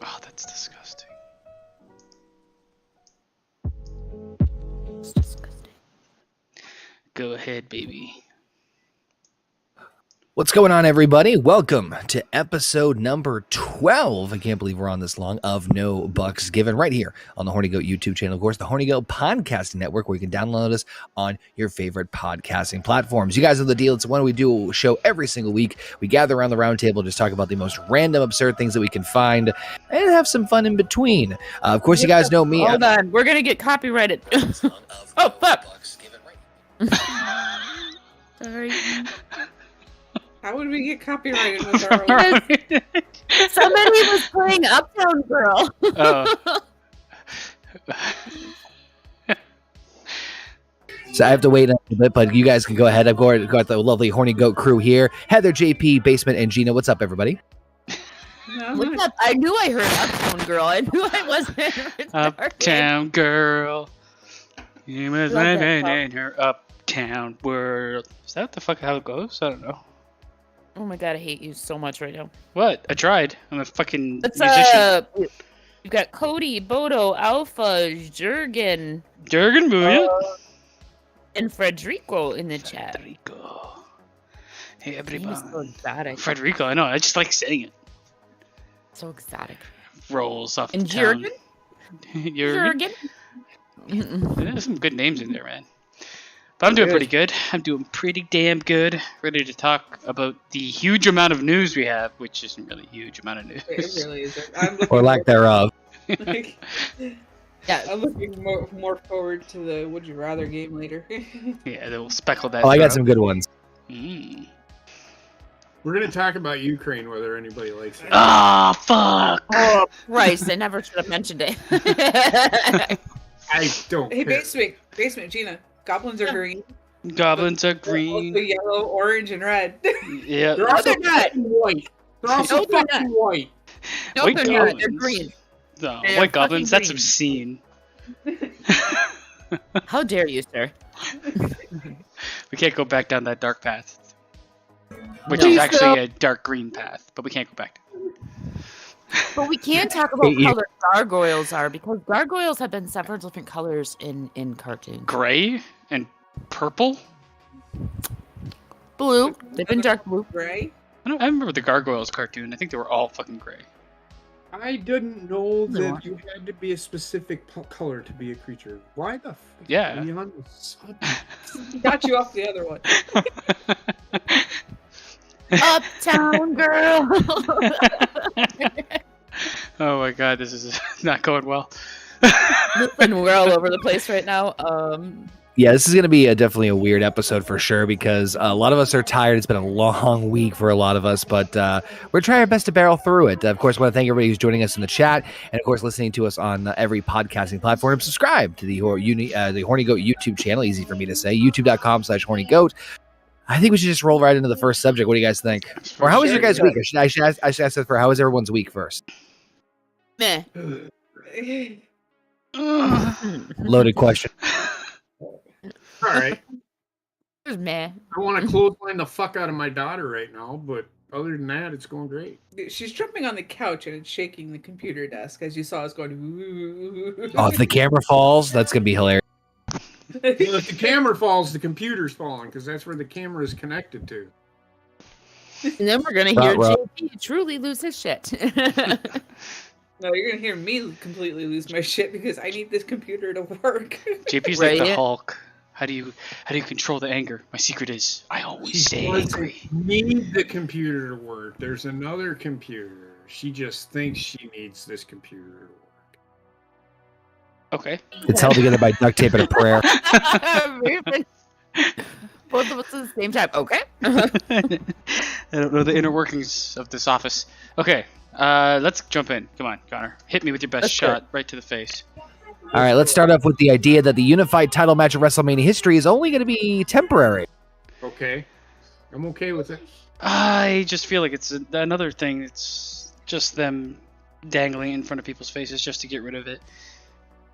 Oh, that's disgusting. It's disgusting. Go ahead, baby. What's going on, everybody? Welcome to episode number 12. I can't believe we're on this long of No Bucks Given right here on the Horny Goat YouTube channel. Of course, the Horny Goat Podcasting Network, where you can download us on your favorite podcasting platforms. You guys know the deal. It's one we do a show every single week. We gather around the round table, just talk about the most random, absurd things that we can find and have some fun in between. Of course, you guys know me. Hold on. We're going to get copyrighted. Oh, fuck. Sorry. How would we get copyrighted with our own? Somebody was playing Uptown Girl. Oh. So I have to wait a little bit, but you guys can go ahead. I've got the lovely Horny Goat crew here. Heather, JP, Basement, and Gina. What's up, everybody? What's up? I knew I heard Uptown Girl. I knew I wasn't. Uptown Girl. You must Love that live song. in her uptown world. Is that the fuck how it goes? I don't know. Oh my god, I hate you so much right now. What? I tried. I'm a fucking It's musician. You've got Cody, Bodo, Alpha, Jurgen, Jurgen Booyah. and Frederico in the chat. Federico. Hey, Name everybody. is so exotic. Federico, I know. I just like saying it. So exotic. Rolls off And the tongue. Jurgen? Jurgen? Jurgen? There's some good names in there, man. But I'm doing pretty good. I'm doing pretty damn good. Ready to talk about the huge amount of news we have, which isn't really a huge amount of news. It really isn't. I'm looking Or lack thereof. like, Yeah. I'm looking more forward to the Would You Rather game later. Yeah, they'll speckle that. Oh, I got throughout. some good ones. We're going to talk about Ukraine, whether anybody likes it. Ah, fuck! Oh, Christ, I never should have mentioned it. I don't Hey, care. basement, Gina. Goblins are green. Goblins are Also green. yellow, orange, and red. Yeah. They're also they're not. fucking white. They're also No, they're fucking white. No, White they're not. They're goblins. green. No, They are white goblins, fucking that's green. obscene. How dare you, sir? We can't go back down that dark path. Which No. is actually a dark green path, but we can't go back. But we can talk about Hey, color gargoyles are, because gargoyles have been several different colors in cartoons. Gray and purple? Blue. They've been dark blue. Gray. I remember the Gargoyles cartoon. I think they were all fucking gray. I didn't know They that want- you had to be a specific color to be a creature. Why the fuck? Yeah. Are you on the sudden? Got you off the other one. Uptown Girl. Oh my god, this is not going well. Listen, we're all over the place right now. Yeah, this is going to be definitely a weird episode for sure because a lot of us are tired. It's been a long week for a lot of us, but we're trying our best to barrel through it. Of course, I want to thank everybody who's joining us in the chat and, of course, listening to us on every podcasting platform. Subscribe to the Horny Goat YouTube channel. Easy for me to say. YouTube.com/Horny Goat. I think we should just roll right into the first subject. What do you guys think? Or how was your guys' week? I should ask that for how was everyone's week first? Meh. Loaded question. All right. It was meh. I want to clothesline the fuck out of my daughter right now, but other than that, it's going great. She's jumping on the couch and it's shaking the computer desk as you saw us going. Ooh. Oh, if the camera falls, that's going to be hilarious. Well, if the camera falls, the computer's falling because that's where the camera is connected to. And then we're gonna hear JP truly lose his shit. No, you're gonna hear me completely lose my shit because I need this computer to work. JP's like the Hulk. How do you control the anger? My secret is I always stay angry. Need the computer to work. There's another computer. She just thinks she needs this computer to work. Okay. It's held together by duct tape and a prayer. Both of us at the same time. Okay. I don't know the inner workings of this office. Okay. Let's jump in. Come on, Connor. Hit me with your best shot right to the face. All right, let's start off with the idea that the unified title match of WrestleMania history is only going to be temporary. Okay. I'm okay with it. I just feel like it's another thing. It's just them dangling in front of people's faces just to get rid of it.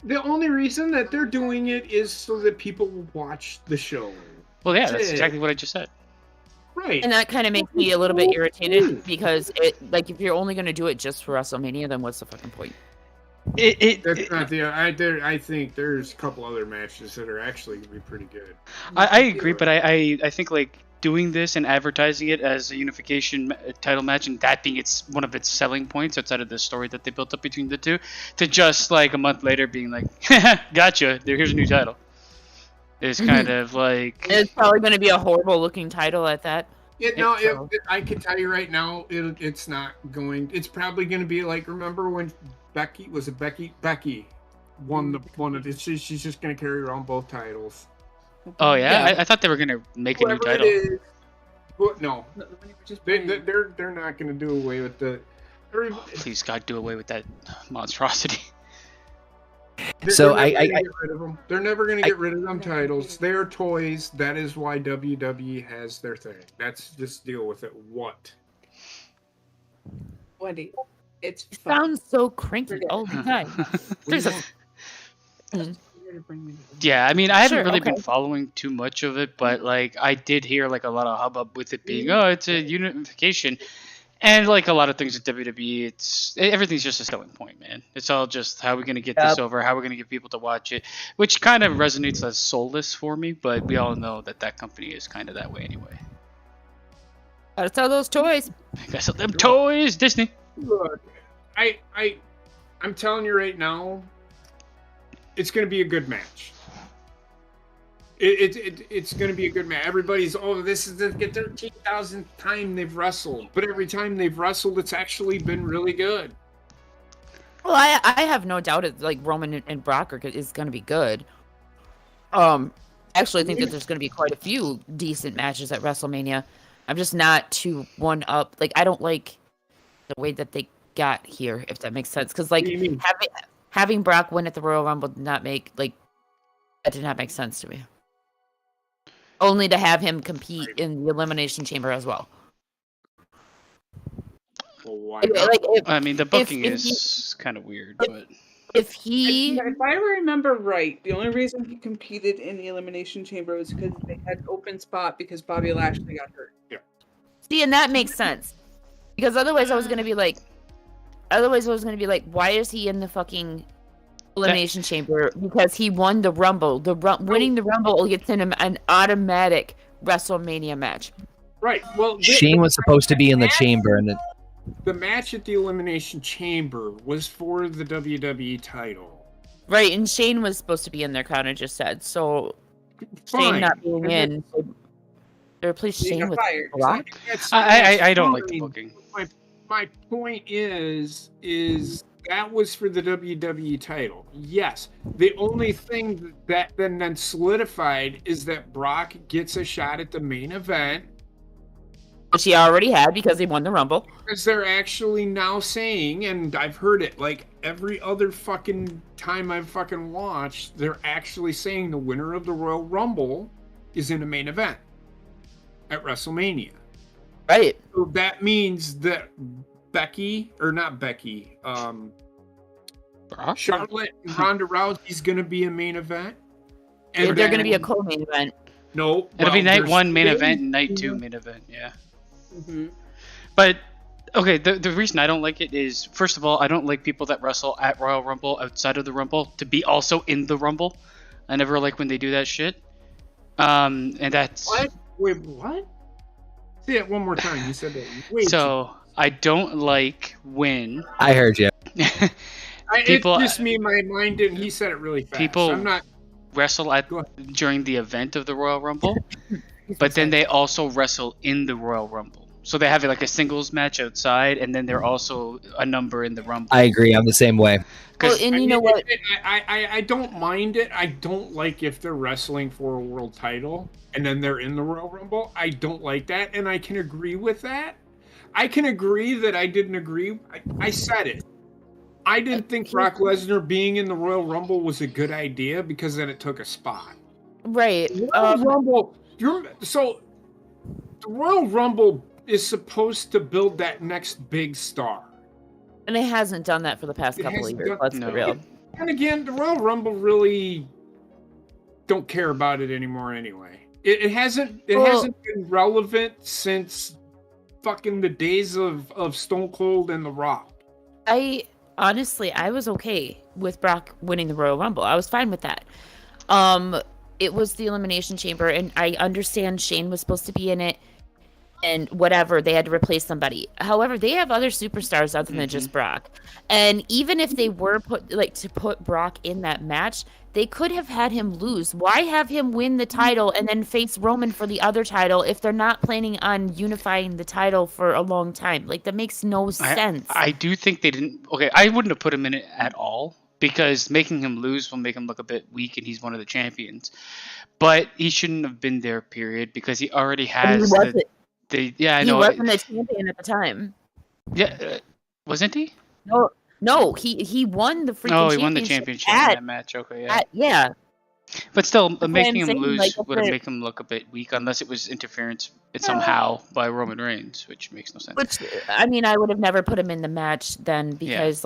The only reason that they're doing it is so that people will watch the show. Well, yeah, that's exactly what I just said. Right. And that kind of makes me a little bit irritated because if you're only going to do it just for WrestleMania, then what's the fucking point? That's not the. I think there's a couple other matches that are actually going to be pretty good. I agree, but I think like doing this and advertising it as a unification title match and that being one of its selling points outside of the story that they built up between the two, to just like a month later being like, gotcha, here's a new title. Is kind of like... It's probably going to be a horrible looking title at that. I can tell you right now, it's not going... It's probably going to be like, remember when Becky won the one of the... She's just going to carry around both titles. Oh, yeah? I thought they were going to make a new title. No. They're not going to do away with the... Please, God, do away with that monstrosity. They're never going to get rid of them titles. They're toys. That is why WWE has their thing. That's just deal with it. What? Wendy, it sounds so cranky all the time. Yeah, I mean, I haven't really been following too much of it, but like I did hear like a lot of hubbub with it being, it's a unification. And like a lot of things at WWE, everything's just a selling point, man. It's all just how we're going to get this over, how we're going to get people to watch it, which kind of resonates as soulless for me, but we all know that company is kind of that way anyway. Gotta sell those toys. Gotta sell them toys, Disney. Look, I'm telling you right now, it's going to be a good match. It's going to be a good match. Everybody's, this is the 13,000th time they've wrestled. But every time they've wrestled, it's actually been really good. Well, I have no doubt like Roman and Brock is going to be good. Actually, I think that there's going to be quite a few decent matches at WrestleMania. I'm just not too one up. Like, I don't like the way that they got here, if that makes sense. Because like having Brock win at the Royal Rumble did not make sense to me. Only to have him compete in the Elimination Chamber as well. Well, why I mean, the booking is kind of weird, but if I remember right, the only reason he competed in the Elimination Chamber was because they had an open spot because Bobby Lashley got hurt. Yeah. See, and that makes sense. Because otherwise I was gonna be like, why is he in the fucking Elimination Chamber? Because he won the Rumble. Winning the Rumble gets him an automatic WrestleMania match. Right. Well, Shane was supposed to be in the chamber, and the match at the Elimination Chamber was for the WWE title. Right, and Shane was supposed to be in there, kind of just said. So Shane not being in, they replaced Shane with Brock. I don't like the booking. My point is that was for the WWE title. Yes. The only thing that then solidified is that Brock gets a shot at the main event. Which he already had because he won the Rumble. Because they're actually now saying, and I've heard it like every other fucking time I've fucking watched, they're actually saying the winner of the Royal Rumble is in the main event at WrestleMania. Right. So that means that Charlotte and Ronda Rousey's going to be a main event. And they're going to be a co-main event. No. It'll be night 1 main event and night 2 main event, yeah. Mm-hmm. But, okay, the reason I don't like it is, first of all, I don't like people that wrestle at Royal Rumble outside of the Rumble to be also in the Rumble. I never like when they do that shit. And that's... What? Wait, what? Say it one more time. You said that. Wait. So, I don't like when... I heard you. People, it's just me, my mind didn't. He said it really fast. People I'm not... wrestle during the event of the Royal Rumble, but then they also wrestle in the Royal Rumble. So they have like a singles match outside, and then they're also a number in the Rumble. I agree. I'm the same way. Well, and you know what? I don't mind it. I don't like if they're wrestling for a world title and then they're in the Royal Rumble. I don't like that, and I can agree with that. I can agree that I didn't agree. I said it. I didn't think Brock Lesnar being in the Royal Rumble was a good idea because then it took a spot. Right. Royal Rumble. So the Royal Rumble is supposed to build that next big star. And it hasn't done that for the past couple of years. Let's be real. And again, the Royal Rumble really don't care about it anymore anyway. It hasn't been relevant since fucking the days of Stone Cold and The Rock. Honestly, I was okay with Brock winning the Royal Rumble. I was fine with that. It was the Elimination Chamber, and I understand Shane was supposed to be in it, and whatever, they had to replace somebody. However, they have other superstars other than just Brock. And even if they were to put Brock in that match, they could have had him lose. Why have him win the title and then face Roman for the other title if they're not planning on unifying the title for a long time? Like, that makes no sense. I do think they didn't... Okay, I wouldn't have put him in it at all, because making him lose will make him look a bit weak, and he's one of the champions. But he shouldn't have been there, period, because he already has... Yeah, I know. He wasn't a champion at the time. Yeah, wasn't he? No, he won the freaking championship. Oh, he won the championship in that match. Okay, yeah. Yeah. But still, making him lose would have made him look a bit weak, unless it was interference somehow by Roman Reigns, which makes no sense. Which, I mean, I would have never put him in the match then, because,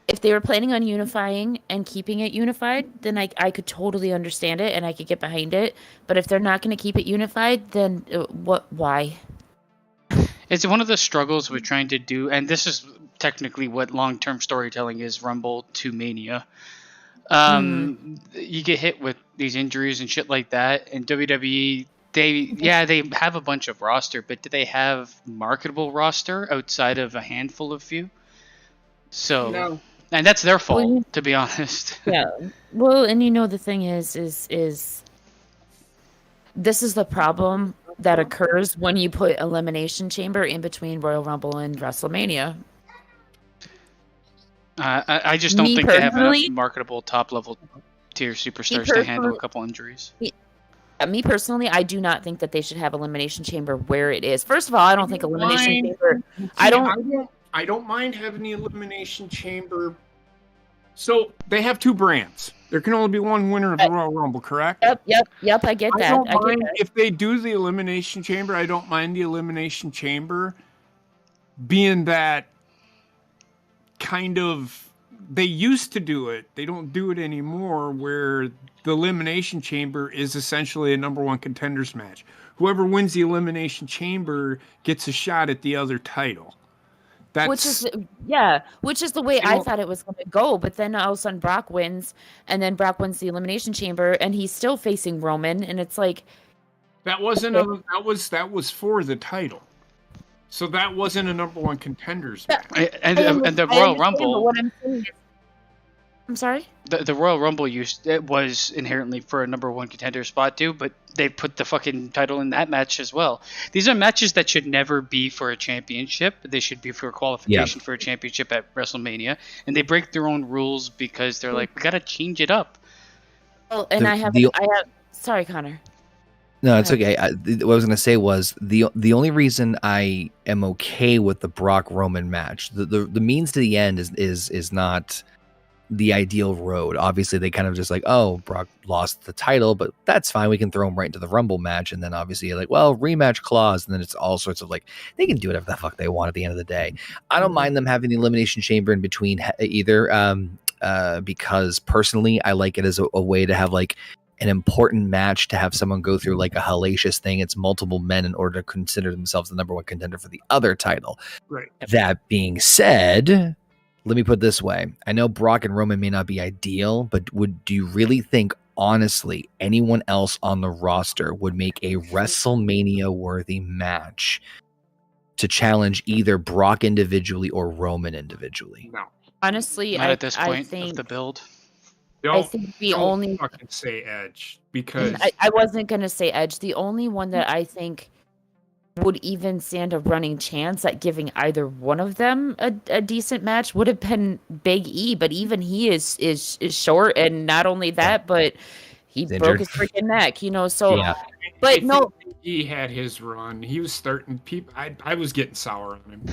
if they were planning on unifying and keeping it unified, then I could totally understand it and I could get behind it. But if they're not going to keep it unified, then why? It's one of the struggles we're trying to do, and this is technically what long-term storytelling is, Rumble to Mania. You get hit with these injuries and shit like that, and WWE, they have a bunch of roster, but do they have marketable roster outside of a handful of few? So... No. And that's their fault, to be honest. Yeah. Well, and the thing is this is the problem that occurs when you put Elimination Chamber in between Royal Rumble and WrestleMania. I just don't think they have enough marketable top-level tier superstars to handle a couple injuries. Me personally, I do not think that they should have Elimination Chamber where it is. First of all, I don't think Elimination Chamber... I don't mind having the Elimination Chamber. So they have two brands. There can only be one winner of the Royal Rumble, correct? Yep. I get that. If they do the Elimination Chamber, I don't mind the Elimination Chamber being that kind of... They used to do it. They don't do it anymore, where the Elimination Chamber is essentially a number one contenders match. Whoever wins the Elimination Chamber gets a shot at the other title. Which is the way I thought it was going to go, but then all of a sudden Brock wins, and then Brock wins the Elimination Chamber, and he's still facing Roman, and it's like that was for the title, so that wasn't a number one contenders match. And the Royal Rumble. I'm sorry? The Royal Rumble it was inherently for a number one contender spot too, but they put the fucking title in that match as well. These are matches that should never be for a championship. They should be for a qualification for a championship at WrestleMania. And they break their own rules because they're like, we gotta change it up. Oh, and I have sorry, Connor. No, it's okay. What I was going to say was the only reason I am okay with the Brock Roman match, the means to the end is not the ideal road. Obviously, they kind of just like, oh, Brock lost the title, but that's fine. We can throw him right into the Rumble match, and then obviously you're like, well, rematch clause, and then it's all sorts of like they can do whatever the fuck they want at the end of the day. I don't mind them having the Elimination Chamber in between either, because personally, I like it as a way to have like an important match to have someone go through like a hellacious thing. It's multiple men in order to consider themselves the number one contender for the other title. Right. That being said, let me put it this way. I know Brock and Roman may not be ideal, but do you really think, honestly, anyone else on the roster would make a WrestleMania-worthy match to challenge either Brock individually or Roman individually? No. Honestly, Not at this point I think of the build. I think the only fucking say Edge, because I wasn't gonna say Edge. The only one that I think would even stand a running chance at giving either one of them a decent match would have been Big E, but even he is short, and not only that, but he broke his freaking neck, so but no, he had his run. He was starting people. I was getting sour on him.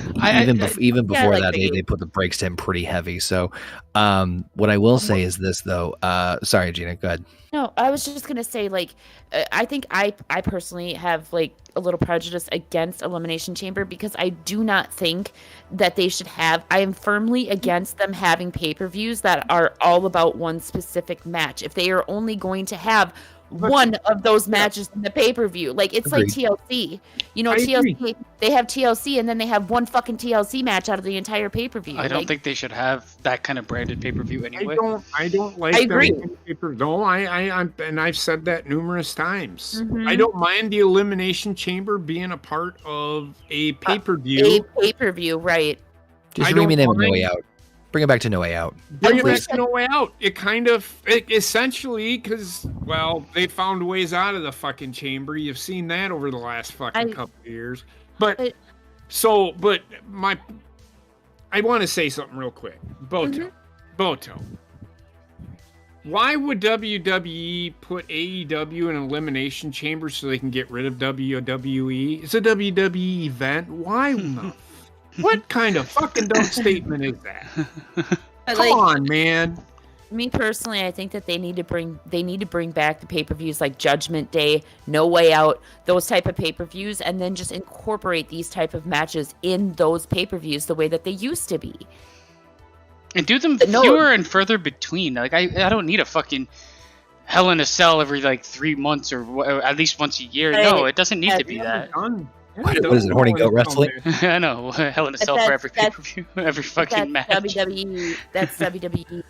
Even before that, they put the brakes to him pretty heavy. So what I will say is this, though. Sorry, Gina, go ahead. No, I was just gonna say, like, I think I personally have like a little prejudice against Elimination Chamber because I do not think that they should have. I am firmly against them having pay-per-views that are all about one specific match. If they are only going to have one of those matches in the pay-per-view, like it's Agreed. like TLC. TLC, they have TLC and then they have one fucking TLC match out of the entire pay-per-view. I don't think they should have that kind of branded pay-per-view anyway. I don't like. I agree. No, and I've said that numerous times. Mm-hmm. I don't mind the Elimination Chamber being a part of a pay-per-view. A pay-per-view, right? Just rename it No Way Out. Bring it back to No Way Out. Bring it back to No Way Out. It essentially, because, well, they found ways out of the fucking chamber. You've seen that over the last fucking couple of years. I want to say something real quick. Boto. Why would WWE put AEW in an elimination chamber so they can get rid of WWE? It's a WWE event. Why not? What kind of fucking dumb statement is that? Come on, man. Me personally, I think that they need to bring back the pay-per-views like Judgment Day, No Way Out, those type of pay-per-views, and then just incorporate these type of matches in those pay-per-views the way that they used to be. And do them fewer and further between. Like I don't need a fucking Hell in a Cell every like 3 months or at least once a year. No, it doesn't need to be that. What is it, Horny Goat Wrestling? I know. Hell in a Cell for every pay-per-view, every fucking match. WWE. That's WWE.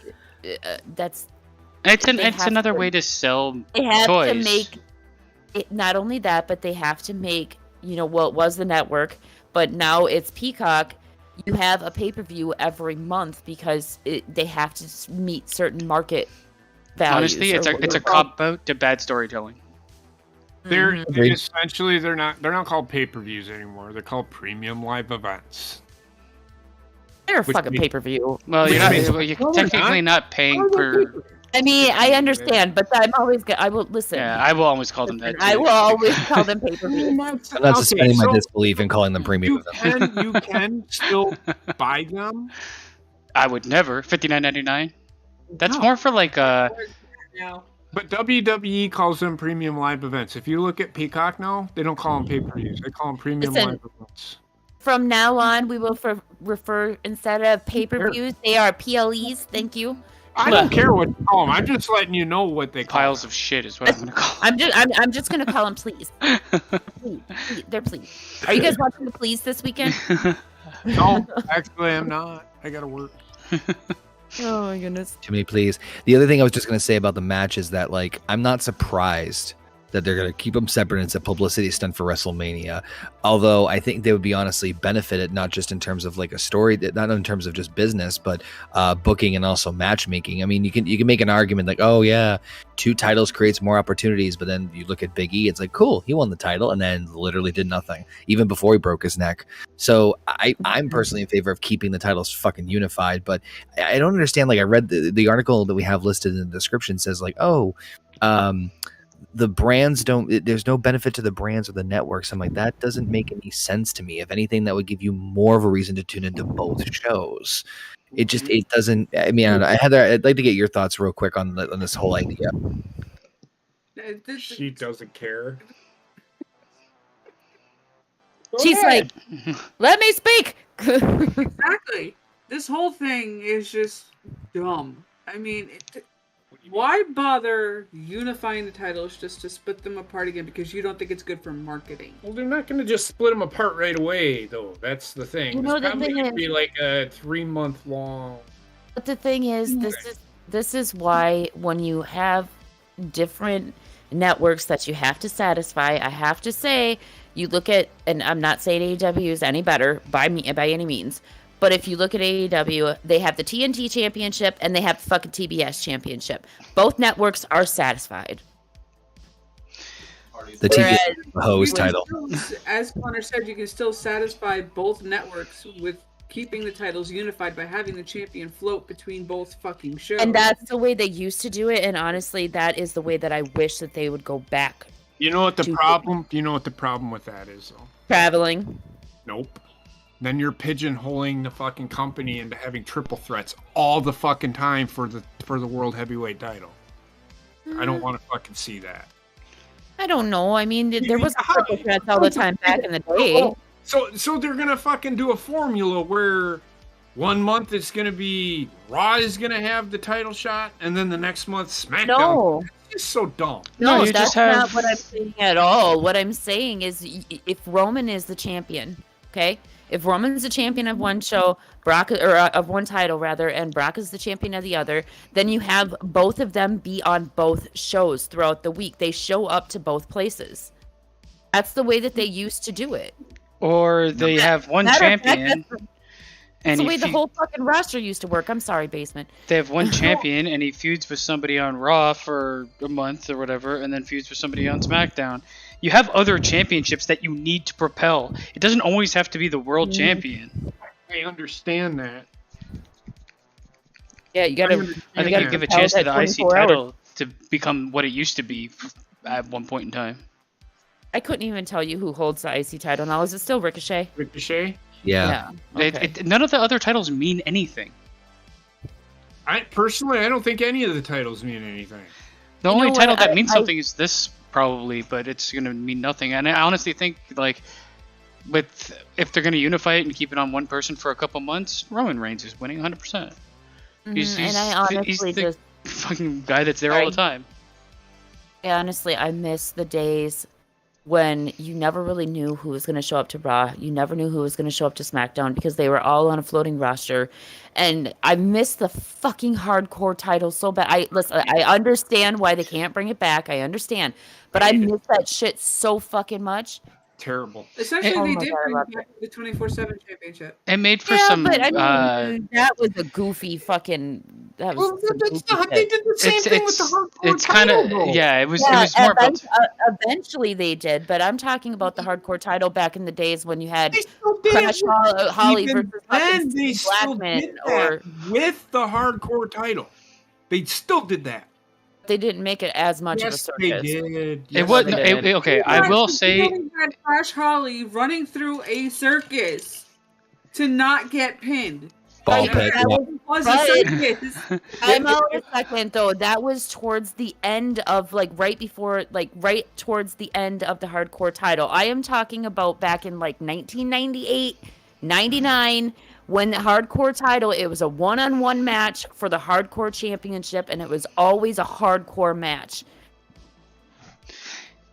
It's another way to sell they have toys. To make it, not only that, but they have to make, it was the network, but now it's Peacock. You have a pay-per-view every month because they have to meet certain market values. Honestly, it's a cop-out to bad storytelling. They're essentially they're not called pay-per-views anymore. They're called premium live events. They're a fucking pay-per-view. Well, you're technically not paying per. I mean, I understand, but I will listen. Yeah, I will always call them that. Too. I will always call them pay-per-view. I'm not suspending my disbelief in calling them premium. You can still buy them. I would never. $59.99. That's more for like But WWE calls them premium live events. If you look at Peacock now, they don't call them pay-per-views. They call them premium live events. From now on, we will refer, instead of pay-per-views, they are PLEs. Thank you. I don't care what you call them. I'm just letting you know what they call piles of shit is what I'm going to call them. I'm just going to call them please. Please. They're please. Are you guys watching the please this weekend? No, actually I'm not. I got to work. Oh my goodness. Too many please. The other thing I was just going to say about the match is that, like, I'm not surprised that they're going to keep them separate. And it's a publicity stunt for WrestleMania. Although I think they would be honestly benefited, not just in terms of like a story, not in terms of just business, but booking and also matchmaking. I mean, you can make an argument like, oh yeah, 2 titles creates more opportunities. But then you look at Big E, it's like, cool, he won the title and then literally did nothing, even before he broke his neck. So I'm personally in favor of keeping the titles fucking unified. But I don't understand. Like I read the article that we have listed in the description says like, oh, the brands there's no benefit to the brands or the networks. I'm like, that doesn't make any sense to me. If anything, that would give you more of a reason to tune into both shows. It doesn't. I mean, I don't know. Heather, I'd like to get your thoughts real quick on this whole idea. She doesn't care. She's like, let me speak. Exactly. This whole thing is just dumb. I mean, why bother unifying the titles just to split them apart again? Because you don't think it's good for marketing. Well, they're not going to just split them apart right away, though. That's the thing. It's probably going to be like a 3-month long. But the thing is, this is why when you have different networks that you have to satisfy, I have to say, you look at, and I'm not saying AEW is any better by any means, but if you look at AEW, they have the TNT Championship and they have the fucking TBS Championship. Both networks are satisfied. The TBS host title. As Connor said, you can still satisfy both networks with keeping the titles unified by having the champion float between both fucking shows. And that's the way they used to do it. And honestly, that is the way that I wish that they would go back. You know what the problem? You know what the problem with that is, though? Traveling. Nope. Then you're pigeonholing the fucking company into having triple threats all the fucking time for the world heavyweight title. I don't want to fucking see that. I don't know. I mean, there was triple threats all the time back in the day. So they're gonna fucking do a formula where 1 month it's gonna be Raw is gonna have the title shot, and then the next month SmackDown. No. It's just so dumb. No, that's not what I'm saying at all. What I'm saying is, if Roman is the champion, okay. If Roman's the champion of one show, of one title rather, and Brock is the champion of the other, then you have both of them be on both shows throughout the week. They show up to both places. That's the way that they used to do it. Or they have one champion. That's the way the whole fucking roster used to work. I'm sorry, Basement. They have one champion, and he feuds with somebody on Raw for a month or whatever, and then feuds with somebody on SmackDown. You have other championships that you need to propel. It doesn't always have to be the world champion. I understand that. Yeah, you gotta. I think you give a chance to the IC title to become what it used to be at one point in time. I couldn't even tell you who holds the IC title now. Is it still Ricochet? Ricochet? Yeah. Okay. None of the other titles mean anything. I don't think any of the titles mean anything. The only title that means something is this, probably, but it's going to mean nothing. And I honestly think, like, if they're going to unify it and keep it on one person for a couple months, Roman Reigns is winning 100%. He's the fucking guy that's there all the time. Yeah, honestly, I miss the days when you never really knew who was going to show up to Raw. You never knew who was going to show up to SmackDown because they were all on a floating roster. And I miss the fucking hardcore title so bad. I understand why they can't bring it back. I understand. But I miss that shit so fucking much. Terrible. Essentially, they did bring back the 24/7 championship. It made for some. But I mean, that was a goofy fucking. That was. They did the same thing with the hardcore It's kind of It was more about. Eventually, they did, but I'm talking about the hardcore title back in the days when you had Crash Holly versus Blackman, or with the hardcore title, they still did that. They didn't make it as much of a circus. They did. It was okay. I will say, had Crash Holly running through a circus to not get pinned. Ball pit. Was a circus. I'm out a second though. That was towards the end of right towards the end of the hardcore title. I am talking about back in 1998, 99. When the hardcore title, it was a one-on-one match for the hardcore championship, and it was always a hardcore match.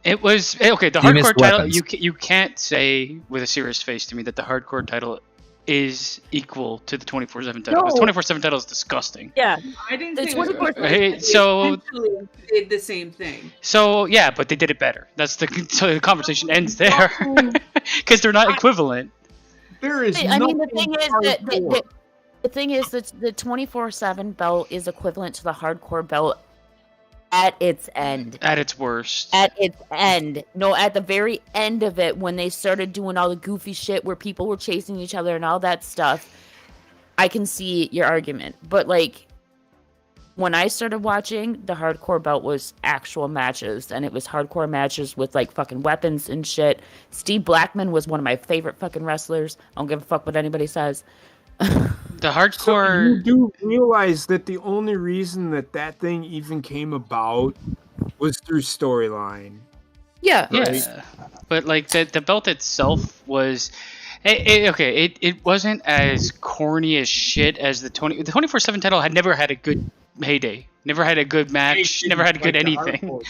It was okay. The hardcore title, you can't say with a serious face to me that the hardcore title is equal to the 24/7 title. The 24/7 title is disgusting. Yeah, I didn't the say 24/7 so did the same thing. So yeah, but they did it better. So the conversation ends there because they're not equivalent. There is. I mean, the thing is that the thing is that the 24/7 belt is equivalent to the hardcore belt at its end. At its worst. At its end. No, at the very end of it, when they started doing all the goofy shit where people were chasing each other and all that stuff, I can see your argument. But, like, when I started watching, the hardcore belt was actual matches, and it was hardcore matches with, like, fucking weapons and shit. Steve Blackman was one of my favorite fucking wrestlers. I don't give a fuck what anybody says. The hardcore. So you do realize that the only reason that thing even came about was through storyline. Yeah. Yeah. But like the belt itself was, it wasn't as corny as shit as the 24/7 title had never had a good heyday, never had a good match, never had a good anything.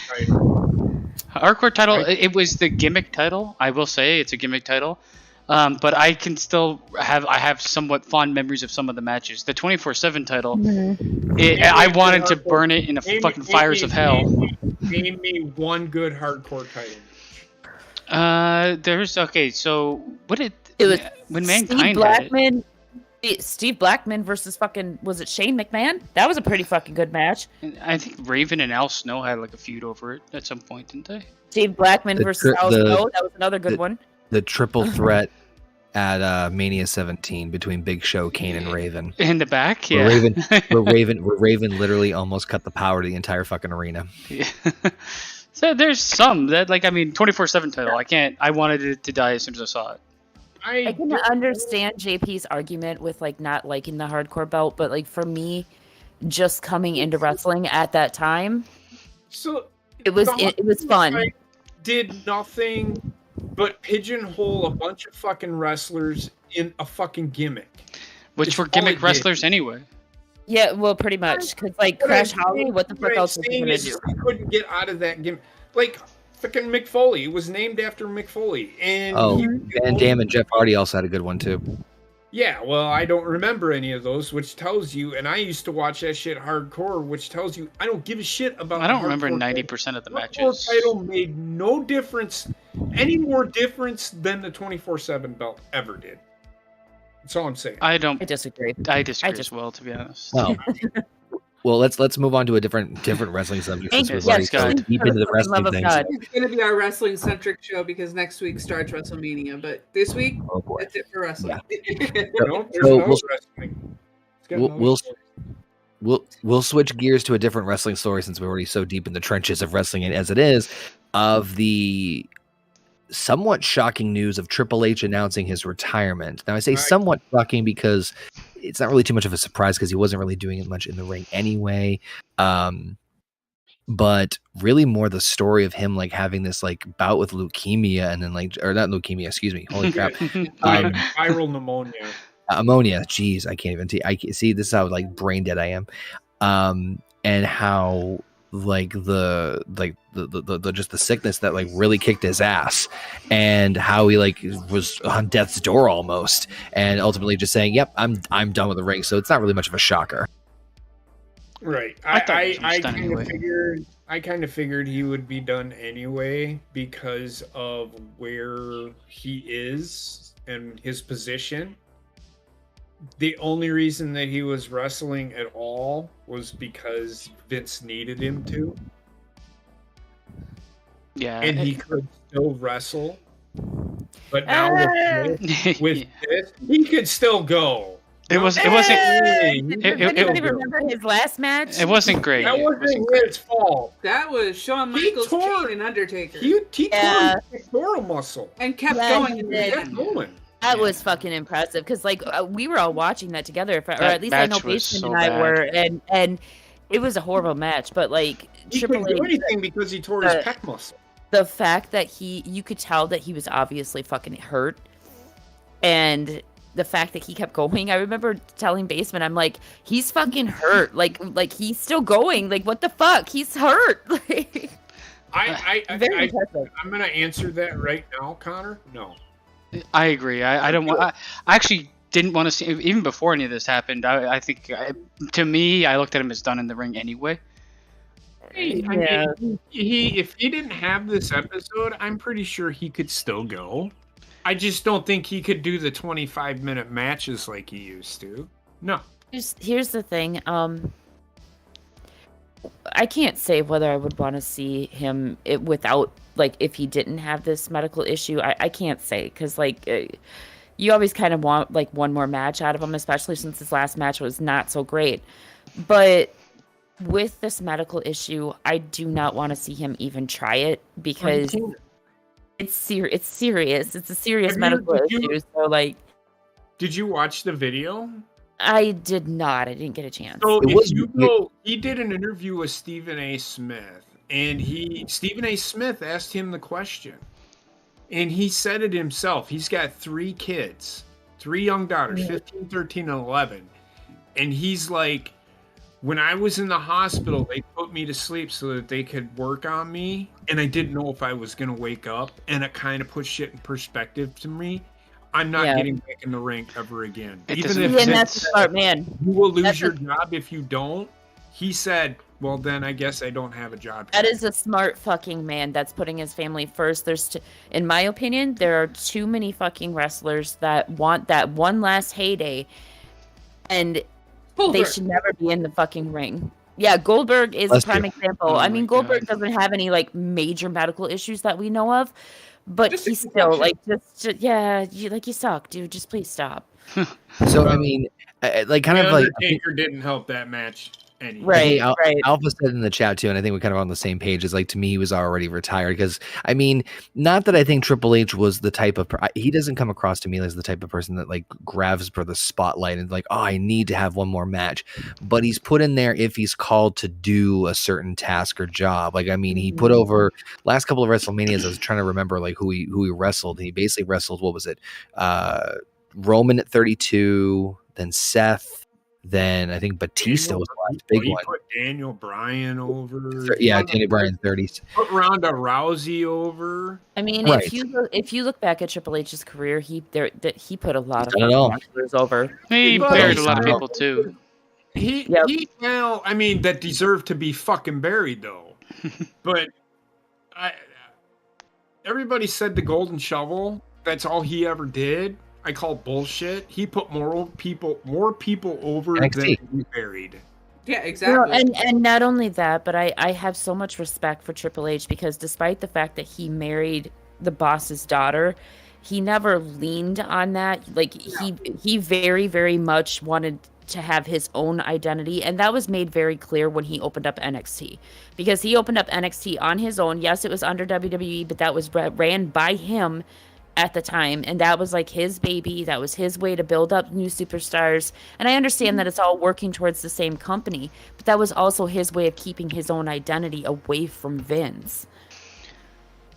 Hardcore title, it was the gimmick title. I will say it's a gimmick title. But I can still have somewhat fond memories of some of the matches. The 24/7 title, I wanted to burn it in the fucking fires of hell. Name me one good hardcore title match. So what did it was when Mankind had it? Steve Blackman versus fucking, was it Shane McMahon? That was a pretty fucking good match. I think Raven and Al Snow had like a feud over it at some point, didn't they? Steve Blackman versus Al Snow, that was another good one. The triple threat at Mania 17 between Big Show, Kane, and Raven. In the back, yeah. Where Raven literally almost cut the power to the entire fucking arena. Yeah. So there's some that, like, I mean, 24/7 title. I wanted it to die as soon as I saw it. I can understand JP's argument with, like, not liking the hardcore belt, but, like, for me, just coming into wrestling at that time, so it was fun. Did nothing but pigeonhole a bunch of fucking wrestlers in a fucking gimmick. Which were gimmick wrestlers anyway. Yeah, well, pretty much. Because, like, Crash Holly, what the fuck else was he going to do? He couldn't get out of that gimmick. Like, fucking Mick Foley. It was named after Mick Foley. And Van Dam and Jeff Hardy also had a good one, too. Yeah, well, I don't remember any of those, which tells you, and I used to watch that shit hardcore, which tells you I don't give a shit about I don't remember 90% of the matches. The title made no difference, any more difference than the 24/7 belt ever did. That's all I'm saying. I disagree. I disagree as well, to be honest. No. Well, let's move on to a different wrestling subject. Since we're already so deep into the wrestling thing. It's going to be our wrestling centric show because next week starts WrestleMania, but this week that's it for wrestling. Yeah. We'll switch gears to a different wrestling story since we're already so deep in the trenches of wrestling as it is, of the somewhat shocking news of Triple H announcing his retirement. Now I say somewhat shocking because it's not really too much of a surprise because he wasn't really doing it much in the ring anyway. But really more the story of him like having this like bout with leukemia and then like, or not leukemia, excuse me. Holy crap. Viral pneumonia. Ammonia. Jeez, I can't even see this is how like brain dead I am. And how like the just the sickness that like really kicked his ass, and how he like was on death's door almost, and ultimately just saying, "Yep, I'm done with the ring." So it's not really much of a shocker, right? I kind of figured he would be done anyway because of where he is and his position. The only reason that he was wrestling at all was because Vince needed him to. Yeah. And he could still wrestle. But now with this, he could still go. It wasn't. Anybody remember his last match? It wasn't great. That wasn't his fault. That was Shawn Michaels, Kane, and Undertaker. He tore his pectoral muscle and kept going. That was fucking impressive because, like, we were all watching that together, or at least I know Basement and I were, and it was a horrible match. But like, he couldn't do anything because he tore his pec muscle. The fact that you could tell that he was obviously fucking hurt, and the fact that he kept going. I remember telling Basement, I'm like, he's fucking hurt. Like he's still going. Like, what the fuck? He's hurt. I'm gonna answer that right now, Connor. No. I agree. I don't want. I actually didn't want to see, even before any of this happened. I think, to me, I looked at him as done in the ring anyway. I mean, if he didn't have this episode, I'm pretty sure he could still go. I just don't think he could do the 25-minute matches like he used to. No. Here's the thing. I can't say whether I would want to see him without, like, if he didn't have this medical issue. I can't say, because, like, you always kind of want, like, one more match out of him, especially since his last match was not so great. But with this medical issue, I do not want to see him even try it, because it's serious. It's a serious medical issue. So, like, did you watch the video? I did not. I didn't get a chance. So he did an interview with Stephen A. Smith, and Stephen A. Smith asked him the question, and he said it himself. He's got 3 kids, 3 young daughters, 15, 13, and 11. And he's like, when I was in the hospital, they put me to sleep so that they could work on me, and I didn't know if I was going to wake up, and it kind of put shit in perspective to me. I'm not getting back in the ring ever again. Even if that's a smart man. You will lose your job if you don't. He said, well, then I guess I don't have a job. That is a smart fucking man that's putting his family first. In my opinion, there are too many fucking wrestlers that want that one last heyday, and they should never be in the fucking ring. Yeah, Goldberg is a prime example. Oh, I mean, Goldberg doesn't have any, like, major medical issues that we know of. But he's still, like, you suck, dude. Just please stop. So, I mean, like, kind of like... Undertaker didn't help that match anyway. Right. Alpha said in the chat, too, and I think we're kind of on the same page, is, like, to me, he was already retired. Because, I mean, not that I think Triple H was the type of... he doesn't come across to me as the type of person that, like, grabs for the spotlight and, like, oh, I need to have one more match. But he's put in there if he's called to do a certain task or job. Like, I mean, he put over... Last couple of WrestleManias, I was trying to remember, like, who he wrestled. He basically wrestled, what was it? Roman at 32, then Seth, then I think Batista was the last big one. He put Daniel Bryan over. Daniel Bryan 30s. Put Ronda Rousey over. I mean, if you look back at Triple H's career, he put a lot of wrestlers over. He buried a lot of people too. I mean, that deserved to be fucking buried though. But everybody said the Golden Shovel. That's all he ever did. I call bullshit. He put more people over than he buried. Yeah, exactly. And not only that, but I have so much respect for Triple H, because despite the fact that he married the boss's daughter, he never leaned on that. Like, he very, very much wanted to have his own identity, and that was made very clear when he opened up NXT, because he opened up NXT on his own. Yes, it was under WWE, but that was ran by him at the time, and that was like his baby. That was his way to build up new superstars. And I understand that it's all working towards the same company, but that was also his way of keeping his own identity away from Vince,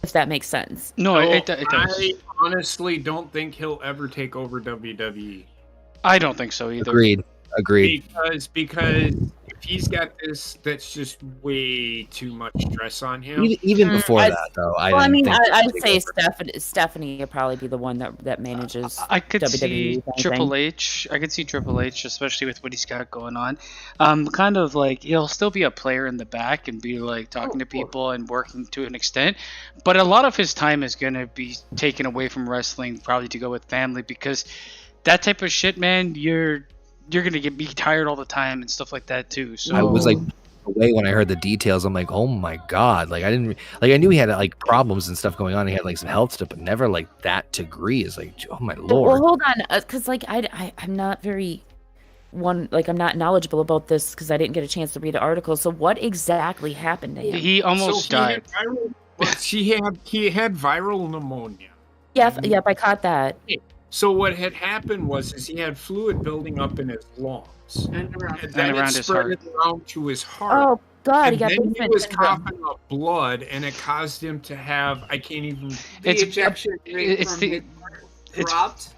if that makes sense. No, it does. I honestly don't think he'll ever take over WWE. I don't think so either. Agreed. Because if he's got this, that's just way too much stress on him. Even before that, though. I'd say Stephanie would probably be the one that manages. I could WWE see Triple H. I could see Triple H, especially with what he's got going on. Kind of like he'll still be a player in the back and be like talking to people and working to an extent, but a lot of his time is going to be taken away from wrestling, probably to go with family, because that type of shit, man, you're gonna be tired all the time and stuff like that too. So I was like away when I heard the details. I'm like, oh my god! Like, I knew he had like problems and stuff going on. He had like some health stuff, but never like that degree. Is like, oh my lord. Well, hold on, because like I'm not very I'm not knowledgeable about this because I didn't get a chance to read the article. So what exactly happened to him? He almost died. He had viral pneumonia. Yep, I caught that. So what had happened was he had fluid building up in his lungs, and around his heart, around to his heart. Oh God, and then he was coughing up blood, and it caused him to have the ejection rate from his heart dropped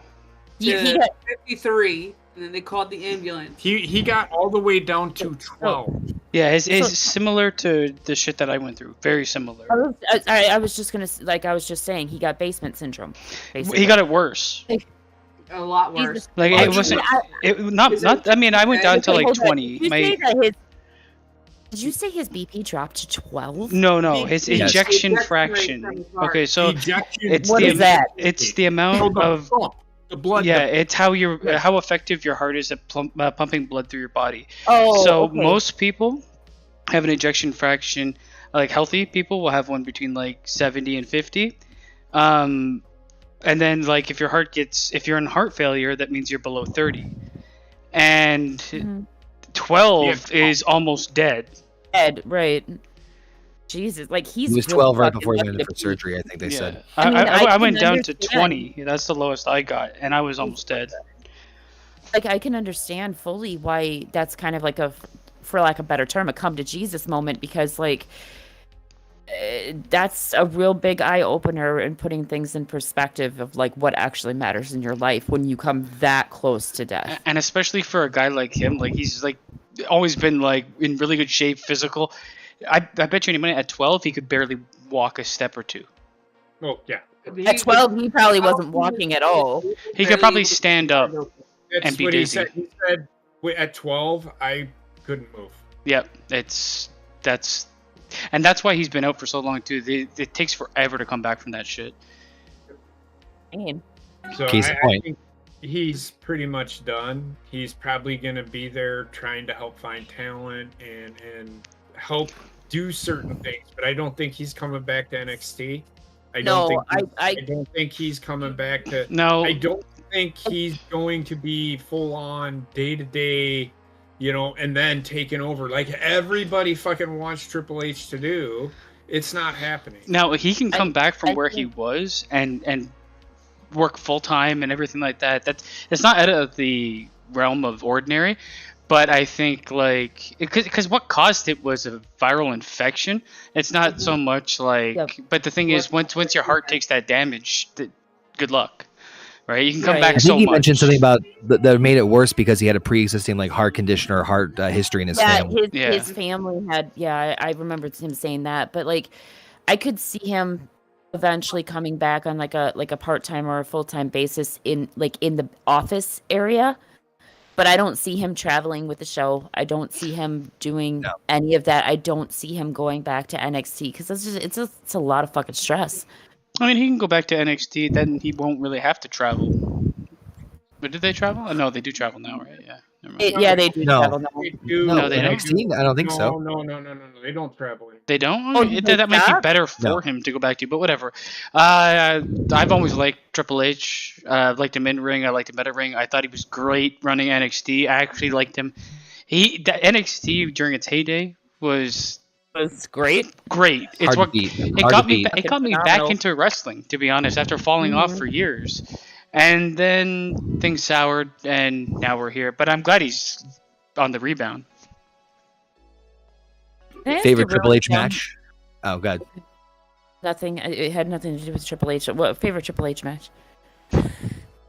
to 53, and then they called the ambulance. He got all the way down to 12. Yeah, it's similar to the shit that I went through. Very similar. I was just saying he got basement syndrome. Basically. He got it worse. a lot worse. Like it wasn't. I mean, I went down to like 20. Did you say his BP dropped to 12? No, his ejection fraction. Okay, so what is that? It's the amount of the blood. Yeah, it's how effective your heart is at pumping blood through your body. Oh, so okay. most people have an ejection fraction. Like healthy people will have one between like 70 and 50. And then like if you're in heart failure, that means you're below 30. And 12 is almost dead. Dead, right. Jesus, like he was 12 right before he went in for surgery, I think they said. I went down to 20. That's the lowest I got, and I was almost dead. Like I can understand fully why that's kind of like for lack of a better term, a come to Jesus moment, because like that's a real big eye opener in putting things in perspective of like what actually matters in your life when you come that close to death. And especially for a guy like him, like he's like always been like in really good shape, physical. I bet you any money at 12 he could barely walk a step or two. Oh yeah. At 12 he probably wasn't walking at all. He could probably stand up and be dizzy. He said at 12 I couldn't move. Yep, that's why he's been out for so long too. It takes forever to come back from that shit. So I think he's pretty much done. He's probably gonna be there trying to help find talent and help do certain things, but I don't think he's coming back to NXT. I don't think he's coming back to. No, I don't think he's going to be full on day to day, and then taking over like everybody fucking wants Triple H to do. It's not happening. Now he can come back from where he was and work full time and everything like that. It's not out of the realm of ordinary. But I think, like, because what caused it was a viral infection. It's not so much like, but the thing is, once your heart takes that damage, good luck, right? You can come back so much. I think he mentioned something about that made it worse because he had a pre-existing like heart condition or heart history in his family. His family had, I remember him saying that. But like, I could see him eventually coming back on like a part-time or a full-time basis in the office area. But I don't see him traveling with the show. I don't see him doing any of that. I don't see him going back to NXT because it's a lot of fucking stress. I mean, he can go back to NXT, then he won't really have to travel. But did they travel? Oh, no, they do travel now, right? Yeah. They do travel now. No, they NXT? I don't think so. No. They don't travel. They don't? That might be better for him to go back to, but whatever. I've always liked Triple H. I've liked him in ring. I liked him out of ring. I thought he was great running NXT. I actually liked him. The NXT during its heyday was great. Great. It's it got me back into wrestling, to be honest, after falling off for years. And then things soured, and now we're here. But I'm glad he's on the rebound. Favorite Triple H match? Oh, God. Nothing. It had nothing to do with Triple H. What favorite Triple H match?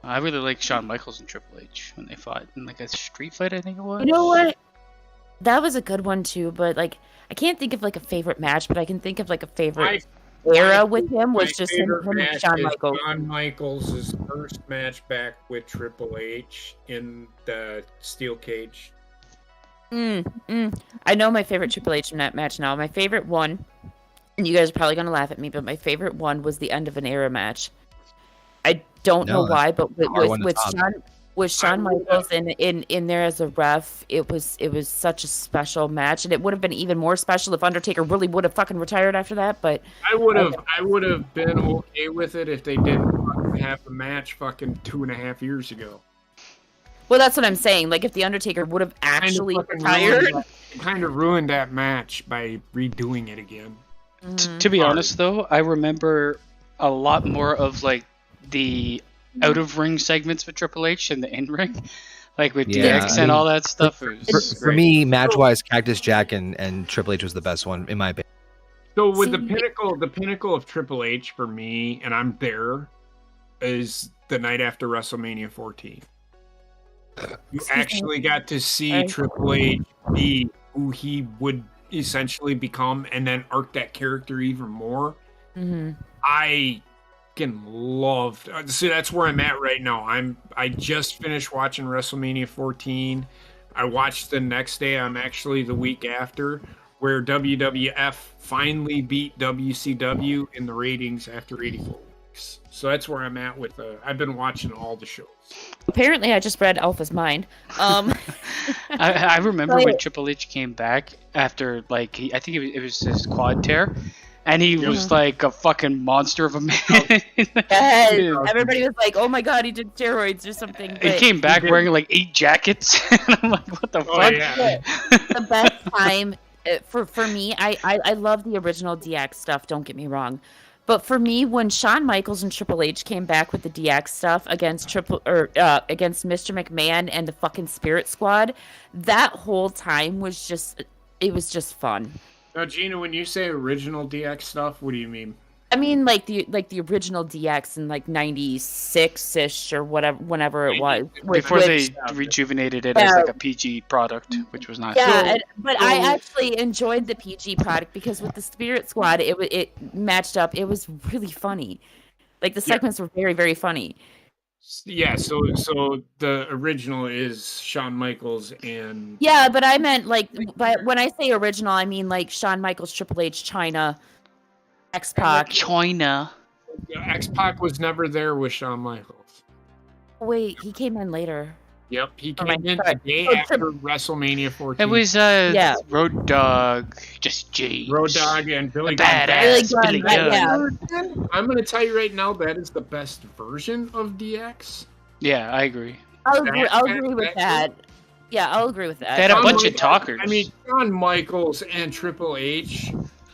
I really like Shawn Michaels and Triple H when they fought in like a street fight, I think it was. You know what? That was a good one too, but like I can't think of like a favorite match, but I can think of like a favorite era with him was just him and Shawn Michaels. Shawn Michaels' first match back with Triple H in the steel cage. I know my favorite Triple H match now. My favorite one, and you guys are probably gonna laugh at me, but my favorite one was the end of an era match. I don't know why, but with Shawn Michaels in there as a ref, it was such a special match, and it would have been even more special if Undertaker really would have fucking retired after that. But I would have been okay with it if they didn't have a match fucking 2.5 years ago. Well, that's what I'm saying. Like if the Undertaker would have actually retired, kind of ruined that match by redoing it again. To be honest, though, I remember a lot more of like the out of ring segments with Triple H and the in ring, like with DX and all that stuff. For me, match wise, Cactus Jack and Triple H was the best one in my opinion. So with the pinnacle of Triple H for me, and I'm there, is the night after WrestleMania 14. You actually got to see Triple H be who he would essentially become, and then arc that character even more. I fucking loved. See, that's where I'm at right now. I just finished watching WrestleMania 14. I watched the next day. I'm actually the week after, where WWF finally beat WCW in the ratings after 84 weeks. So that's where I'm at with. I've been watching all the shows. Apparently, I just read Alpha's mind. I remember when Triple H came back after, like, I think it was his quad tear, and he was like a fucking monster of a man. Yes. Everybody was like, "Oh my god, he did steroids or something." He came back wearing like 8 jackets, and I'm like, "What the fuck?" Yeah. The best time for me, I love the original DX stuff. Don't get me wrong. But for me, when Shawn Michaels and Triple H came back with the DX stuff against against Mr. McMahon and the fucking Spirit Squad, that whole time was just fun. Now, Gina, when you say original DX stuff, what do you mean? I mean, like the original DX in like '96-ish or whatever, whenever it was. Before they rejuvenated it as like a PG product, which was not. Yeah, but I actually enjoyed the PG product because with the Spirit Squad, it matched up. It was really funny. Like the segments were very, very funny. Yeah, so the original is Shawn Michaels and. Yeah, but I meant like, but when I say original, I mean like Shawn Michaels, Triple H, Chyna. X-Pac. China. X-Pac was never there with Shawn Michaels. Wait, he came in later. Yep, he came in the day after WrestleMania 14. It was Road Dogg, just G. Road Dogg and Billy Badass Billy Gunn. Yeah. I'm going to tell you right now, that is the best version of DX. Yeah, I agree. I'll agree with that. Yeah, I'll agree with that. They had a bunch of talkers. I mean, Shawn Michaels and Triple H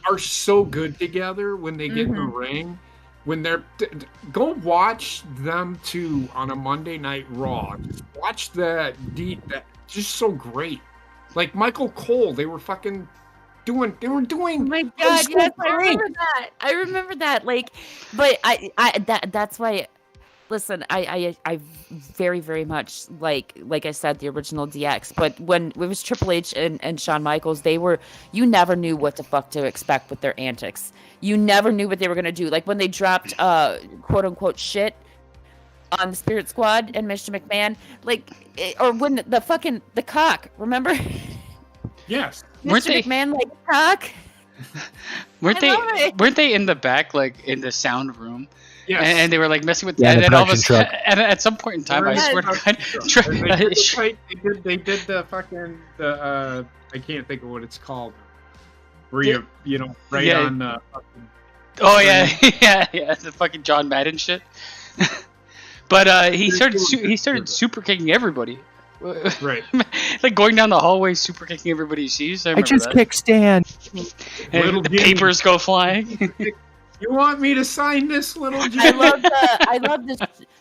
are so good together when they get in the ring. When they're go watch them two on a Monday Night Raw. Just watch that just so great. Like Michael Cole, they were fucking doing. They were doing. Oh my god! So yes, great. I remember that. I remember that. Like, but that's why. Listen, I very, very much like I said, the original DX. But when it was Triple H and Shawn Michaels, you never knew what the fuck to expect with their antics. You never knew what they were gonna do. Like when they dropped quote unquote shit on the Spirit Squad and Mr. McMahon, or when the cock, remember? Yes. Mr. McMahon like cock. Weren't they in the back, like in the sound room? Yes. And they were like messing with and all of a sudden, and at some point in time, I swear to God, they did the fucking I can't think of what it's called. Where you know on the fucking. Oh yeah, yeah, the fucking John Madden shit. But he started super kicking everybody. Right. Like going down the hallway, super kicking everybody he sees. I just kick Stan. And the papers go flying. You want me to sign this, little Jimmy? I love this.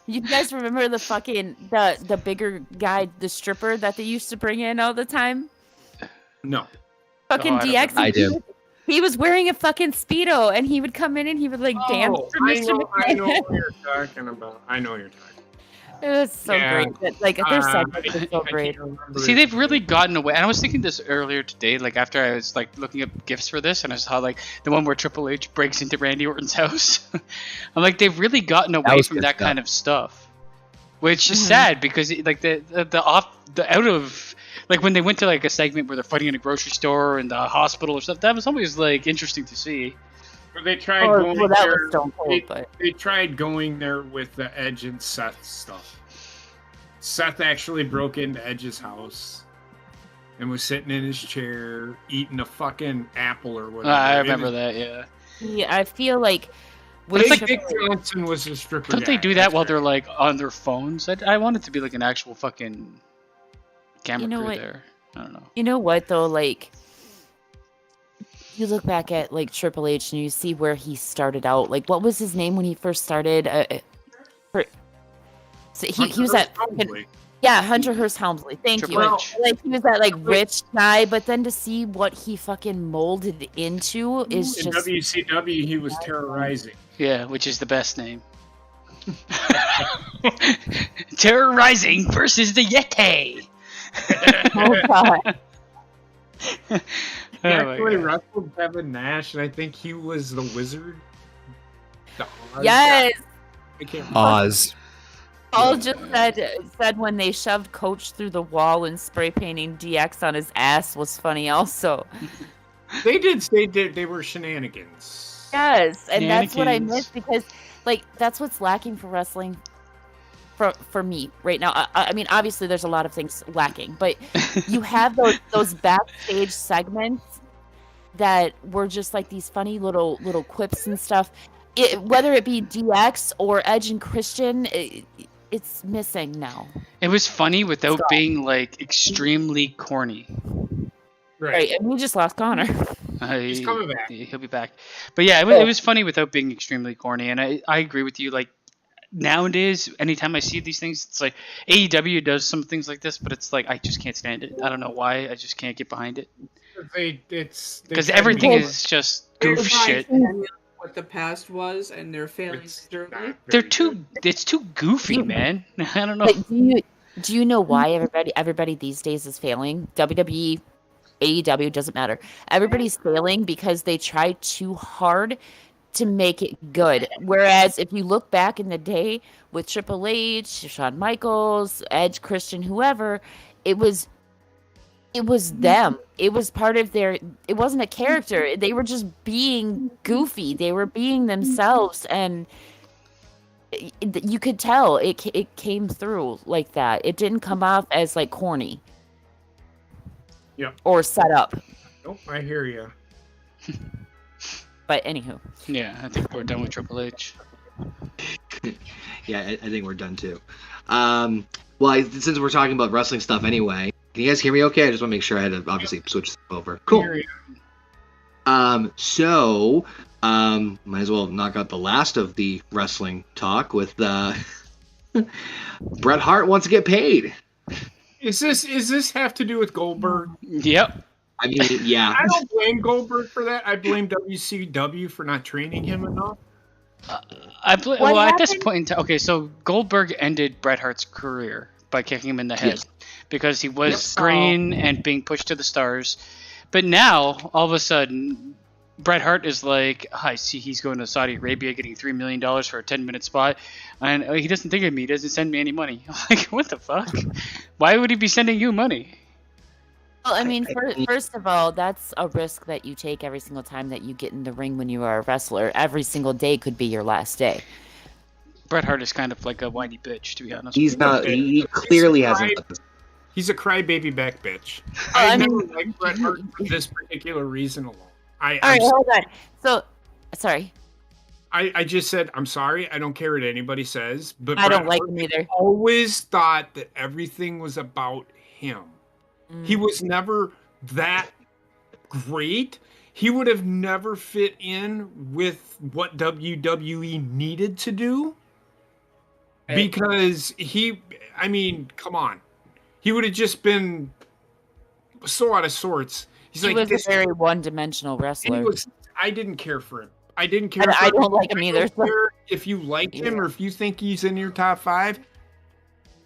You guys remember the bigger guy, the stripper that they used to bring in all the time? No. Fucking DX. I do. He was wearing a fucking Speedo, and he would come in and he would like dance for Mr. McMahon. I know what you're talking about. It was so great. Like their segment was so great. See, they've really gotten away. And I was thinking this earlier today, like after I was like looking up gifts for this, and I saw like the one where Triple H breaks into Randy Orton's house. I'm like, they've really gotten away from that kind of stuff, which is sad because like like when they went to like a segment where they're fighting in a grocery store or in the hospital or stuff, that was always like interesting to see. They tried going there. They tried going there with the Edge and Seth stuff. Seth actually broke into Edge's house and was sitting in his chair eating a fucking apple or whatever. I remember that. Yeah. Yeah, I feel like. Dick Johnson was a stripper. Don't they do that while they're like on their phones? I want it to be like an actual fucking camera crew there. I don't know. You know what though, like. You look back at like Triple H and you see where he started out. Like, what was his name when he first started? He was at Hunter Hearst Helmsley. Thank you. Like he was that like rich guy, but then to see what he fucking molded into is in just WCW. He was terrorizing. Yeah, which is the best name. Terrorizing versus the Yeti. Oh god. He actually wrestled Kevin Nash, and I think he was the Wizard. Yes, I can't. Oz. Paul just said when they shoved Coach through the wall and spray painting DX on his ass was funny also. They did say they were shenanigans. Yes, and that's what I miss because, like, that's what's lacking for wrestling for me right now. I mean, obviously there's a lot of things lacking, but you have those backstage segments that were just like these funny little quips and stuff. Whether it be DX or Edge and Christian, it's missing now. It was funny without being like extremely corny. Right, and we just lost Connor. He's coming back. He'll be back. But yeah, it was funny without being extremely corny, and I agree with you. Like nowadays, anytime I see these things, it's like AEW does some things like this, but it's like I just can't stand it. I don't know why. I just can't get behind it. Because everything is just goof shit. What the past was, and they're failing. It's too goofy, man. I don't know. Like, do you know why everybody these days is failing? WWE, AEW, doesn't matter. Everybody's failing because they try too hard to make it good. Whereas if you look back in the day with Triple H, Shawn Michaels, Edge, Christian, whoever, it was them. It was part of their. It wasn't a character. They were just being goofy. They were being themselves, and you could tell it came through like that. It didn't come off as like corny. Yeah. Or set up. Nope, I hear you. But anywho. Yeah, I think we're done with Triple H. Yeah, I think we're done too. Well, since we're talking about wrestling stuff anyway, can you guys hear me okay? I just want to make sure I had to obviously switch stuff over. Cool. So, might as well knock out the last of the wrestling talk with Bret Hart wants to get paid. Is this have to do with Goldberg? Yep. I mean, yeah. I don't blame Goldberg for that. I blame WCW for not training him enough. At this point in time, okay, so Goldberg ended Bret Hart's career by kicking him in the head because he was green and being pushed to the stars. But now, all of a sudden, Bret Hart is like, I see he's going to Saudi Arabia getting $3 million for a 10-minute spot, and he doesn't think of me, he doesn't send me any money. I'm like, what the fuck? Why would he be sending you money? Well, I mean, first of all, that's a risk that you take every single time that you get in the ring when you are a wrestler. Every single day could be your last day. Bret Hart is kind of like a whiny bitch, to be honest. He's not. He clearly hasn't. He's a crybaby back bitch. I never liked Bret Hart for this particular reason alone. All right, hold on. So, sorry. I just said, I'm sorry. I don't care what anybody says. But I don't like him either. Always thought that everything was about him. He was never that great. He would have never fit in with what WWE needed to do. Because come on. He would have just been so out of sorts. He was a very one-dimensional wrestler. I didn't care for him. I didn't care. I don't like him either. If you like him or if you think he's in your top 5,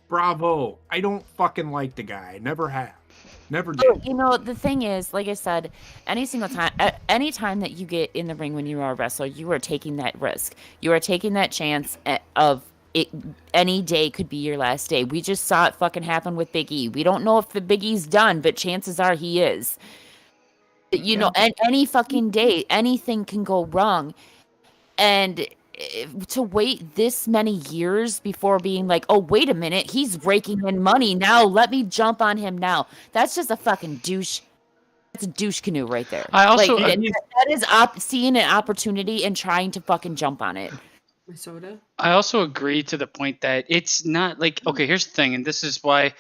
bravo. I don't fucking like the guy. I never have. Never did. You know, the thing is, like I said, any time that you get in the ring when you are a wrestler, you are taking that risk. You are taking that chance of it. Any day could be your last day. We just saw it fucking happen with Big E. We don't know if the Big E's done, but chances are he is. You know, any fucking day, anything can go wrong. And to wait this many years before being like, oh, wait a minute, he's raking in money now, let me jump on him now. That's just a fucking douche. That's a douche canoe right there. I also that is seeing an opportunity and trying to fucking jump on it. Soda. I also agree to the point that it's not like, okay, here's the thing, and this is why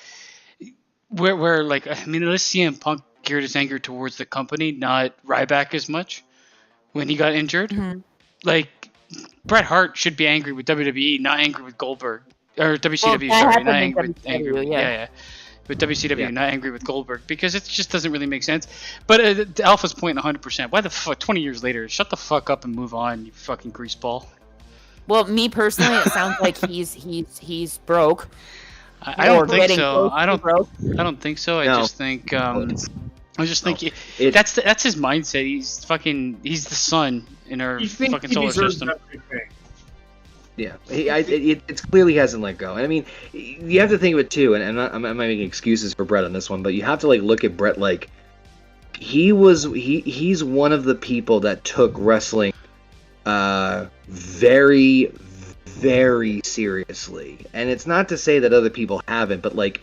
we're like, I mean, let's CM Punk geared his anger towards the company, not Ryback as much when he got injured. Mm-hmm. Like, Bret Hart should be angry with WWE, not angry with Goldberg. Or WCW, well, sorry. Not angry with With WCW, not angry with Goldberg. Because it just doesn't really make sense. But Alpha's point 100%. Why the fuck, 20 years later, shut the fuck up and move on, you fucking greaseball. Well, me personally, it sounds like he's broke. I don't think so. I don't think so. I just think that's his mindset. He's the sun in our fucking solar system. Yeah, it's clearly hasn't let go. And I mean, you have to think of it too. And I'm not making excuses for Brett on this one, but you have to like look at Brett like he's one of the people that took wrestling very, very seriously. And it's not to say that other people haven't, but like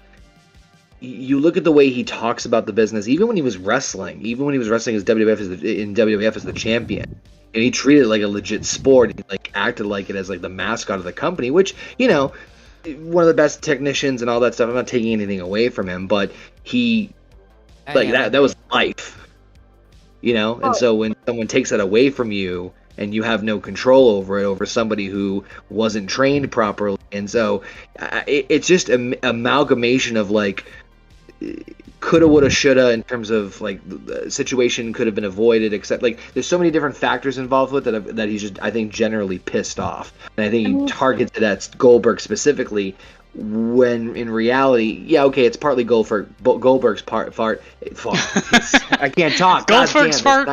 you look at the way he talks about the business, even when he was wrestling as WWF as the champion. And he treated it like a legit sport. He like acted like it as like the mascot of the company, which, you know, one of the best technicians and all that stuff. I'm not taking anything away from him, but he like that was life, you know. And so when someone takes that away from you and you have no control over it, over somebody who wasn't trained properly, and so it's just an amalgamation of like coulda, woulda, shoulda in terms of like the situation could have been avoided, except like there's so many different factors involved with it that he's just, I think, generally pissed off. And I think he targets it at Goldberg specifically, when in reality, yeah, okay, it's partly Goldberg's fart. I can't talk. Goldberg's fart.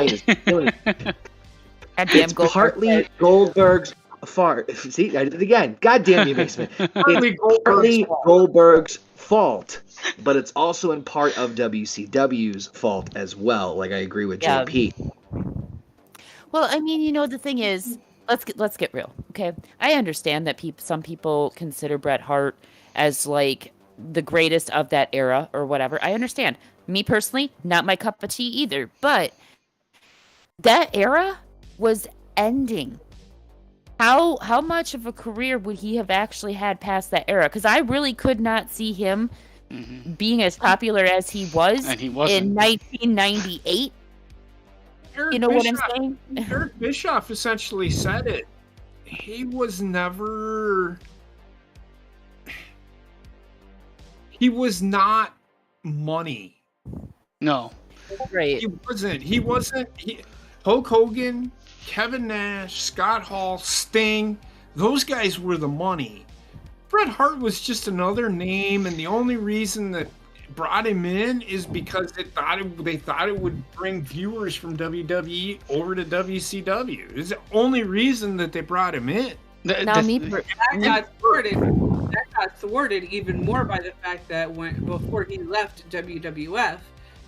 It's partly Goldberg's fart. See, I did it again. God damn you, basement. It's partly Goldberg's fault, but it's also in part of WCW's fault as well. Like I agree with JP. Well, I mean, you know, the thing is, let's get real, okay? I understand that some people consider Bret Hart as like the greatest of that era or whatever. I understand. Me personally, not my cup of tea either. But that era was ending. How much of a career would he have actually had past that era? Because I really could not see him being as popular as he was in 1998. You know what I'm saying? Eric Bischoff essentially said it. He was not money. No. Right. He wasn't. Hulk Hogan, Kevin Nash, Scott Hall, Sting, those guys were the money. Bret Hart was just another name, and the only reason that brought him in is because they thought it would bring viewers from WWE over to WCW. It's the only reason that they brought him in. That got thwarted even more by the fact that before he left WWF,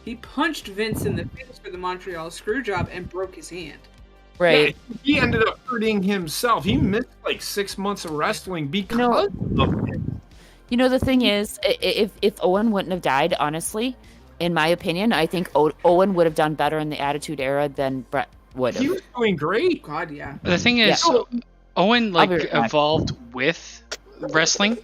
he punched Vince in the face for the Montreal Screwjob and broke his hand. Right. Yeah, he ended up hurting himself. He missed like 6 months of wrestling because of it. You know, the thing is, if Owen wouldn't have died, honestly, in my opinion, I think Owen would have done better in the Attitude Era than Bret would have. He was doing great. God, yeah. The thing is, Owen like evolved with wrestling.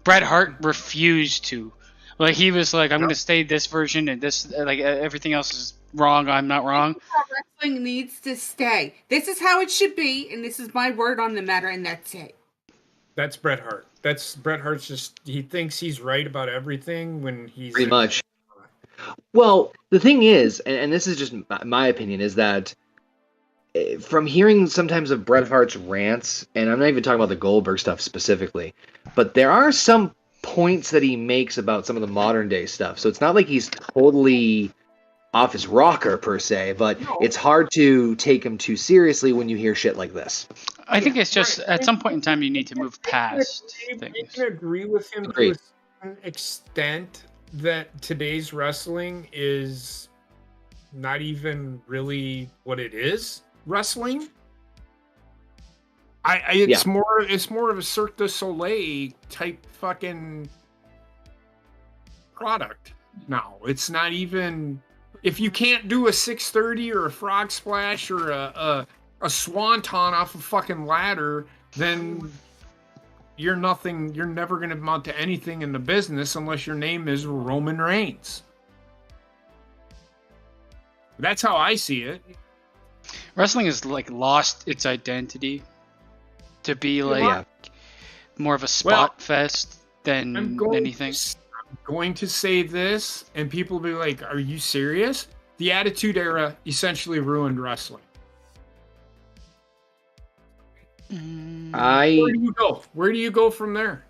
Bret Hart refused to. Like he was like, I'm going to stay this version and this, like everything else is wrong. I'm not wrong. Wrestling needs to stay. This is how it should be, and this is my word on the matter, and that's it. That's Bret Hart. That's Bret Hart's just, he thinks he's right about everything when he's... Pretty much. Well, the thing is, and this is just my opinion, is that from hearing sometimes of Bret Hart's rants, and I'm not even talking about the Goldberg stuff specifically, but there are some points that he makes about some of the modern day stuff. So it's not like he's totally off his rocker per se, but it's hard to take him too seriously when you hear shit like this. I think it's just at some point in time you need to move past things. I can agree with him to a certain extent that today's wrestling is not even really what it is. Wrestling. It's more of a Cirque du Soleil type fucking product now. It's not even, if you can't do a 630 or a frog splash or a swanton off a fucking ladder, then you're nothing. You're never going to amount to anything in the business unless your name is Roman Reigns. That's how I see it. Wrestling has like lost its identity to be like more of a spot fest than anything. I'm going to say this, and people will be like, "Are you serious?" The Attitude Era essentially ruined wrestling. Where do you go? Where do you go from there?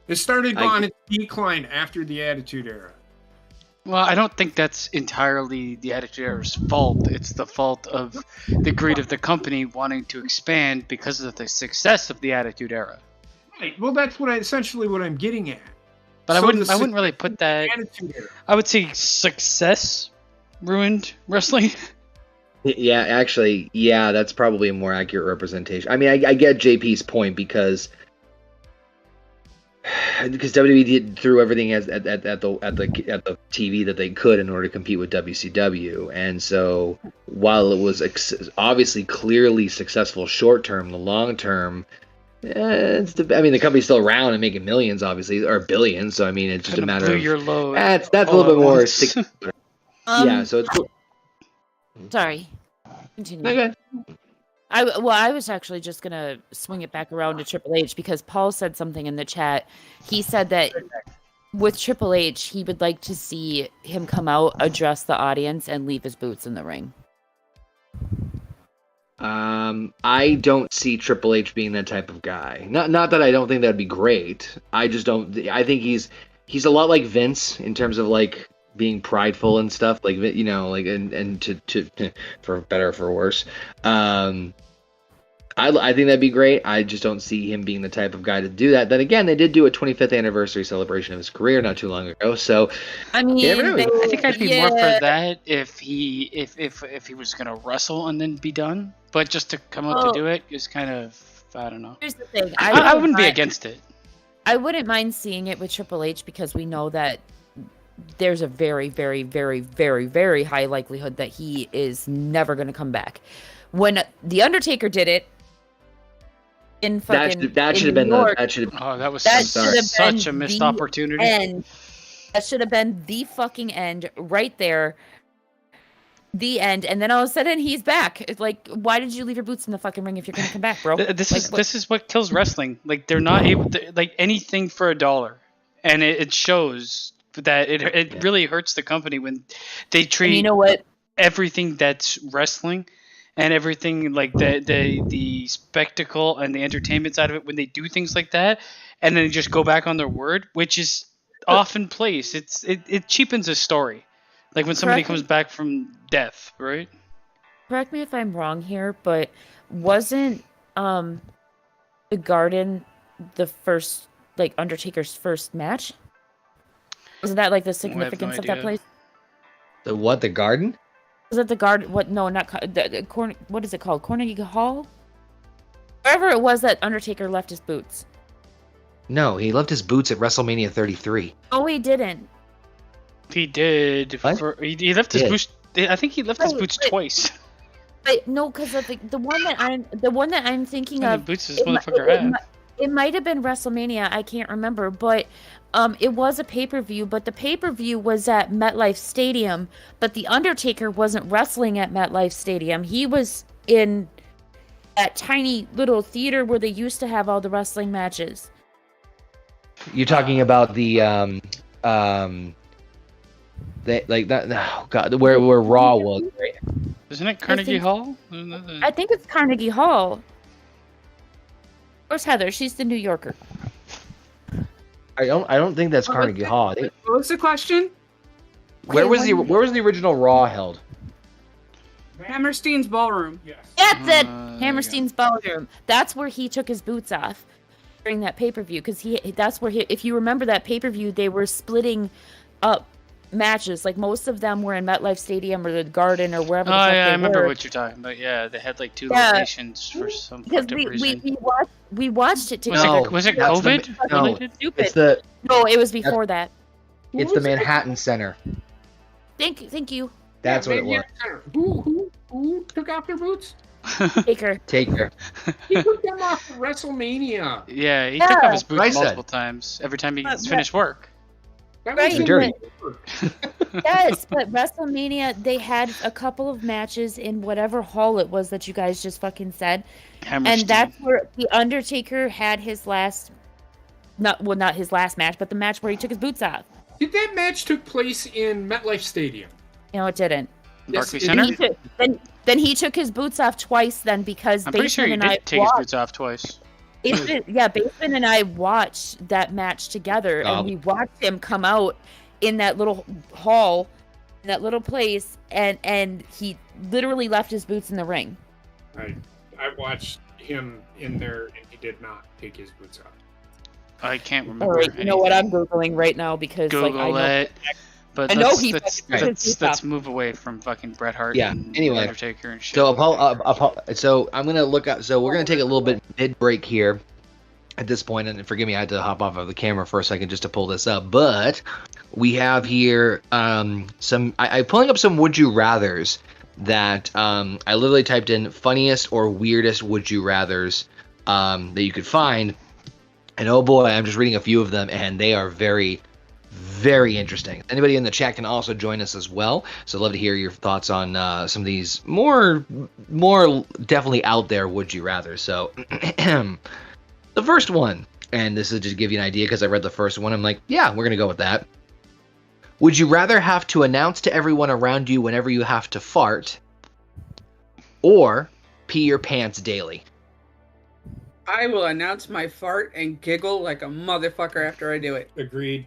It started on its decline after the Attitude Era. Well, I don't think that's entirely the Attitude Era's fault. It's the fault of the greed of the company wanting to expand because of the success of the Attitude Era. Right. Well, that's essentially what I'm getting at. But I wouldn't really put that. I would say success ruined wrestling. Yeah, actually, that's probably a more accurate representation. I mean, I get JP's point because WWE threw everything at the TV that they could in order to compete with WCW, and so while it was obviously clearly successful short term, the long term, the company's still around and making millions, obviously, or billions. So I mean, it's just a matter of your load. That's a little bit more. Yeah, so it's. Sorry. Continue. Okay. I was actually just gonna swing it back around to Triple H because Paul said something in the chat. He said that with Triple H, he would like to see him come out, address the audience, and leave his boots in the ring. I don't see Triple H being that type of guy. Not that I don't think that'd be great. I just don't. I think he's a lot like Vince in terms of like being prideful and stuff, like, you know, like and to for better or for worse. I think that'd be great. I just don't see him being the type of guy to do that. Then again, they did do a 25th anniversary celebration of his career not too long ago. So I mean, I think I'd be more for that if he was gonna wrestle and then be done. But just to come out to do it is kind of, I don't know. Here's the thing. I wouldn't be against it. I wouldn't mind seeing it with Triple H because we know that there's a very, very, very, very, very high likelihood that he is never going to come back. When The Undertaker did it, in fucking that should have been York, that was such a missed opportunity. That should have been the fucking end right there. The end, and then all of a sudden he's back. It's like, why did you leave your boots in the fucking ring if you're gonna come back, bro? This is what kills wrestling. Like, they're not able to, like, anything for $1, and it shows that it really hurts the company when they treat, and you know what, everything that's wrestling and everything like the spectacle and the entertainment side of it, when they do things like that and then just go back on their word, which is often placed, it cheapens a story. Like when somebody comes back from death, right? Correct me if I'm wrong here, but wasn't the Garden the first, like, Undertaker's first match? Wasn't that like the significance of that place? The what? The Garden? Was it the Garden? What? No, not what is it called? Carnegie Hall? Wherever it was that Undertaker left his boots. No, he left his boots at WrestleMania 33. Oh, he didn't. He did. He left his boots. I think he left his boots twice. No, because the one that I'm thinking of. Boots this motherfucker had. It might have been WrestleMania. I can't remember, but it was a pay-per-view. But the pay-per-view was at MetLife Stadium. But the Undertaker wasn't wrestling at MetLife Stadium. He was in that tiny little theater where they used to have all the wrestling matches. You're talking about the like that. Oh God, where Raw was. Isn't it Carnegie Hall? I think it's Carnegie Hall. Where's Heather? She's the New Yorker. I don't think that's Carnegie Hall. What's the question? Where was the original Raw held? Hammerstein's Ballroom. Yes. That's it. Hammerstein's Ballroom. That's where he took his boots off during that pay-per-view, because that's where if you remember that pay-per-view, they were splitting up matches. Like, most of them were in MetLife Stadium or the Garden or wherever the fuck I remember were. what you're talking about. Yeah, they had like 2 locations for some fucked up reason. We watched it together. Was it COVID? No, Stupid. it's No, it was before that. It's the Manhattan Center. Thank you. That's what it was. Who took off their boots? Taker. He took them off for WrestleMania. Yeah, he took off his boots multiple times every time he finished work. That Right, was dirty. Yes, but WrestleMania, they had a couple of matches in whatever hall it was that you guys just fucking said. And that's where The Undertaker had his last, not his last match, but the match where he took his boots off. Did that match took place in MetLife Stadium? No, it didn't. Barclays Yes, Center? Then he took his boots off twice then, because I'm pretty sure he did take his boots off twice. Baseman and I watched that match together, and we watched him come out in that little hall, in that little place, and he literally left his boots in the ring. I watched him in there, and he did not take his boots off. I can't remember. All right, you know what I'm googling right now because Google like I know. But let's move away from fucking Bret Hart. Yeah. And anyway, Undertaker and shit. So I'm gonna look up. So we're gonna take a little bit mid break here at this point, and forgive me, I had to hop off of the camera for a second just to pull this up. But we have here I'm pulling up some would you rather's that I literally typed in funniest or weirdest would you rather's that you could find, and oh boy, I'm just reading a few of them, and they are very, very interesting. Anybody in the chat can also join us as well. So I'd love to hear your thoughts on some of these more definitely out there would you rather. So the first one, and this is just to give you an idea because I read the first one. I'm like, yeah, we're going to go with that. Would you rather have to announce to everyone around you whenever you have to fart or pee your pants daily? I will announce my fart and giggle like a motherfucker after I do it. Agreed.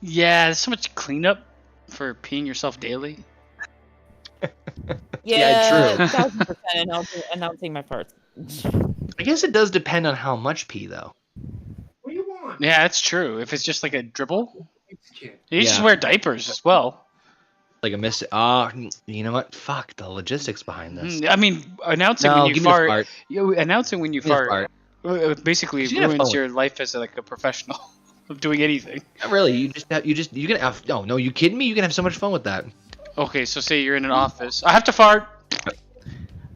Yeah, there's so much cleanup for peeing yourself daily. Yeah, true. 1000% announcing my farts. I guess it does depend on how much pee, though. What do you want? Yeah, that's true. If it's just like a dribble, you Yeah. just wear diapers as well. Like a miss. You know what? Fuck the logistics behind this. I mean, announcing No, when you give me the fart, fart. announcing when you Give me the fart, basically You can have ruins fun your life as like a professional of doing anything. Not really. You can have. No, you kidding me? You can have so much fun with that. Okay, so say you're in an office. I have to fart.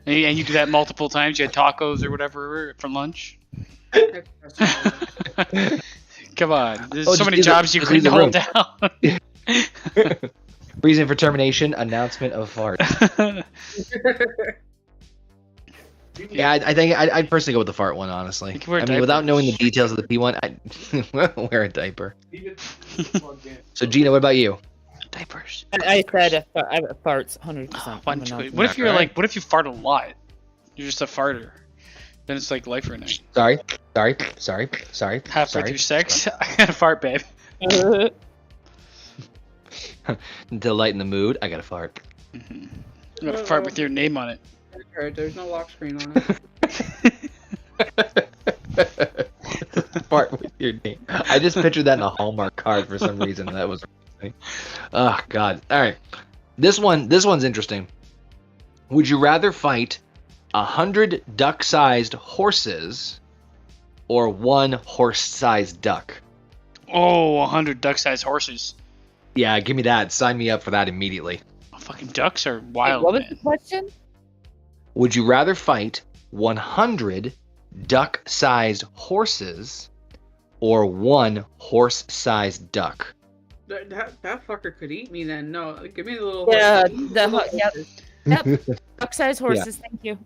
And you do that multiple times. You had tacos or whatever from lunch. Come on, there's so many jobs you couldn't hold down. Reason for termination: announcement of fart. Yeah, I think I'd personally go with the fart one, honestly. I mean, without knowing the details of the P one, I'd wear a diaper. So, Gina, what about you? Diapers. I said farts 100%. What if you fart a lot? You're just a farter. Then it's like life or night. Sorry. Halfway through sex, I gotta fart, babe. To lighten the mood, I gotta fart. Mm-hmm. I'm gonna fart with your name on it. There's no lock screen on it. Fart with your name. I just pictured that in a Hallmark card for some reason. That was. Oh God! All right, this one's interesting. Would you rather fight 100 duck-sized horses or 1 horse-sized duck? Oh, 100 duck-sized horses. Yeah, give me that. Sign me up for that immediately. Fucking ducks are wild. What was the question? Would you rather fight 100 duck-sized horses or 1 horse-sized duck? That fucker could eat me then. No, give me the little. Yep. Duck-sized horses. Yeah. Thank you.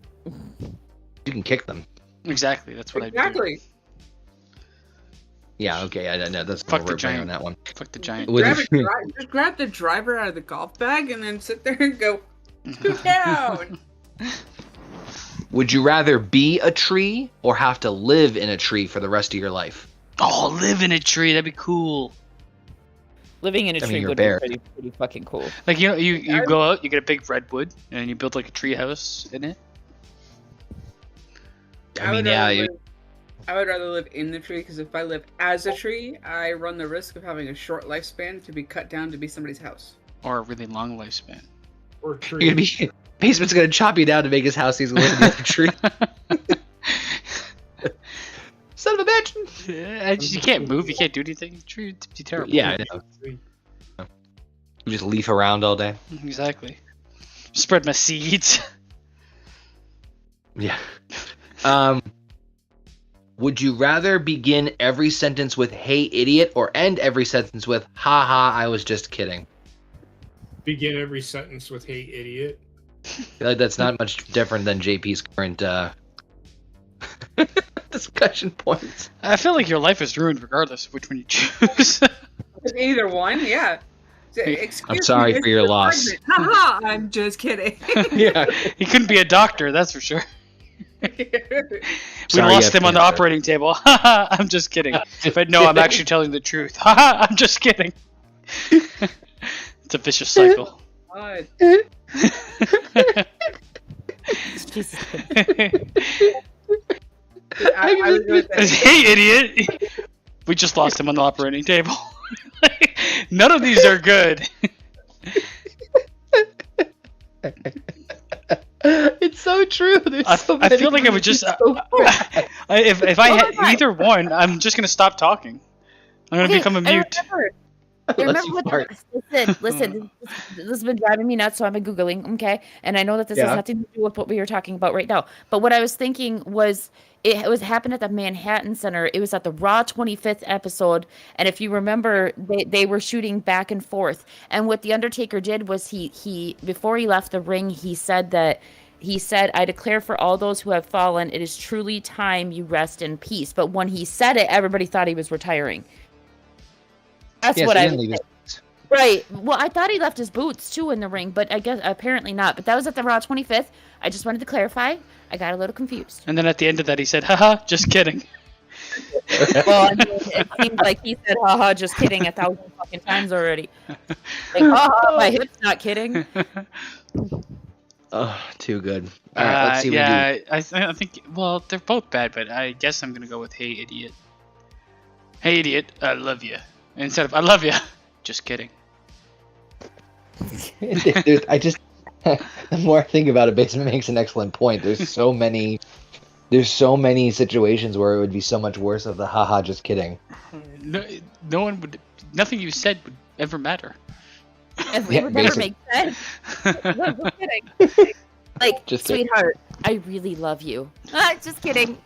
You can kick them. Exactly. That's what I do. Exactly. Yeah. Okay. I know that's fuck the giant on that one. Fuck the giant. Just grab the driver out of the golf bag and then sit there and go scoot down. Would you rather be a tree or have to live in a tree for the rest of your life? Oh, live in a tree. That'd be cool. Living in a tree would be pretty fucking cool. Like, you know, you go out, you get a big redwood, and you build like a tree house in it. I mean, yeah. I would rather live in the tree because if I live as a tree, I run the risk of having a short lifespan to be cut down to be somebody's house. Or a really long lifespan. Or tree. Basement's gonna chop you down to make his house. He's gonna live in the other tree. Son of a bitch! Yeah, you can't move. You can't do anything. Tree would be terrible. Yeah, I know. You just leaf around all day. Exactly. Spread my seeds. Yeah. Would you rather begin every sentence with "Hey, idiot," or end every sentence with "Ha ha, I was just kidding"? Begin every sentence with "Hey, idiot." I feel like that's not much different than JP's current discussion points. I feel like your life is ruined regardless of which one you choose. Either one, yeah. I'm sorry for your loss. Haha, I'm just kidding. Yeah. He couldn't be a doctor, that's for sure. We lost him on the operating table. I'm just kidding. But no, I'm actually telling the truth. I'm just kidding. It's a vicious cycle. Hey, idiot! We just lost him on the operating table. None of these are good. It's so true. I feel like I would just if I had either one, I'm just gonna stop talking. I'm gonna become a mute. Remember what listen, this has been driving me nuts, so I've been Googling, okay? And I know that this has nothing to do with what we were talking about right now. But what I was thinking was it happened at the Manhattan Center. It was at the Raw 25th episode. And if you remember, they were shooting back and forth. And what The Undertaker did was he before he left the ring, he said, I declare for all those who have fallen, it is truly time you rest in peace. But when he said it, everybody thought he was retiring. That's what I was right. Well, I thought he left his boots too in the ring, but I guess apparently not. But that was at the Raw 25th. I just wanted to clarify. I got a little confused. And then at the end of that, he said, "Haha, just kidding." Well, I mean, it seems like he said, "Haha, just kidding" 1,000 fucking times already. Like, haha, my hip's not kidding. Oh, too good. All right, let's see what we do. I think. Well, they're both bad, but I guess I'm gonna go with "Hey, idiot." Hey, idiot, I love you. Instead of "I love you," just kidding. The more I think about it, Basement makes an excellent point. There's so many situations where it would be so much worse of the "haha, just kidding." No one would. Nothing you said would ever matter. It would never make sense. No, just kidding. Like, just sweetheart, I really love you. Just kidding.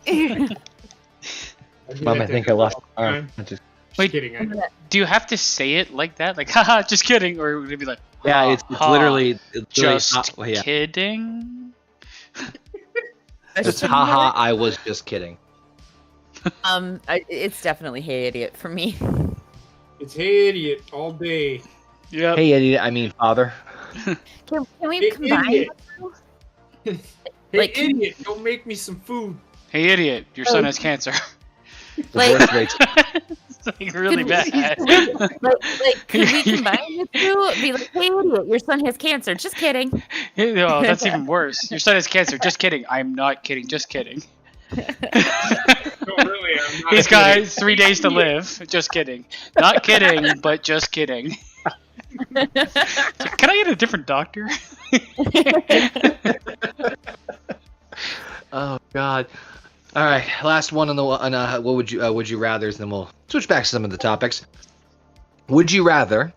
Mom, I think I lost my arm. Wait, do you have to say it like that? Like, haha, just kidding? Or would it be like, yeah, it's literally just kidding? It's haha, I was just kidding. It's definitely "Hey, idiot" for me. It's "Hey, idiot" all day. Yeah. Hey, idiot, I mean father. Can we combine Hey, like, idiot, go make me some food. Hey, idiot, your son has cancer. Like, it's like really bad. Can we combine the two? Be like, "Hey, idiot, your son has cancer." Just kidding. No, that's even worse. Your son has cancer. Just kidding. I'm not kidding. Just kidding. No, really, I'm not. He's got 3 days to live. Just kidding. Not kidding, but just kidding. Can I get a different doctor? Oh God. All right, last one on what would you rather, and then we'll switch back to some of the topics. Would you rather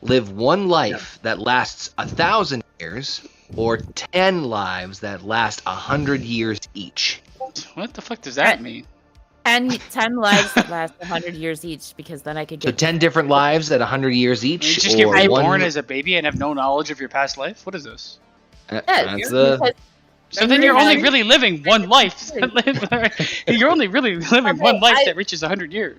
live one life that lasts 1,000 years, or 10 lives that last 100 years each? What the fuck does that mean? 10 lives that last 100 years each, because then I could get. So 10 different lives at 100 years each. You just get reborn as a baby and have no knowledge of your past life. What is this? So then you're only really living one life. You're only really living one life that reaches 100 years.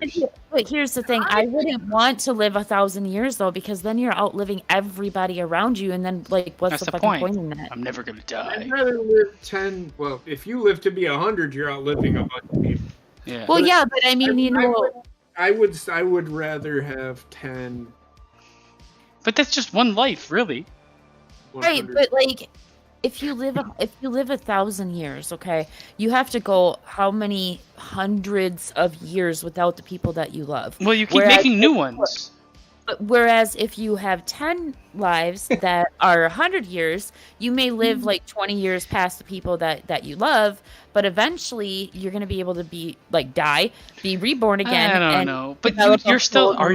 But here's the thing. I wouldn't want to live 1,000 years, though, because then you're outliving everybody around you, and then, like, what's the fucking point in that? I'm never going to die. I'd rather live 10... Well, if you live to be 100, you're outliving a bunch of people. Yeah. Well, yeah, but I mean, I would rather have 10... But that's just one life, really. 100. Right, but, like... If you live 1,000 years, okay, you have to go how many hundreds of years without the people that you love. Well, you keep making new ones. Whereas if you have 10 lives that are 100 years, you may live like 20 years past the people that you love, but eventually you're going to be able to be like die, be reborn again. I don't know, but you're still. Are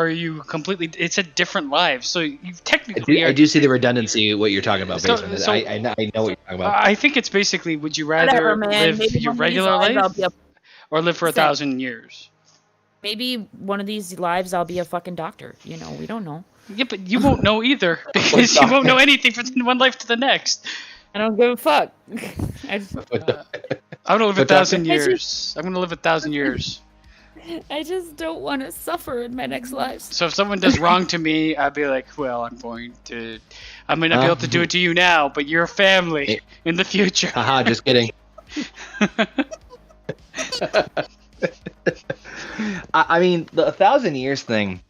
you completely? It's a different life, so you technically. I do see the redundancy what you're talking about. So, I know what you're talking about. I think it's basically: would you rather live your regular life or live for 1,000 years? Maybe one of these lives I'll be a fucking doctor. You know, we don't know. Yeah, but you won't know either because you won't know anything from one life to the next. I don't give a fuck. I'm gonna live 1,000 years. I'm gonna live 1,000 years. I just don't want to suffer in my next life. So if someone does wrong to me, I'd be like, well, I may not be able to do it to you now, but you're family in the future. Haha, just kidding. I mean, the 1,000 years thing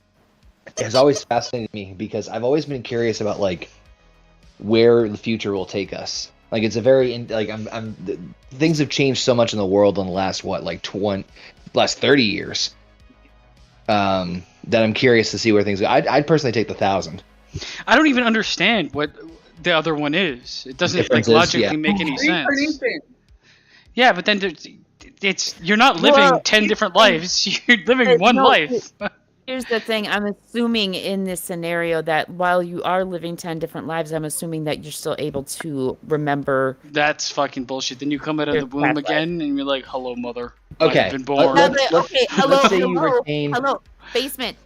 has always fascinated me because I've always been curious about like where the future will take us. Like it's a very things have changed so much in the world in the last last 30 years. That I'm curious to see where things go. I'd personally take the 1,000. I don't even understand what the other one is. It doesn't logically make any sense. Yeah, but then you're not living 10 different lives. You're living one life. Here's the thing. I'm assuming in this scenario that while you are living 10 different lives, I'm assuming that you're still able to remember. That's fucking bullshit. Then you come out of the womb again and you're like, hello, mother. Okay. I've been born. Hello, basement.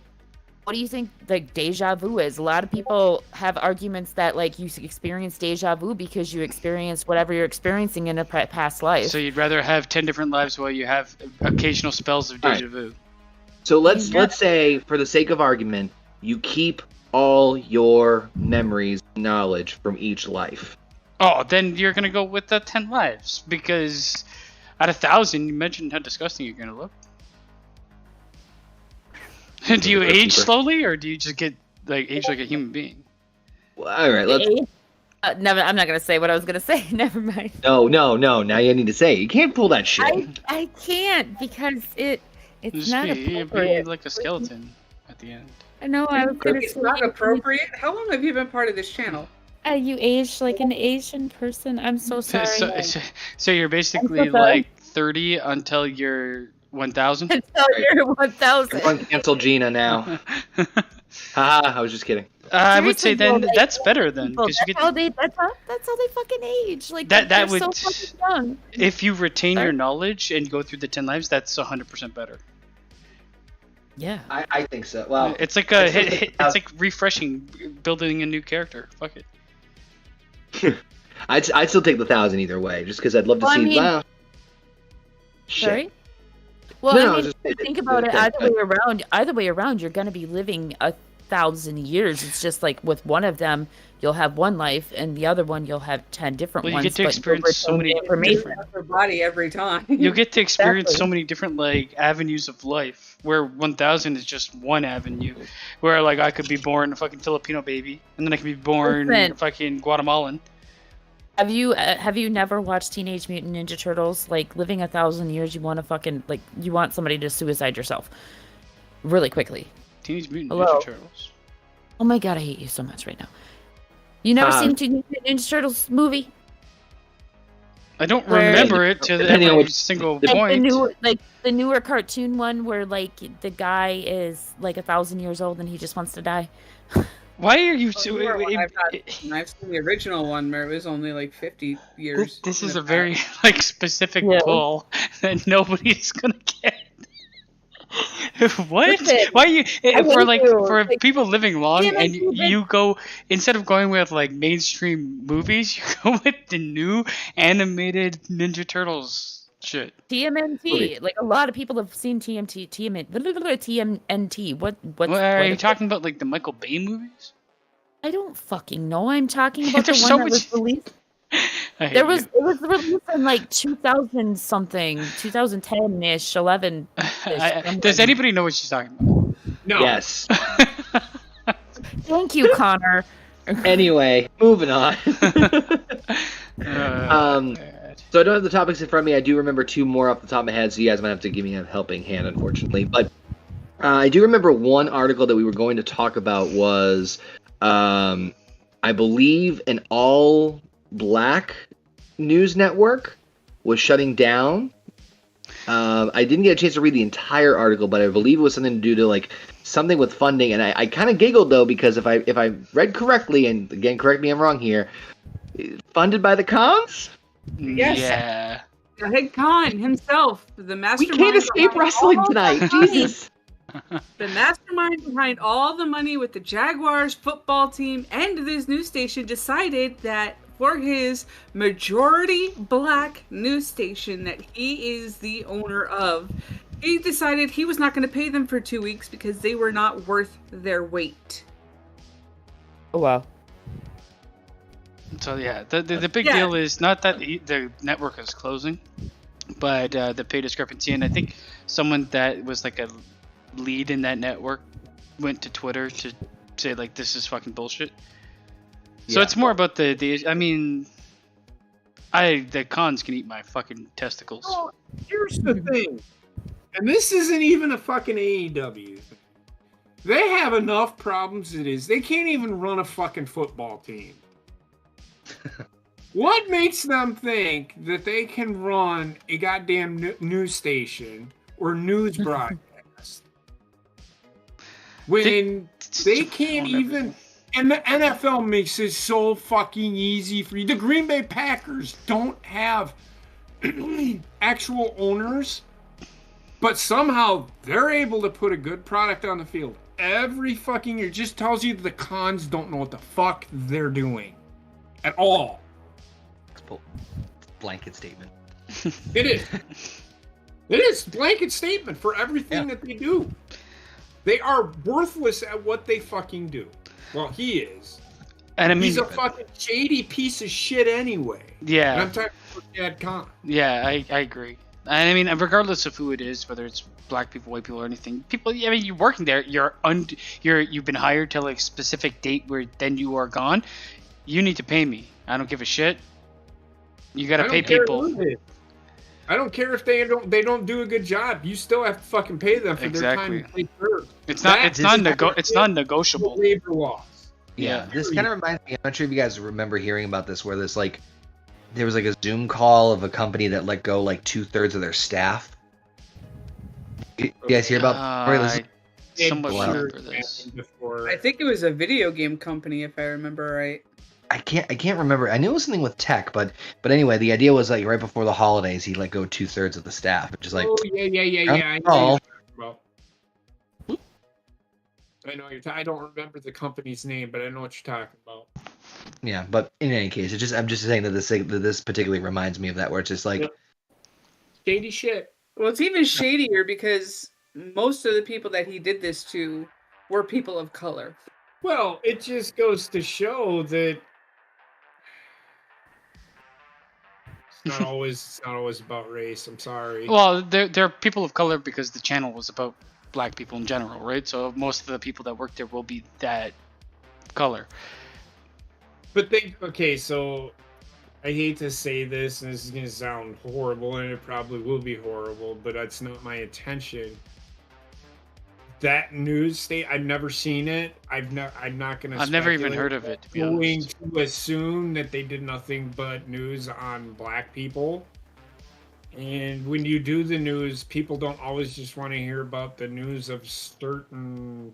What do you think like deja vu is? A lot of people have arguments that like you experience deja vu because you experience whatever you're experiencing in a past life. So you'd rather have 10 different lives while you have occasional spells of deja vu. So let's say, for the sake of argument, you keep all your memories, knowledge from each life. Oh, then you're gonna go with the 10 lives because at 1,000, you mentioned how disgusting you're gonna look. Do you age slowly, or do you just get age like a human being? Well, all right, let's. Never. I'm not gonna say what I was gonna say. Never mind. No. Now you need to say it. You can't pull that shit. I can't because it's just not appropriate. Be like a skeleton at the end. I know. I was gonna it's not appropriate. How long have you been part of this channel? You aged like an Asian person. I'm so sorry. So you're basically like 30 until you're 1,000? Until you're 1,000. Come on, cancel Gina now. Haha, I was just kidding. I would say then that's better then because that's how they fucking age. Like that would. So fucking young. If you retain your knowledge and go through the 10 lives, that's 100% better. Yeah, I think so. Well, it's like it's like refreshing, building a new character. Fuck it. I'd still take the 1,000 either way, just because I'd love to see. Wow. Sorry. Well, think about it either way around, you're going to be living 1,000 years. It's just like with one of them, you'll have one life, and the other one, you'll have 10 different ones. You get to experience so many different body every time. You'll get to experience so many different avenues of life, where 1,000 is just one avenue. Where I could be born a fucking Filipino baby, and then I could be born fucking Guatemalan. Have you never watched Teenage Mutant Ninja Turtles? Like living 1,000 years, you want to fucking you want somebody to suicide yourself, really quickly. Teenage Mutant Ninja Turtles. Oh my god, I hate you so much right now. You never seen Teenage Mutant Ninja Turtles movie? I don't remember it to every single point. The newer cartoon one where the guy is 1,000 years old and he just wants to die. Why are you? I've seen the original one where it was only 50 years. This is a very specific pull that nobody's gonna get. What? Why are you for people living long and you go instead of going with mainstream movies, you go with the new animated Ninja Turtles shit. TMNT. A lot of people have seen TMNT. What are you talking about? The Michael Bay movies? I don't fucking know. I'm talking about the one that was released. It was released in 2000 something, 2010-ish, 11. Does anybody know what she's talking about? No. Yes. Thank you, Connor. Anyway, moving on. So I don't have the topics in front of me. I do remember two more off the top of my head, so you guys might have to give me a helping hand, unfortunately. But I do remember one article that we were going to talk about was, I believe, an all-black news network was shutting down. I didn't get a chance to read the entire article, but I believe it was something to do to something with funding. And I kind of giggled though because if I read correctly, and again, correct me if I'm wrong here, funded by the Khans. Yes. Yeah. Shahid Khan himself, the mastermind. We can't escape wrestling tonight. Jesus. The mastermind behind all the money with the Jaguars football team and this news station decided that for his majority black news station that he is the owner of, He decided he was not going to pay them for 2 weeks because they were not worth their weight. Oh, wow. So yeah, the big deal is not that the network is closing, but the pay discrepancy. And I think someone that was like a lead in that network went to Twitter to say like, this is fucking bullshit. So it's more about the I mean, the cons can eat my fucking testicles. Oh, here's the thing, and this isn't even a fucking AEW thing. They have enough problems as it is. They can't even run a fucking football team. What makes them think that they can run a goddamn news station or news broadcast when they can't even? And the NFL makes it so fucking easy for you. The Green Bay Packers don't have actual owners, but somehow they're able to put a good product on the field every fucking year. It just tells you that the cons don't know what the fuck they're doing at all. Blanket statement. It is. It is blanket statement for everything that they do. They are worthless at what they fucking do. Well, he is. And I mean, he's a fucking shady piece of shit anyway. Yeah. And I'm talking about Shahid Khan. Yeah, I agree. And I mean, regardless of who it is, whether it's black people, white people, or anything, people. I mean, you're working there. You've been hired till a specific date where then you are gone. You need to pay me. I don't give a shit. You gotta pay people. I don't care if they don't do a good job. You still have to fucking pay them for their time to play third. It's non-negotiable. Labor laws. Yeah, this kind of reminds me. I'm not sure if you guys remember hearing about this, where there was like a Zoom call of a company that let go like 2/3 of their staff. You guys hear about? I somewhat remember this. I think it was a video game company, if I remember right. I can't remember. I knew it was something with tech, but anyway, the idea was like right before the holidays, he let go 2/3 of the staff, which is like, yeah. I know I don't remember the company's name, but I know what you're talking about. Yeah, but in any case, I'm just saying that this particularly reminds me of that, where it's just like shady shit. Well, it's even shadier because most of the people that he did this to were people of color. Well, it just goes to show that it's not always about race. I'm sorry. Well, they're people of color because the channel was about black people in general, right? So most of the people that work there will be that color. But so I hate to say this, and this is going to sound horrible, and it probably will be horrible, but that's not my intention. That news state, I've never seen it. I'm not going to. I've never even heard of it. To be honest, to assume that they did nothing but news on black people. And when you do the news, people don't always just want to hear about the news of certain,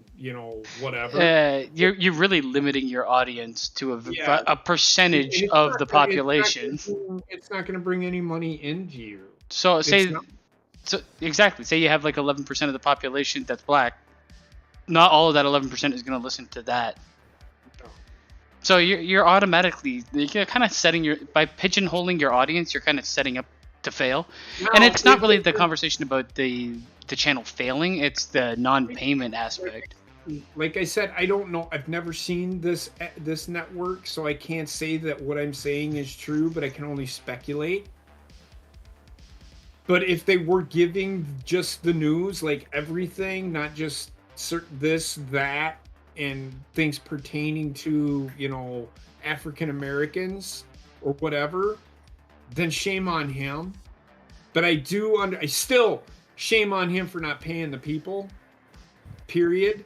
whatever. You're really limiting your audience to a percentage of the population. It's not going to bring any money into you. So exactly. Say you have like 11% of the population that's black. Not all of that 11% is going to listen to that. No. So you're automatically kind of by pigeonholing your audience, you're kind of setting up to fail. No, and it's not really the conversation about the channel failing, it's the non-payment aspect. Like I said, I don't know. I've never seen this network, so I can't say that what I'm saying is true, but I can only speculate. But if they were giving just the news, like everything, not just this, that, and things pertaining to, African Americans or whatever, then shame on him. But I still shame on him for not paying the people, period.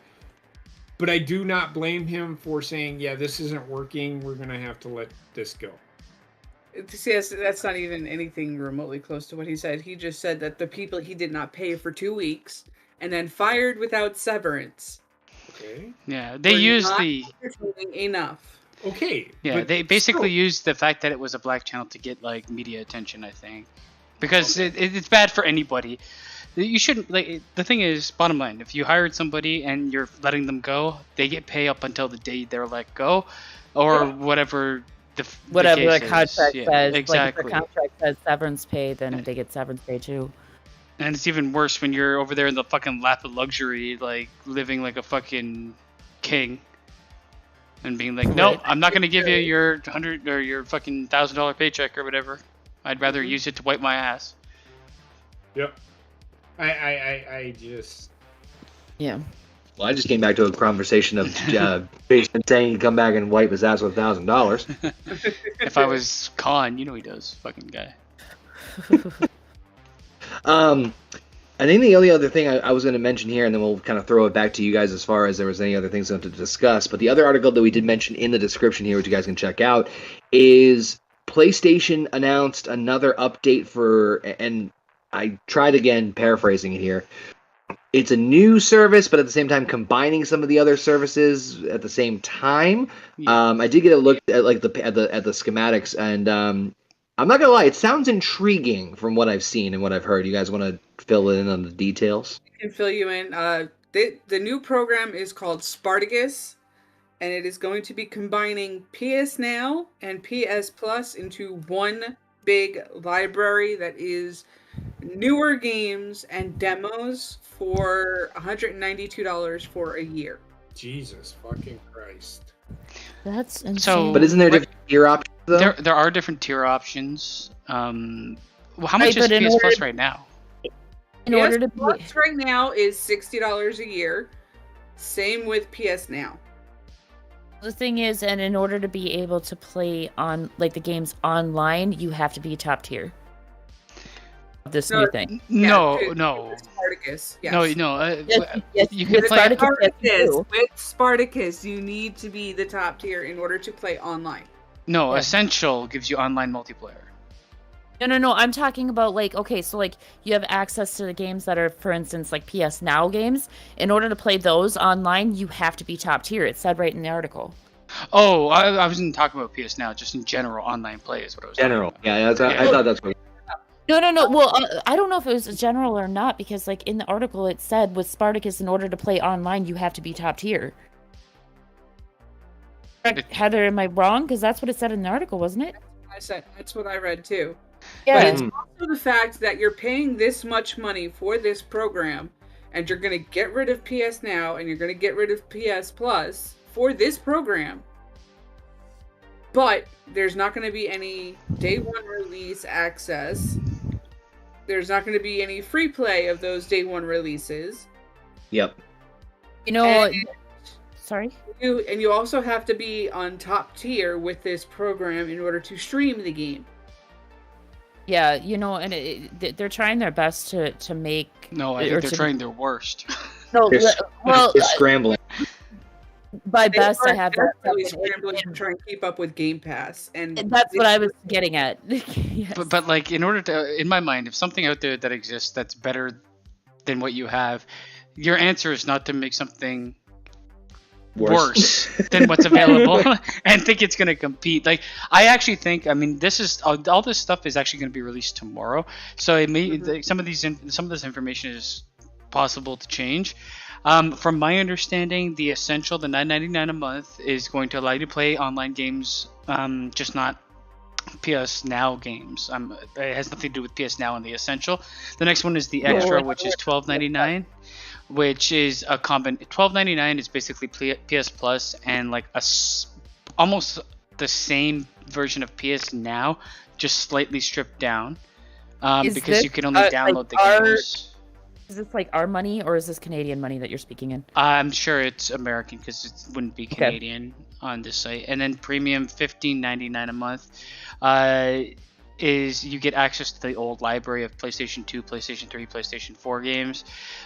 But I do not blame him for saying, yeah, this isn't working, we're going to have to let this go. See, that's not even anything remotely close to what he said. He just said that the people he did not pay for 2 weeks and then fired without severance. Okay. Yeah, they used enough. Okay. Yeah, they basically used the fact that it was a black channel to get like media attention, I think, because it's bad for anybody. You shouldn't the thing is, bottom line, if you hired somebody and you're letting them go, they get pay up until the day they're let go, or whatever. Whatever the contract says. Exactly. Like if the contract says severance pay, then they get severance pay too. And it's even worse when you're over there in the fucking lap of luxury, like living like a fucking king, and being like, "No, I'm not gonna give you your $100 or your fucking $1,000 paycheck or whatever. I'd rather use it to wipe my ass." Yep. I just. Yeah. Well, I just came back to a conversation of Jason saying he'd come back and wipe his ass with $1,000. If I was Khan, you know he does, fucking guy. I think the only other thing I was going to mention here, and then we'll kind of throw it back to you guys as far as there was any other things to discuss, but the other article that we did mention in the description here, which you guys can check out, is PlayStation announced another update for, and I tried again paraphrasing it here, it's a new service, but at the same time combining some of the other services at the same time. Yeah. I did get a look at like the schematics, and I'm not gonna lie, it sounds intriguing from what I've seen and what I've heard. You guys want to fill in on the details? I can fill you in. The new program is called Spartacus, and it is going to be combining PS Now and PS Plus into one big library that is newer games and demos for $192 for a year. Jesus fucking Christ. That's insane. So, but isn't there different tier options though? There are different tier options. Well, how much is PS Plus right now? PS Plus right now is $60 a year. Same with PS Now. The thing is, and in order to be able to play on like the games online, you have to be top tier. This new thing. No. Spartacus. Yes. No. Yes, you can play Spartacus. With Spartacus, you need to be the top tier in order to play online. No, yeah. Essential gives you online multiplayer. No. I'm talking about like, okay, so like you have access to the games that are, for instance, like PS Now games. In order to play those online, you have to be top tier. It said right in the article. Oh, I wasn't talking about PS Now, just in general online play is what I was talking about. Yeah, I thought that's what. No. Well, I don't know if it was general or not, because like in the article it said with Spartacus, in order to play online, you have to be top tier. Heather, am I wrong? Because that's what it said in the article, wasn't it? That's what I read too. Yeah. But it's also the fact that you're paying this much money for this program, and you're going to get rid of PS Now, and you're going to get rid of PS Plus for this program. But there's not going to be any day one release access. There's not going to be any free play of those day one releases. Yep. Sorry? You also have to be on top tier with this program in order to stream the game. Yeah, and they're trying their best to make... No, I think they're trying their worst. No, they're scrambling. By best, I have that. Scrambling to try and keep up with Game Pass, and that's what I was getting at. Yes. But like, in order to, in my mind, if something out there that exists that's better than what you have, your answer is not to make something worse than what's available and think it's going to compete. Like, I actually think, I mean, this is all this stuff is actually going to be released tomorrow, so it may some of this information is possible to change. From my understanding, the Essential, the $9.99 a month, is going to allow you to play online games, just not PS Now games. It has nothing to do with PS Now and the Essential. The next one is the Extra, which is $12.99, which is a $12.99 is basically PS Plus and like almost the same version of PS Now, just slightly stripped down, because you can only download the games. Is this like our money, or is this Canadian money that you're speaking in? I'm sure it's American, because it wouldn't be Canadian on this site. And then Premium, $15.99 a month, is you get access to the old library of PlayStation 2, PlayStation 3, PlayStation 4 games.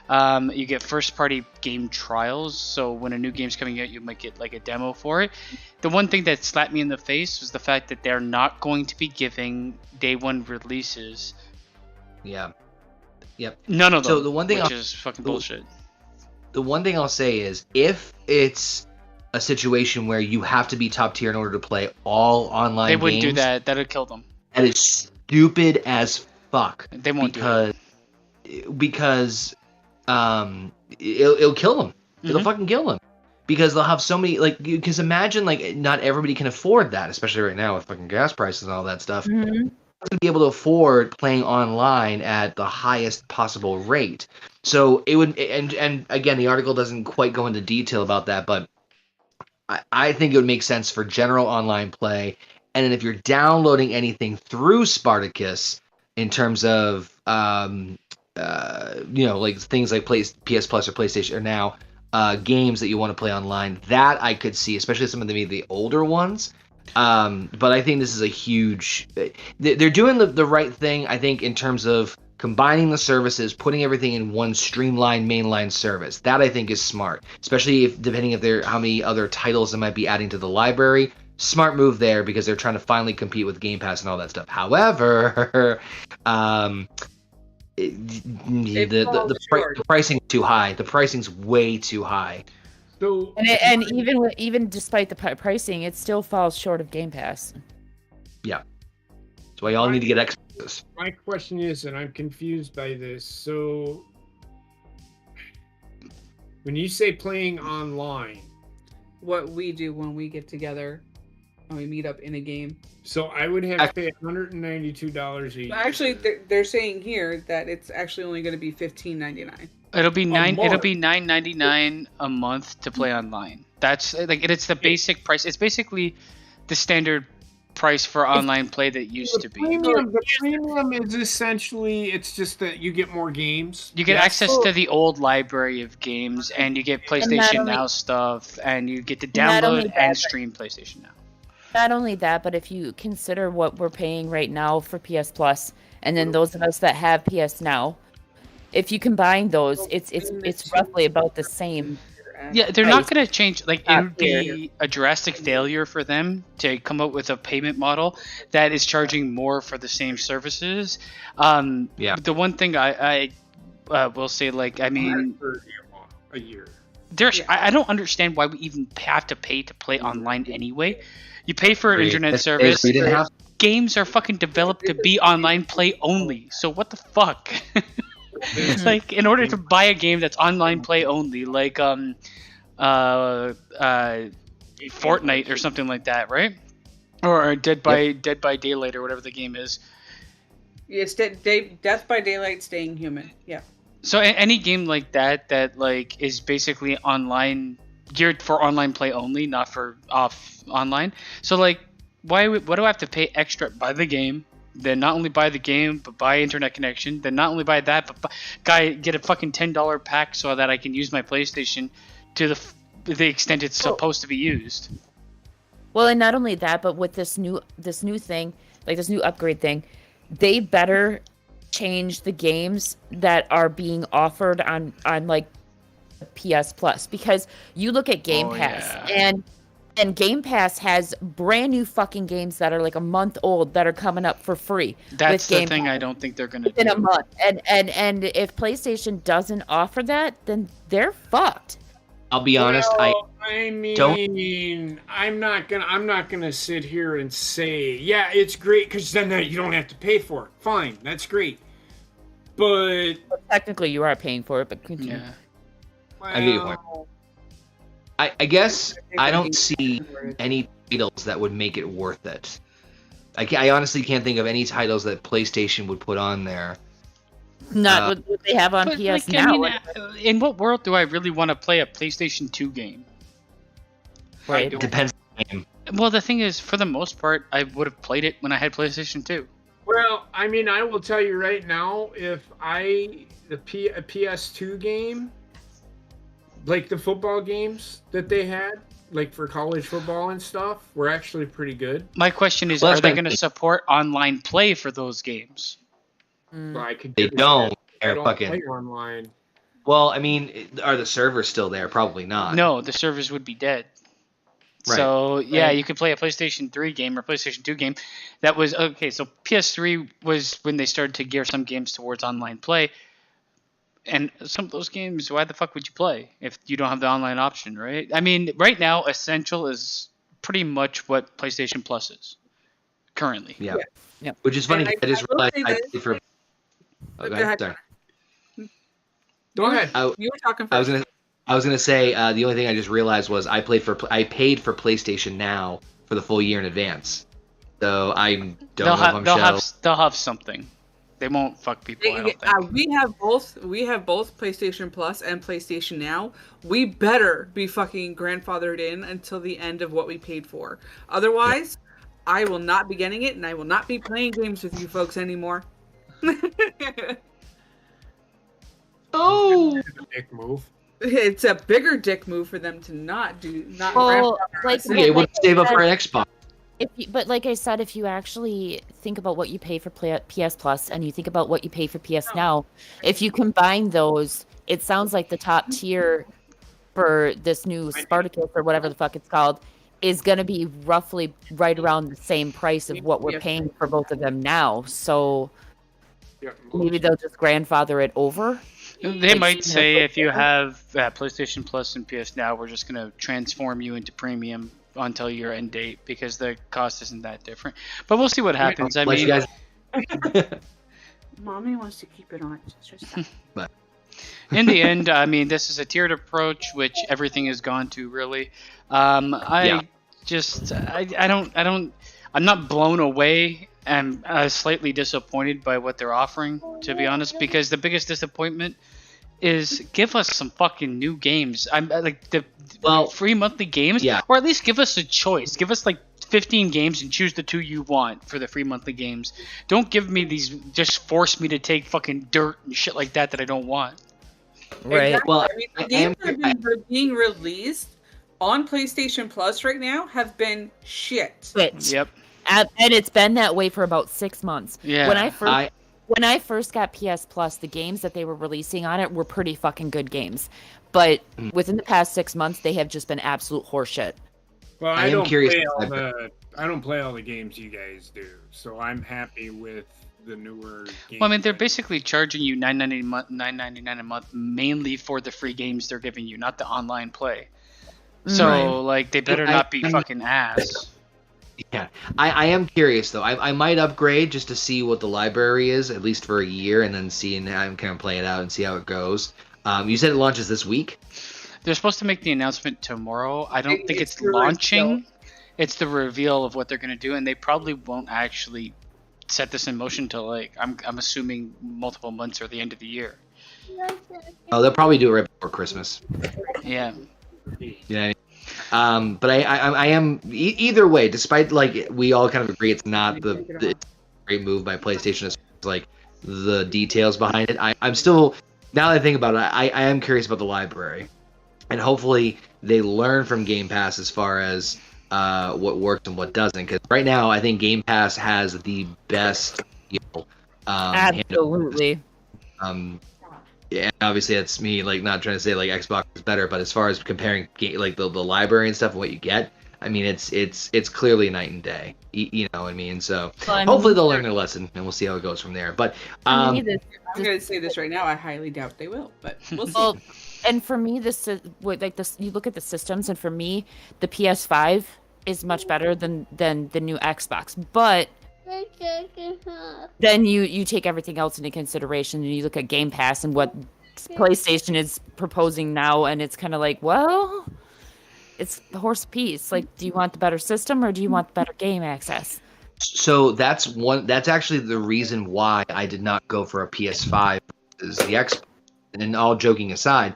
You get first-party game trials, so when a new game's coming out, you might get like a demo for it. The one thing that slapped me in the face was the fact that they're not going to be giving day one releases. Yeah. Yep. None of them. So the one thing which is fucking bullshit. The one thing I'll say is, if it's a situation where you have to be top tier in order to play all online games, they wouldn't do that. That'd kill them. That is stupid as fuck. They won't do it. Because it'll kill them. It'll fucking kill them. Because they'll have so many, like, because imagine, like, not everybody can afford that, especially right now with fucking gas prices and all that stuff. going to be able to afford playing online at the highest possible rate. So it would, and again, the article doesn't quite go into detail about that, but I think it would make sense for general online play. And then if you're downloading anything through Spartacus in terms of, like things like PS Plus or PlayStation or Now, games that you want to play online, that I could see, especially some of the older ones. But I think this is a huge. They're doing the right thing, I think, in terms of combining the services, putting everything in one streamlined mainline service. That I think is smart, especially depending if how many other titles they might be adding to the library. Smart move there because they're trying to finally compete with Game Pass and all that stuff. However, the pricing is too high. The pricing's way too high. So, and even despite the pricing, it still falls short of Game Pass. Yeah, that's why y'all need to get extras. My question is, and I'm confused by this. So, when you say playing online, what we do when we get together and we meet up in a game. So I would have to pay $192 each. Actually, they're saying here that it's actually only going to be $15.99. It'll be $9.99 a month to play online. That's like it's the basic price. It's basically the standard price for online play that used to be. The premium is essentially it's just that you get more games. You get access to the old library of games, and you get PlayStation Now stuff, and you get to download and stream PlayStation Now. Not only that, but if you consider what we're paying right now for PS Plus, and then those of us that have PS Now, if you combine those, it's roughly about the same. Yeah, they're not going to change. Like, it would be a drastic failure for them to come up with a payment model that is charging more for the same services. The one thing I will say, like, I mean, a year. I don't understand why we even have to pay to play online anyway. You pay for an internet service. Games are fucking developed to be online play only. So what the fuck? Like, in order to buy a game that's online play only, like Fortnite or something like that, right? Or Dead by Daylight or whatever the game is. It's Death by Daylight, Staying Human. Yeah. So any game like that like is basically online, geared for online play only, not for online. So like, what do I have to pay extra? Buy the game, then not only buy the game, but buy internet connection, then not only buy that, but get a fucking $10 pack so that I can use my PlayStation to the extent it's supposed to be used. Well, and not only that, but with this new thing, like this new upgrade thing, they better change the games that are being offered on like PS Plus, because you look at Game Pass and Game Pass has brand new fucking games that are like a month old that are coming up for free. That's the thing I don't think they're gonna do in a month. And if PlayStation doesn't offer that, then they're fucked. I'll be honest. I'm not gonna sit here and say, yeah, it's great because then you don't have to pay for it. Fine, that's great. But technically, you are paying for it. But continue. Yeah. Well, I get your point. I guess I don't see any titles that would make it worth it. I honestly can't think of any titles that PlayStation would put on there. Not what they have on PS Now. In what world do I really want to play a PlayStation 2 game? Right. It depends on the game. Well, the thing is, for the most part, I would have played it when I had PlayStation 2. Well, I mean, I will tell you right now, if a PS2 game, like the football games that they had, like for college football and stuff, were actually pretty good. My question is, are they going to support online play for those games? Well, they don't. They're fucking play online. Well, I mean, are the servers still there? Probably not. No, the servers would be dead. Right. So, yeah, you could play a PlayStation 3 game or PlayStation 2 game. That was, okay, so PS3 was when they started to gear some games towards online play. And some of those games, why the fuck would you play if you don't have the online option, right? I mean, right now, Essential is pretty much what PlayStation Plus is currently. Yeah. Which is funny. I just realized I paid for... Go ahead. Sorry. Go ahead. You were talking first. I was gonna say the only thing I just realized was I paid for PlayStation Now for the full year in advance. so I don't know if I'm they'll have something. They won't fuck people. I don't think. We have both PlayStation Plus and PlayStation Now. We better be fucking grandfathered in until the end of what we paid for. Otherwise, I will not be getting it, and I will not be playing games with you folks anymore. Oh, dick move. It's a bigger dick move for them to not do. We'll save up for an Xbox. But like I said, if you actually think about what you pay for PS Plus and you think about what you pay for PS Now, if you combine those, it sounds like the top tier for this new Spartacus or whatever the fuck it's called is going to be roughly right around the same price of what we're paying for both of them now. So maybe they'll just grandfather it over. They might say if you have PlayStation Plus and PS Now, we're just going to transform you into premium until your end date because the cost isn't that different. But we'll see what happens. I mean, Mommy wants to keep it on. But in the end, I mean, this is a tiered approach, which everything has gone to really. I'm not blown away. I'm slightly disappointed by what they're offering, to be honest, because the biggest disappointment is give us some fucking new games. I'm like the free monthly games, or at least give us a choice. Give us like 15 games and choose the 2 you want for the free monthly games. Don't give me these. Just force me to take fucking dirt and shit like that I don't want. Right. Exactly. Well, I mean, the games that are being released on PlayStation Plus right now have been shit. Yep. And it's been that way for about 6 months. Yeah. When I first got PS Plus, the games that they were releasing on it were pretty fucking good games. But within the past 6 months, they have just been absolute horseshit. Well, I don't play all the games you guys do, so I'm happy with the newer games. Well, I mean, they're basically charging you $9.99 a month mainly for the free games they're giving you, not the online play. So, like, they better not be fucking ass. Yeah, I am curious though. I might upgrade just to see what the library is, at least for a year, and then I'm kind of play it out and see how it goes. You said it launches this week. They're supposed to make the announcement tomorrow. I don't think it's launching. It's the reveal of what they're going to do, and they probably won't actually set this in motion until like I'm assuming multiple months or the end of the year. Oh, they'll probably do it right before Christmas. Yeah. Yeah. But I am either way. Despite like we all kind of agree, it's not the great move by PlayStation as like the details behind it. I'm still, now that I think about it, I am curious about the library, and hopefully they learn from Game Pass as far as what works and what doesn't. Because right now, I think Game Pass has the best. Absolutely. Yeah, obviously that's me, like, not trying to say like Xbox is better, but as far as comparing like the library and stuff and what you get, I mean it's clearly night and day. You know what I mean? So hopefully they'll learn their lesson, and we'll see how it goes from there. But I'm going to say this right now. I highly doubt they will, but we'll see. Well, and for me, this is like this. You look at the systems, and for me, the PS5 is much better than the new Xbox, but. Then you take everything else into consideration, and you look at Game Pass and what PlayStation is proposing now, and it's kind of like, well, it's the horse piece. Like, do you want the better system or do you want the better game access? So that's actually the reason why I did not go for a PS5 versus the Xbox. And all joking aside,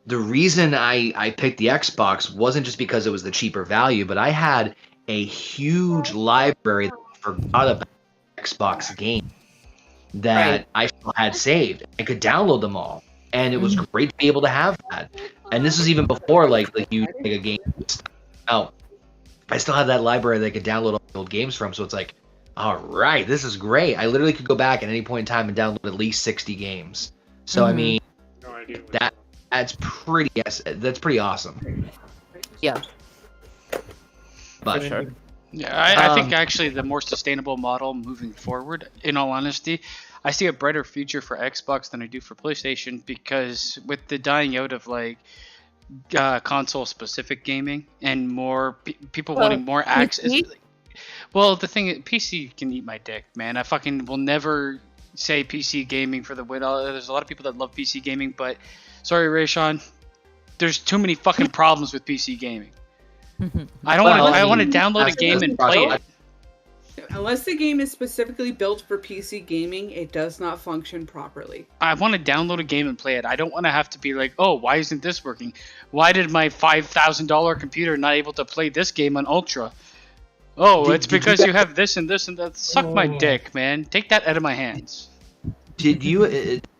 the reason I picked the Xbox wasn't just because it was the cheaper value, but I had a huge library that I forgot about Xbox game that I still had saved. I could download them all, and it was great to be able to have that. And this was even before like you take a game out. I still had that library that I could download all the old games from. So it's like, all right, this is great. I literally could go back at any point in time and download at least 60 games. So I mean, that's pretty awesome. Yeah. But sure. Yeah, I think actually the more sustainable model moving forward, in all honesty, I see a brighter future for Xbox than I do for PlayStation, because with the dying out of like console-specific gaming and more people wanting more access. Well, the thing is, PC can eat my dick, man. I fucking will never say PC gaming for the win. There's a lot of people that love PC gaming, but sorry, Rayshawn, there's too many fucking problems with PC gaming. I don't want to download a game and play it. Unless the game is specifically built for PC gaming, it does not function properly. I want to download a game and play it. I don't want to have to be like, oh, why isn't this working? Why did my $5,000 computer not able to play this game on Ultra? Oh, it's because you have this and this and that. Suck my dick, man. Take that out of my hands. Did you,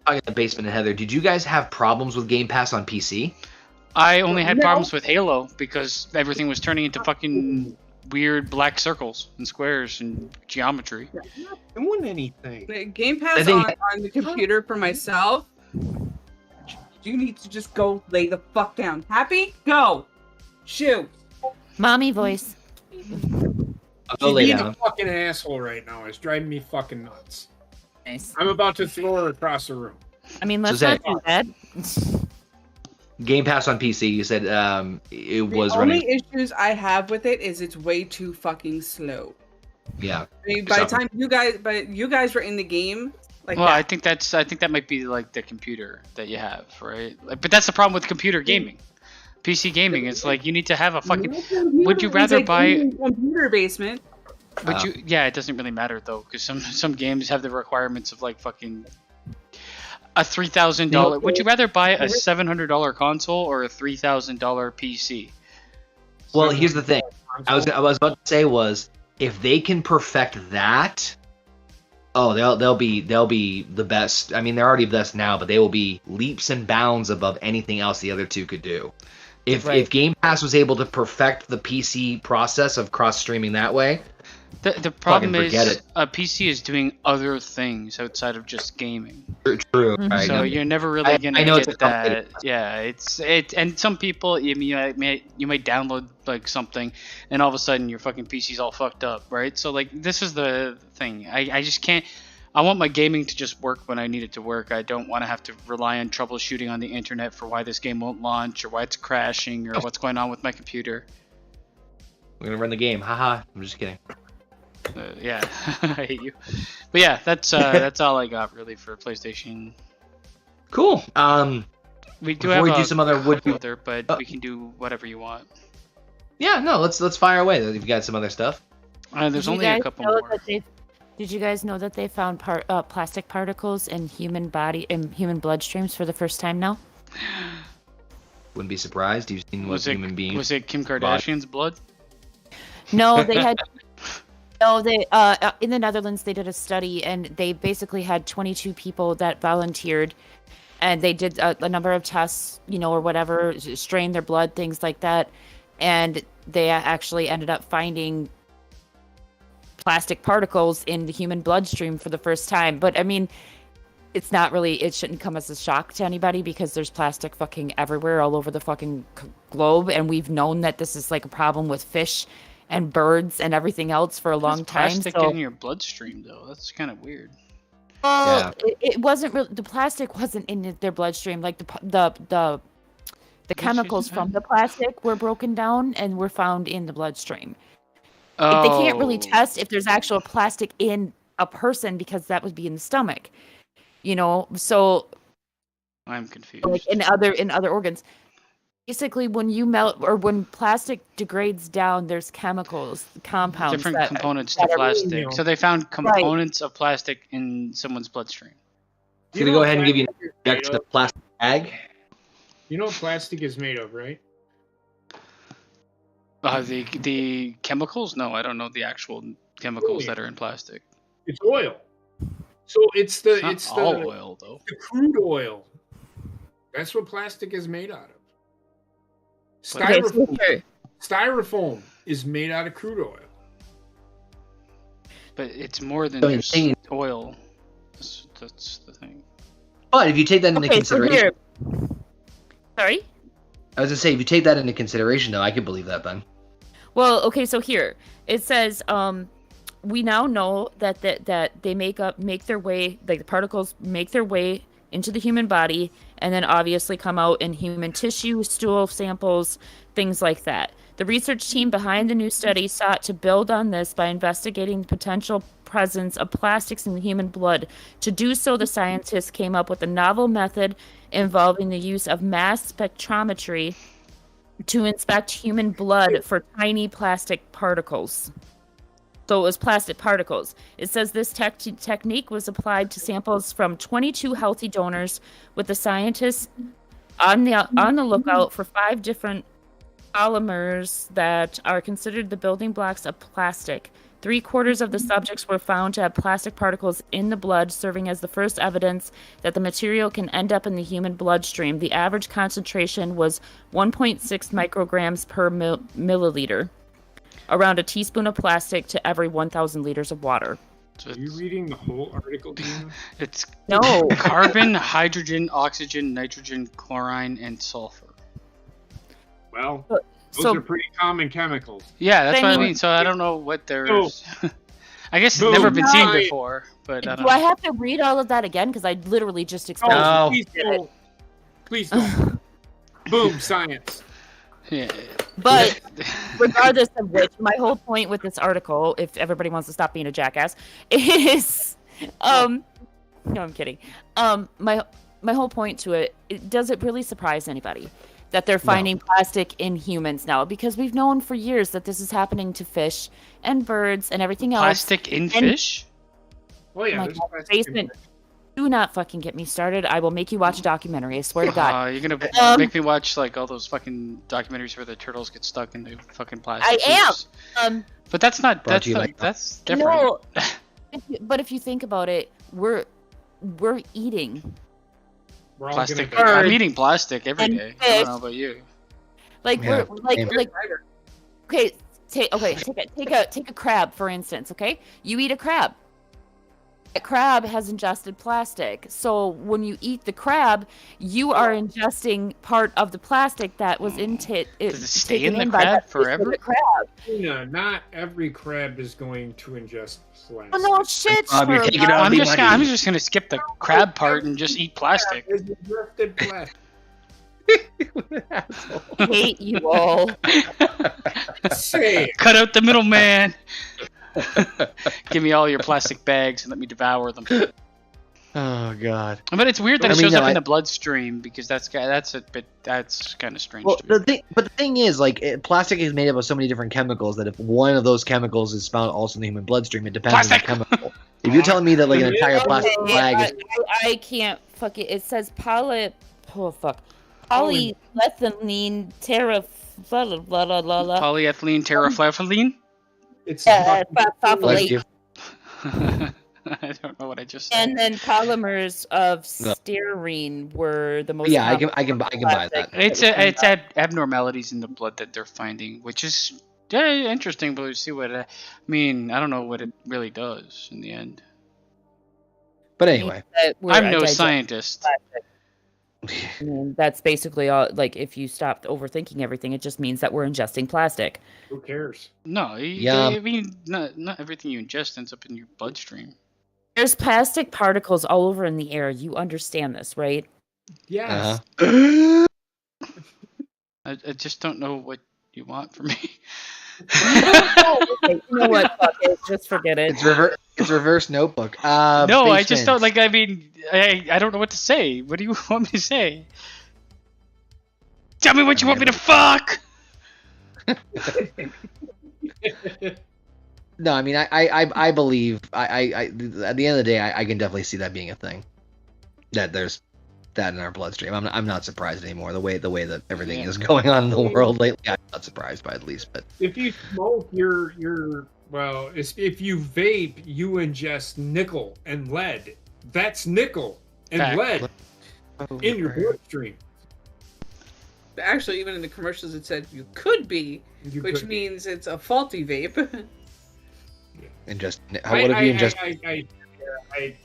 talking in the basement, Heather, did you guys have problems with Game Pass on PC? I only had problems with Halo because everything was turning into fucking weird black circles and squares and geometry. Not doing anything. The Game Pass on the computer for myself. You need to just go lay the fuck down. Happy? Go. Shoo. Mommy voice. I'll go lay She's being down. a fucking asshole right now. It's driving me fucking nuts. Nice. I'm about to throw her across the room. I mean, let's So not do that. Game Pass on PC, you said it was The running. only issues I have with it is it's way too fucking slow. Yeah. I mean, by the time you guys were in the game, like Well, that. I think that might be like the computer that you have, right? Like, but that's the problem with computer gaming. PC gaming, it's like you need to have a fucking. Would you rather buy computer basement? Would you? Yeah, it doesn't really matter though, because some games have the requirements of like fucking a $3,000. Would you rather buy a $700 console or a $3,000 PC? Well, here's the thing. I was about to say was if they can perfect that, oh, they'll be the best. I mean, they're already the best now, but they will be leaps and bounds above anything else the other two could do. If Game Pass was able to perfect the PC process of cross streaming that way, the problem is forget it. a PC is doing other things outside of just gaming. true. Right? So you're never really gonna I know it's get a complicated that. Yeah, it. And some people, you might download like something, and all of a sudden your fucking PC's all fucked up, right? So like this is the thing. I just can't. I want my gaming to just work when I need it to work. I don't want to have to rely on troubleshooting on the internet for why this game won't launch or why it's crashing or what's going on with my computer. We're gonna run the game. Haha. I'm just kidding. Yeah, I hate you. But yeah, that's all I got really for PlayStation. Cool. We do Before have we do some other but we can do whatever you want. Yeah, no, let's fire away. If you got some other stuff. There's only a couple more. Did you guys know that they found plastic particles in human bloodstreams for the first time now? Wouldn't be surprised. You've seen what human beings. Was it Kim Kardashian's blood? No, they had. No, they in the Netherlands they did a study and they basically had 22 people that volunteered, and they did a number of tests, or whatever, strained their blood, things like that, and they actually ended up finding plastic particles in the human bloodstream for the first time. But I mean, it shouldn't come as a shock to anybody because there's plastic fucking everywhere all over the fucking globe, and we've known that this is like a problem with fish and birds and everything else for a long time. Plastic in your bloodstream though, that's kind of weird. Well, it wasn't really, the plastic wasn't in their bloodstream. Like the chemicals from the plastic were broken down and were found in the bloodstream. Oh. They can't really test if there's actual plastic in a person because that would be in the stomach, So I'm confused. like in other organs, basically when you melt or when plastic degrades down, there's chemicals, compounds, different components to plastic. So they found components of plastic in someone's bloodstream. I'm gonna go ahead and give you an injection of plastic bag. You know what plastic is made of, right? The chemicals? No, I don't know the actual chemicals that are in plastic. It's oil. So it's all oil though. The crude oil. That's what plastic is made out of. Styrofoam is made out of crude oil. But it's more than just oil. That's the thing. But if you take that into consideration, sorry. I was gonna say if you take that into consideration, though, I could believe that then. Well, okay, so here it says we now know that they make their way, like the particles make their way into the human body and then obviously come out in human tissue, stool samples, things like that. The research team behind the new study sought to build on this by investigating the potential presence of plastics in the human blood. To do so, the scientists came up with a novel method involving the use of mass spectrometry to inspect human blood for tiny plastic particles. So it was plastic particles. It says this technique was applied to samples from 22 healthy donors, with the scientists on the lookout for 5 different polymers that are considered the building blocks of plastic. 3/4 of the subjects were found to have plastic particles in the blood, serving as the first evidence that the material can end up in the human bloodstream. The average concentration was 1.6 micrograms per milliliter, around a teaspoon of plastic to every 1,000 liters of water. So are you reading the whole article, Dina? It's No. carbon, hydrogen, oxygen, nitrogen, chlorine, and sulfur. Well, those are pretty common chemicals. Yeah, that's what I mean. So I don't know what there's. I guess it's never been seen before. But do I have to read all of that again? Because I literally just explained it. Please don't. Boom, science. Yeah. But regardless of which, my whole point with this article, if everybody wants to stop being a jackass, is no, I'm kidding. My whole point to it, does it really surprise anybody that they're finding plastic in humans now? Because we've known for years that this is happening to fish and birds and everything else. Plastic in fish? Oh yeah, there's plastic in fish. Do not fucking get me started. I will make you watch a documentary. I swear to God. You're gonna make me watch like all those fucking documentaries where the turtles get stuck in the fucking plastic. I am. But that's not. That's different. No. But if you think about it, we're eating plastic. I'm eating plastic every day. I don't know about you. Like we're okay. Take a crab for instance. Okay, you eat a crab. A crab has ingested plastic, so when you eat the crab, you are ingesting part of the plastic that was Does it stay in the crab forever? No, not every crab is going to ingest plastic. Oh no, shit! I'm just gonna skip the crab part and just eat plastic. Plastic. I hate you all. Cut out the middleman. Give me all your plastic bags and let me devour them. Oh God! But it's weird that it shows up in the bloodstream because that's kind of strange. Well, the thing is, like, plastic is made up of so many different chemicals that if one of those chemicals is found also in the human bloodstream, it depends on the chemical. If you're telling me that like an entire plastic bag is, I can't fuck it. It says polyethylene Polyethylene terephthalate. It's I don't know what I just said. And then polymers of stearine were the most. Yeah, I can buy that. It's abnormalities in the blood that they're finding, which is interesting. But we'll see what I mean. I don't know what it really does in the end. But anyway, I'm no scientist. And that's basically all. Like, if you stop overthinking everything, it just means that we're ingesting plastic. Who cares? No, I mean, not everything you ingest ends up in your bloodstream. There's plastic particles all over in the air. You understand this, right? Yes. I just don't know what you want from me. Okay, you know what? Fuck it. Just forget it. It's reverse Notebook. No, I just don't like. I mean, I don't know what to say. What do you want me to say? Tell me what you want me to fuck. No, I mean, I believe I at the end of the day, I can definitely see that being a thing. That there's that in our bloodstream. I'm not surprised anymore. The way that everything is going on in the world lately, I'm not surprised by it, at least. But if you smoke, if you vape, you ingest nickel and lead. That's nickel and lead in your bloodstream. Actually, even in the commercials, it said you could be, which means it's a faulty vape. Ingest. What if you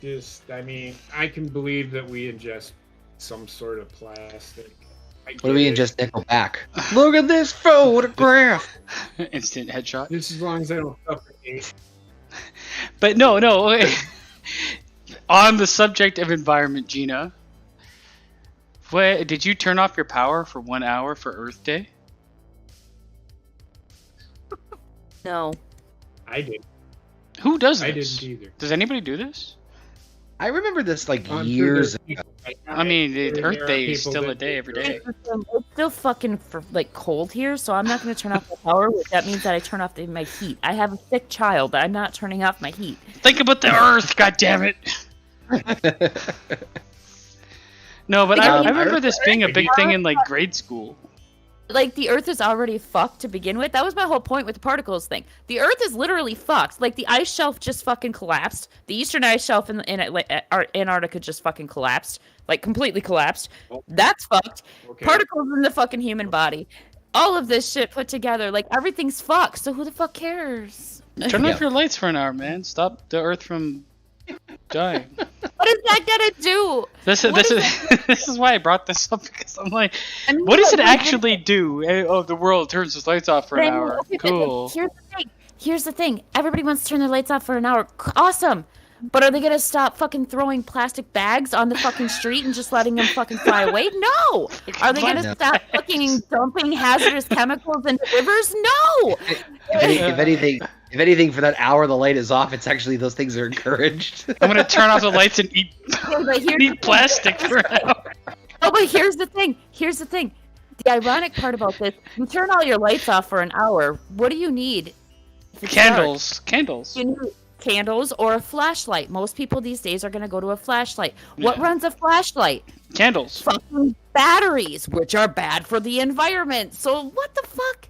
ingest? I mean, I can believe that we ingest some sort of plastic. What do we ingest nickel back? Look at this photograph. Instant headshot. Just as long as I don't suffocate. But no. On the subject of environment, Gina, did you turn off your power for 1 hour for Earth Day? No. I did. Who does this? I didn't either. Does anybody do this? I remember this years ago. I mean, Earth Day is still a day every day. It's still fucking cold here, so I'm not going to turn off the power. That means that I turn off my heat. I have a sick child. I'm not turning off my heat. Think about the Earth, goddammit. No, but I remember this being a big thing in like grade school. Like, the Earth is already fucked to begin with. That was my whole point with the particles thing. The Earth is literally fucked. Like, the ice shelf just fucking collapsed. The eastern ice shelf in Antarctica just fucking collapsed. Like, completely collapsed. That's fucked. Okay. Particles in the fucking human body. All of this shit put together. Like, everything's fucked. So who the fuck cares? Turn off your lights for an hour, man. Stop the Earth from dying. What is that gonna do? This is why I brought this up, because I'm like, what does it actually do? Oh, the world turns its lights off for an hour. Cool. Here's the thing. Everybody wants to turn their lights off for an hour. Awesome. But are they gonna stop fucking throwing plastic bags on the fucking street and just letting them fucking fly away? No. Are they gonna stop fucking dumping hazardous chemicals into rivers? No. If anything, for that hour the light is off, it's actually those things are encouraged. I'm gonna turn off the lights and eat plastic for an hour. Oh, but here's the thing. The ironic part about this: you turn all your lights off for an hour. What do you need? Candles. You need candles or a flashlight. Most people these days are gonna go to a flashlight. What runs a flashlight? Candles. Fucking batteries, which are bad for the environment. So what the fuck?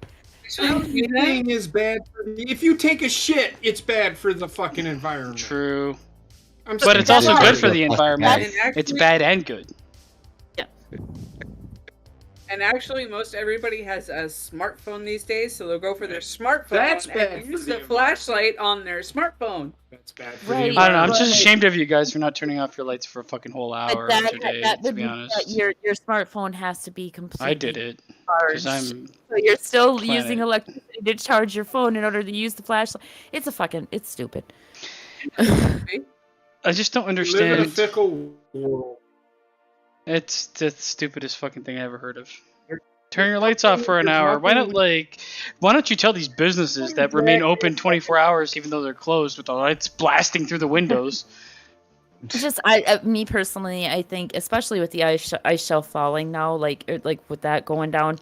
So anything is bad for if you take a shit, it's bad for the fucking environment. True. But it's also good for the environment. It's bad and good. Yeah. And actually, most everybody has a smartphone these days, so they'll go for their smartphone and use the flashlight on their smartphone. That's bad for the environment. I don't know. I'm just ashamed of you guys for not turning off your lights for a fucking whole hour today, to be honest. Your smartphone has to be completely I did it. So you're still using electricity to charge your phone in order to use the flashlight. It's stupid. I just don't understand. We live in a fickle world. It's the stupidest fucking thing I ever heard of. Turn your lights off for an hour. Why don't you tell these businesses that remain open 24 hours even though they're closed with the lights blasting through the windows? Just me personally, I think, especially with the ice shelf falling now, like with that going down,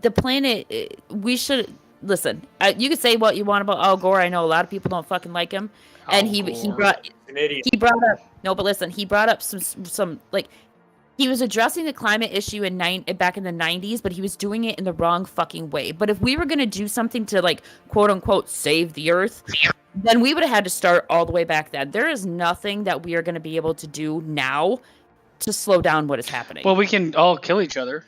the planet, we should listen. You could say what you want about Al Gore. I know a lot of people don't fucking like him, and he brought up but listen, he brought up some like. He was addressing the climate issue back in the 90s, but he was doing it in the wrong fucking way. But if we were going to do something to, like, quote-unquote, save the Earth, then we would have had to start all the way back then. There is nothing that we are going to be able to do now to slow down what is happening. Well, we can all kill each other.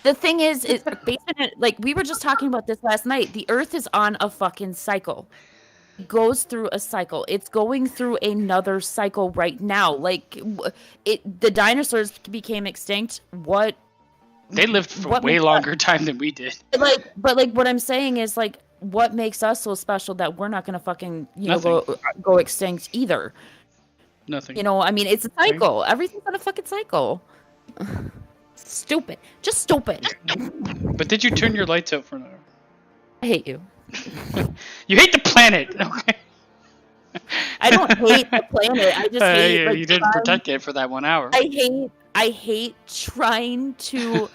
The thing is based on it, like, we were just talking about this last night. The Earth is on a fucking cycle. Goes through a cycle. It's going through another cycle right now. Like the dinosaurs became extinct. They lived for way longer time than we did. But what I'm saying is, like, what makes us so special that we're not gonna fucking go extinct either? Nothing. I mean, it's a cycle. Everything's on a fucking cycle. Stupid. Just stupid. But did you turn your lights out for an hour? I hate you. You hate the planet. Okay. I don't hate the planet. I just hate. You didn't protect it for that 1 hour. I hate trying to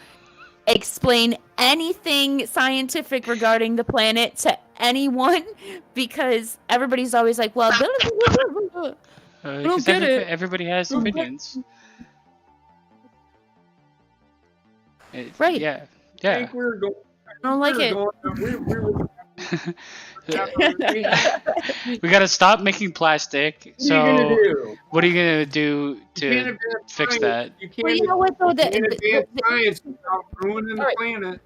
explain anything scientific regarding the planet to anyone because everybody's always like, "Well, I don't get it." Everybody has opinions. Right? Yeah. I think we're going. I don't like it. We gotta stop making plastic. So what are you gonna do to fix that? You know what though? Advance science without ruining the planet.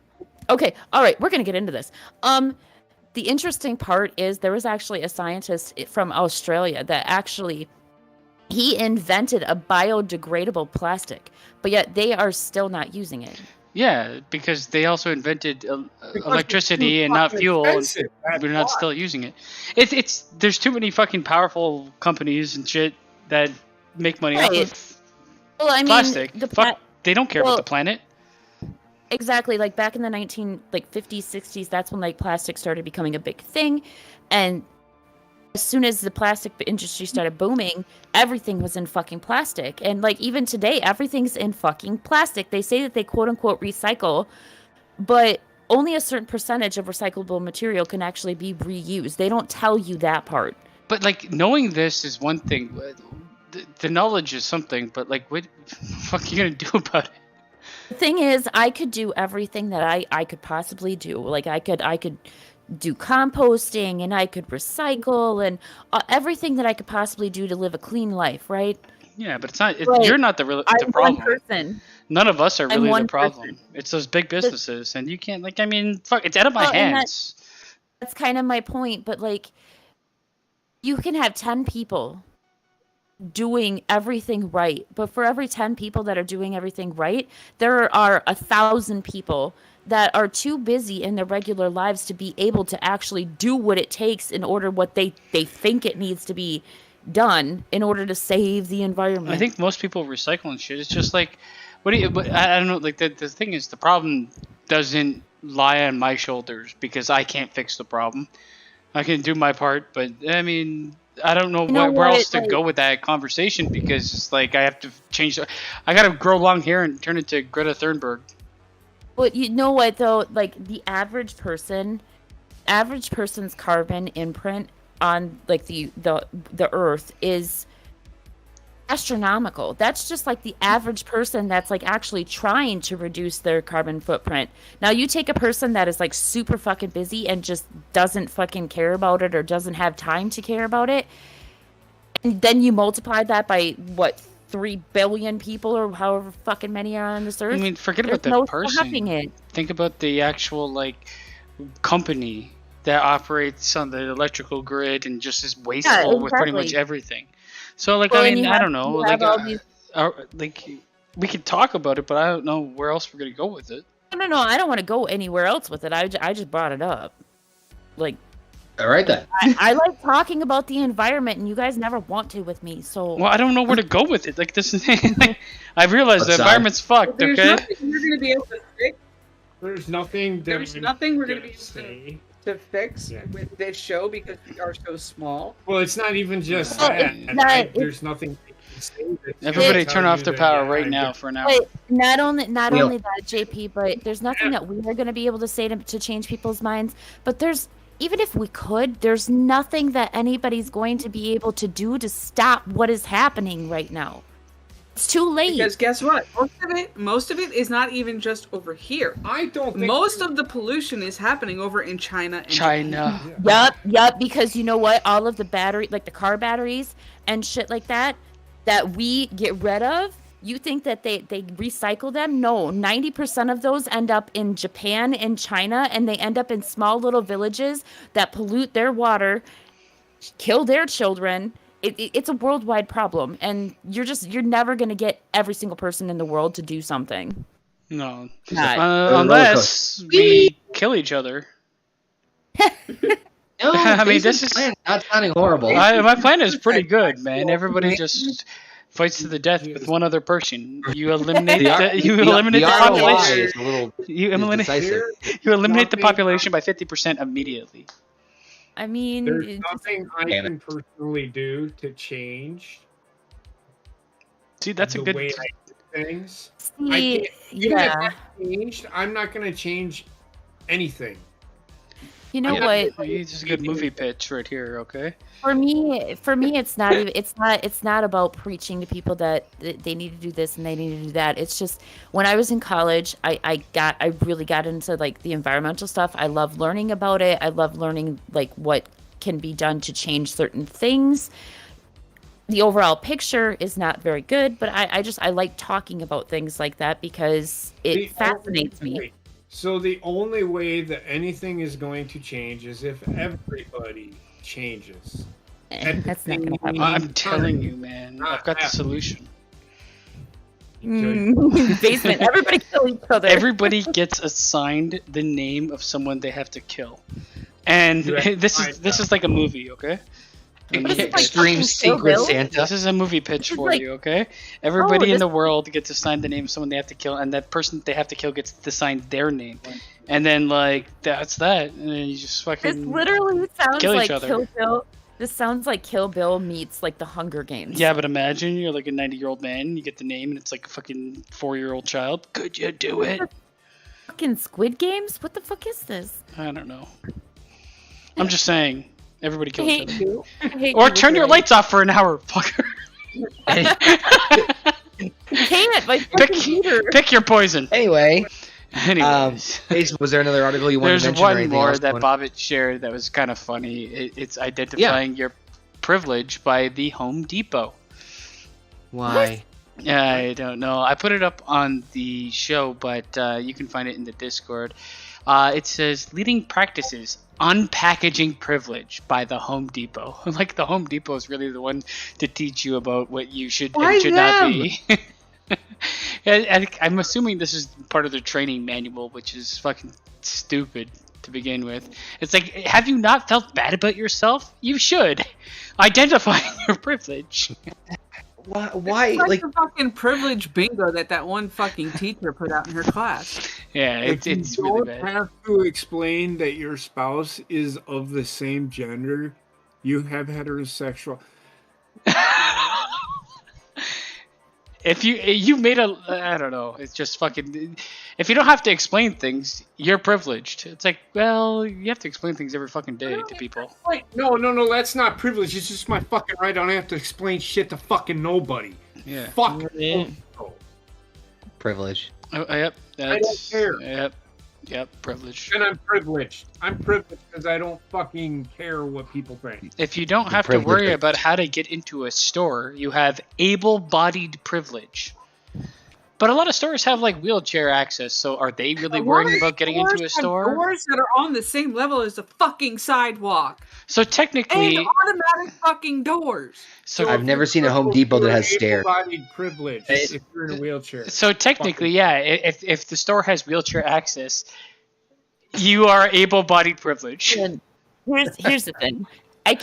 Okay, all right, we're gonna get into this. The interesting part is there was actually a scientist from Australia that actually he invented a biodegradable plastic, but yet they are still not using it. Yeah, because they also invented electricity and not fuel, and we're not still using it. It's there's too many fucking powerful companies and shit that make money off of plastic. They don't care about the planet. Exactly, like back in the 50s, 60s, that's when like plastic started becoming a big thing, and as soon as the plastic industry started booming, everything was in fucking plastic. And like even today, everything's in fucking plastic. They say that they quote unquote recycle, but only a certain percentage of recyclable material can actually be reused. They don't tell you that part. But like knowing this is one thing. The knowledge is something, but like what the fuck are you gonna do about it? The thing is, I could do everything that I could possibly do. Like I could do composting, and I could recycle, and everything that I could possibly do to live a clean life, right? Yeah, but it's not. You're not the problem. One person. None of us are really the problem. Person. It's those big businesses, and you can't. Like, I mean, fuck, it's out of my hands. That's kind of my point. But like, you can have 10 people doing everything right, but for every 10 people that are doing everything right, there are 1,000 people that are too busy in their regular lives to be able to actually do what it takes in order what they think it needs to be done in order to save the environment. I think most people recycle and shit. It's just like, I don't know. Like the thing is, the problem doesn't lie on my shoulders because I can't fix the problem. I can do my part, but I mean, I don't know where else to go with that conversation because it's like I have to change. I gotta grow long hair and turn into Greta Thunberg. But you know what though? Like the average person's carbon imprint on like the Earth is astronomical. That's just like the average person that's like actually trying to reduce their carbon footprint. Now you take a person that is like super fucking busy and just doesn't fucking care about it or doesn't have time to care about it, and then you multiply that by what, 3 billion people or however fucking many are on this earth. I mean, forget about the person. Think about the actual like company that operates on the electrical grid and just is wasteful with pretty much everything. So like, I mean, I don't know. Like, like we could talk about it, but I don't know where else we're gonna go with it. No. I don't want to go anywhere else with it. I just brought it up. Like. All right then. I like talking about the environment, and you guys never want to with me. So. Well, I don't know where to go with it. Like this is. I realize the environment's fucked. There's okay. Nothing we're gonna be able to fix. There's nothing. There's nothing we're gonna be able to fix with this show because we are so small. Well, it's not even just that. There's nothing. Everybody turn off their power right now for an hour. But not only that, JP, but there's nothing that we are going to be able to say to change people's minds. But even if we could, there's nothing that anybody's going to be able to do to stop what is happening right now. It's too late. Because guess what? Most of it is not even just over here. I don't think most of the pollution is happening over in China. Yup. Because you know what? All of the battery, like the car batteries and shit like that we get rid of. You think that they recycle them? No, 90% of those end up in Japan and China, and they end up in small little villages that pollute their water, kill their children. It's a worldwide problem, and you're never going to get every single person in the world to do something. No, unless we kill each other. No, I mean, this is not sounding horrible. My plan is pretty good, man. Everybody just fights to the death with one other person. You eliminate the population. You eliminate the population by 50% immediately. I mean, there's nothing I can personally do to change. See, that's a good way I do things. See, I'm not going to change anything. You know what? It's just a good movie pitch right here. Okay. For me, it's not about preaching to people that they need to do this and they need to do that. It's just when I was in college, I really got into like the environmental stuff. I love learning about it. I love learning like what can be done to change certain things. The overall picture is not very good, but I like talking about things like that because it fascinates me. So the only way that anything is going to change is if everybody changes. That's not going to happen. I'm telling you, man. I've got the solution. Basement. Everybody kill each other. Everybody gets assigned the name of someone they have to kill, and this is like a movie, okay? Extreme Secret Santa. This is a movie pitch for you, okay? Everybody in the world gets assigned the name of someone they have to kill, and that person they have to kill gets assigned their name. And then, like, that's that. And then you just fucking This literally sounds kill like each other. Kill Bill. This sounds like Kill Bill meets like the Hunger Games. Yeah, but imagine you're like a 90-year-old man, you get the name, and it's like a fucking 4-year-old child. Could you do it? Fucking Squid Games? What the fuck is this? I don't know. I'm just saying, everybody kill each other. I hate Or you turn your with lights off for an hour, fucker. Can't, my fucking heater. Pick your poison. Anyway, Anyways. was there another article you wanted to There's mention? Or one anything more else that you Bobbitt shared that was kind of funny. It's identifying your privilege by the Home Depot. Why? I don't know. I put it up on the show, but you can find it in the Discord. It says leading practices unpackaging privilege by the Home Depot. Like the Home Depot is really the one to teach you about what you should and should not be. I'm assuming this is part of their training manual, which is fucking stupid to begin with. It's like, have you not felt bad about yourself? You should. Identify your privilege. Why? It's like the fucking privilege bingo that one fucking teacher put out in her class. Yeah, it's you really don't bad. have to explain that your spouse is of the same gender. You have heterosexual. If you made I don't know, it's just fucking. If you don't have to explain things, you're privileged. It's like, well, you have to explain things every fucking day to people. Wait, no, that's not privilege. It's just my fucking right. I don't have to explain shit to fucking nobody. Yeah. Fuck. Privilege. Oh, yep. I don't care. Yep. Privilege. And I'm privileged. I'm privileged because I don't fucking care what people think. If you don't have to worry about how to get into a store, you have able-bodied privilege. But a lot of stores have like wheelchair access, so are they really worrying about getting into a store? Doors that are on the same level as the fucking sidewalk. So technically, and automatic fucking doors. So I've never seen a Home Depot that has stairs. Able-bodied privilege if you're in a wheelchair. So technically, yeah, if the store has wheelchair access, you are able-bodied privilege. Here's the thing. I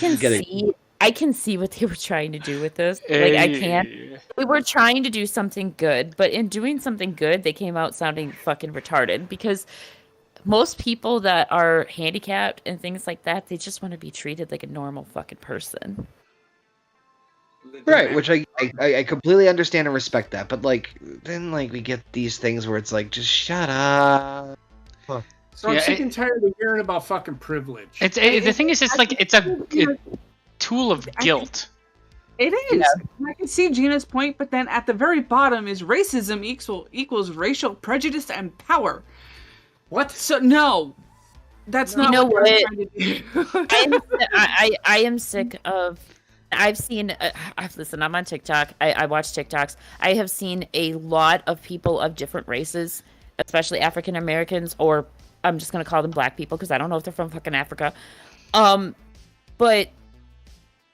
can see what they were trying to do with this. Like, I can't. We were trying to do something good, but in doing something good, they came out sounding fucking retarded because most people that are handicapped and things like that, they just want to be treated like a normal fucking person. Right, which I completely understand and respect that, but like then like we get these things where it's like, just shut up. So I'm sick and tired of hearing about fucking privilege. The thing is, it's like it's a tool of guilt. It is. Yeah. I can see Gina's point, but then at the very bottom is racism equals racial prejudice and power. What? So no, that's not. You know what? I am sick of. I've seen. Listen, I'm on TikTok. I watch TikToks. I have seen a lot of people of different races, especially African Americans, or I'm just gonna call them Black people because I don't know if they're from fucking Africa. But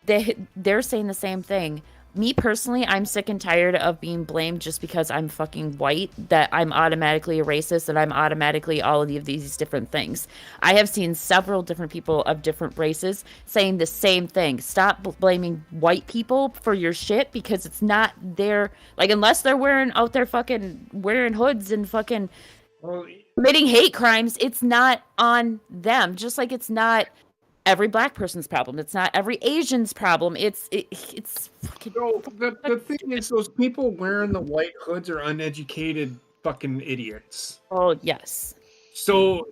they're saying the same thing. Me personally, I'm sick and tired of being blamed just because I'm fucking white, that I'm automatically a racist, and I'm automatically all of these different things. I have seen several different people of different races saying the same thing. Stop blaming white people for your shit because it's not their, like, unless they're wearing hoods and fucking committing hate crimes, it's not on them. Just like it's not every Black person's problem. It's not every Asian's problem. It's fucking. So the thing is, those people wearing the white hoods are uneducated fucking idiots. Oh yes. So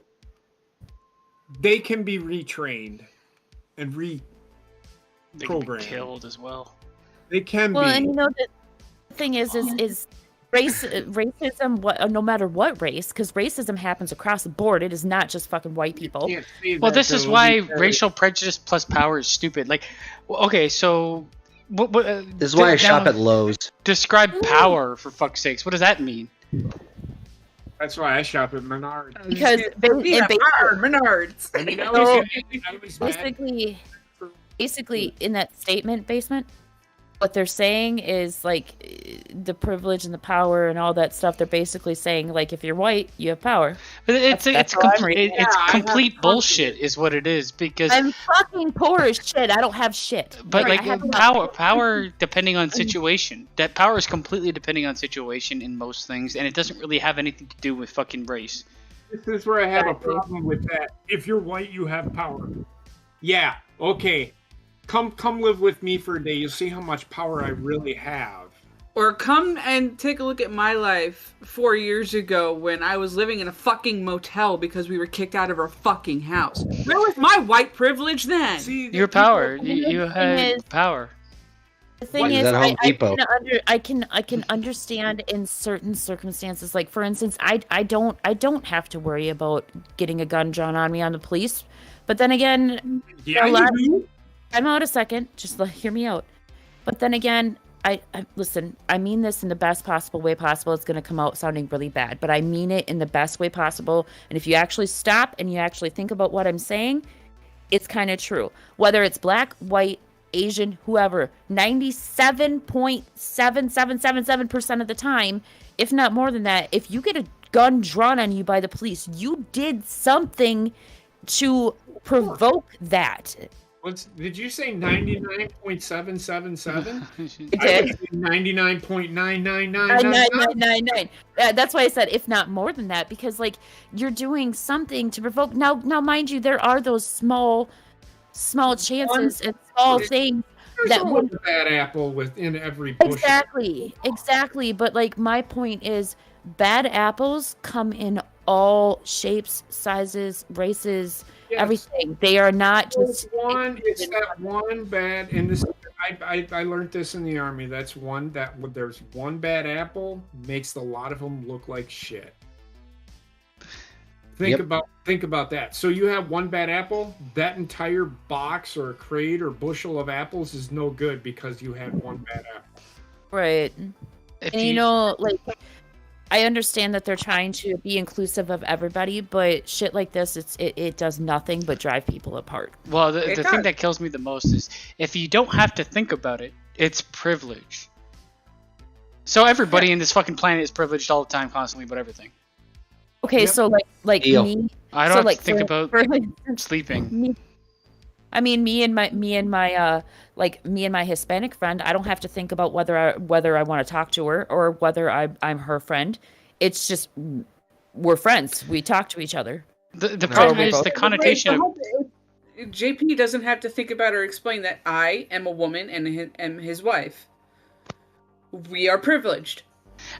they can be retrained and reprogrammed. They can be killed as well. They can be. Well, and you know the thing is racism, no matter what race, because racism happens across the board. It is not just fucking white people. Well, this is why racial prejudice plus power is stupid. Like, okay, so what this is why I shop at Lowe's. Describe power, for fuck's sakes. What does that mean? That's why I shop at Menards. Because Menards. I mean, I was basically in that statement basement, what they're saying is like the privilege and the power and all that stuff. They're basically saying like, if you're white, you have power. But it's complete bullshit, is what it is. Because I'm fucking poor as shit. I don't have shit. But like power depending on situation. That power is completely depending on situation in most things, and it doesn't really have anything to do with fucking race. This is where I have a problem with that. If you're white, you have power. Yeah. Okay. Come live with me for a day. You'll see how much power I really have. Or come and take a look at my life 4 years ago when I was living in a fucking motel because we were kicked out of our fucking house. Where was my white privilege then? See, Your power. You had power. The thing is, I can understand in certain circumstances. Like for instance, I don't have to worry about getting a gun drawn on me on the police. But then again, I'm out a second. Just hear me out. But then again, I listen. I mean this in the best possible way possible. It's going to come out sounding really bad, but I mean it in the best way possible. And if you actually stop and you actually think about what I'm saying, it's kind of true. Whether it's black, white, Asian, whoever, 97.7777% of the time, if not more than that, if you get a gun drawn on you by the police, you did something to provoke that. Did you say 99.777? I did. 99.99999. That's why I said if not more than that, because like you're doing something to provoke. Now, mind you, there are those small chances and small things that would a bad apple within every bush. Exactly. But like my point is, bad apples come in all shapes, sizes, races. Yes. Everything. They are not just one. It's that one bad, and this. I learned this in the army. That's one that there's one bad apple makes a lot of them look like shit. Think about that. So you have one bad apple. That entire box or crate or bushel of apples is no good because you had one bad apple. Right. And like. I understand that they're trying to be inclusive of everybody, but shit like this, it does nothing but drive people apart. Well, the thing that kills me the most is if you don't have to think about it, it's privilege. So everybody in this fucking planet is privileged all the time, constantly, about everything. Okay, so like me, I don't have to think about sleeping. Me and my Hispanic friend, I don't have to think about whether I want to talk to her or whether I'm her friend. It's just we're friends. We talk to each other. The problem is the connotation. JP doesn't have to think about or explain that I am a woman and am his wife. We are privileged.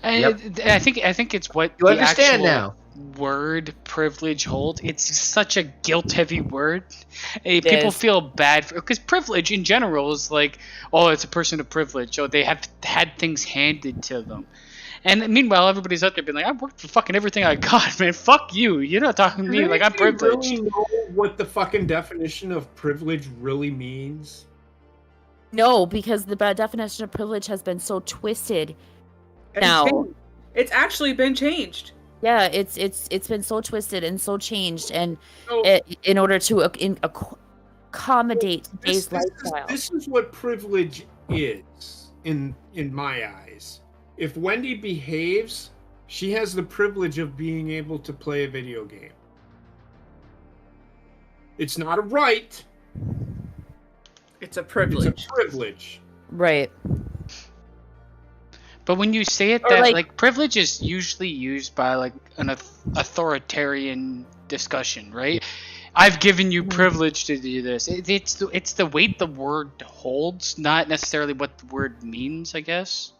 I think it's what you understand now. Word privilege holds. It's such a guilt-heavy word. People feel bad because privilege in general is like, oh, it's a person of privilege. Oh, they have had things handed to them. And meanwhile, everybody's out there being like, I worked for fucking everything I got, man. Fuck you. You're not talking to me like I'm privileged. Really know what the fucking definition of privilege really means? No, because the definition of privilege has been so twisted. Now it's actually been changed. Yeah, it's been so twisted and so changed, and in order to accommodate today's lifestyle. This is what privilege is in my eyes. If Wendy behaves, she has the privilege of being able to play a video game. It's not a right. It's a privilege. It's a privilege. Right. But when you say it that like privilege is usually used by like an authoritarian discussion, right? I've given you privilege to do this. It's the weight the word holds, not necessarily what the word means, I guess.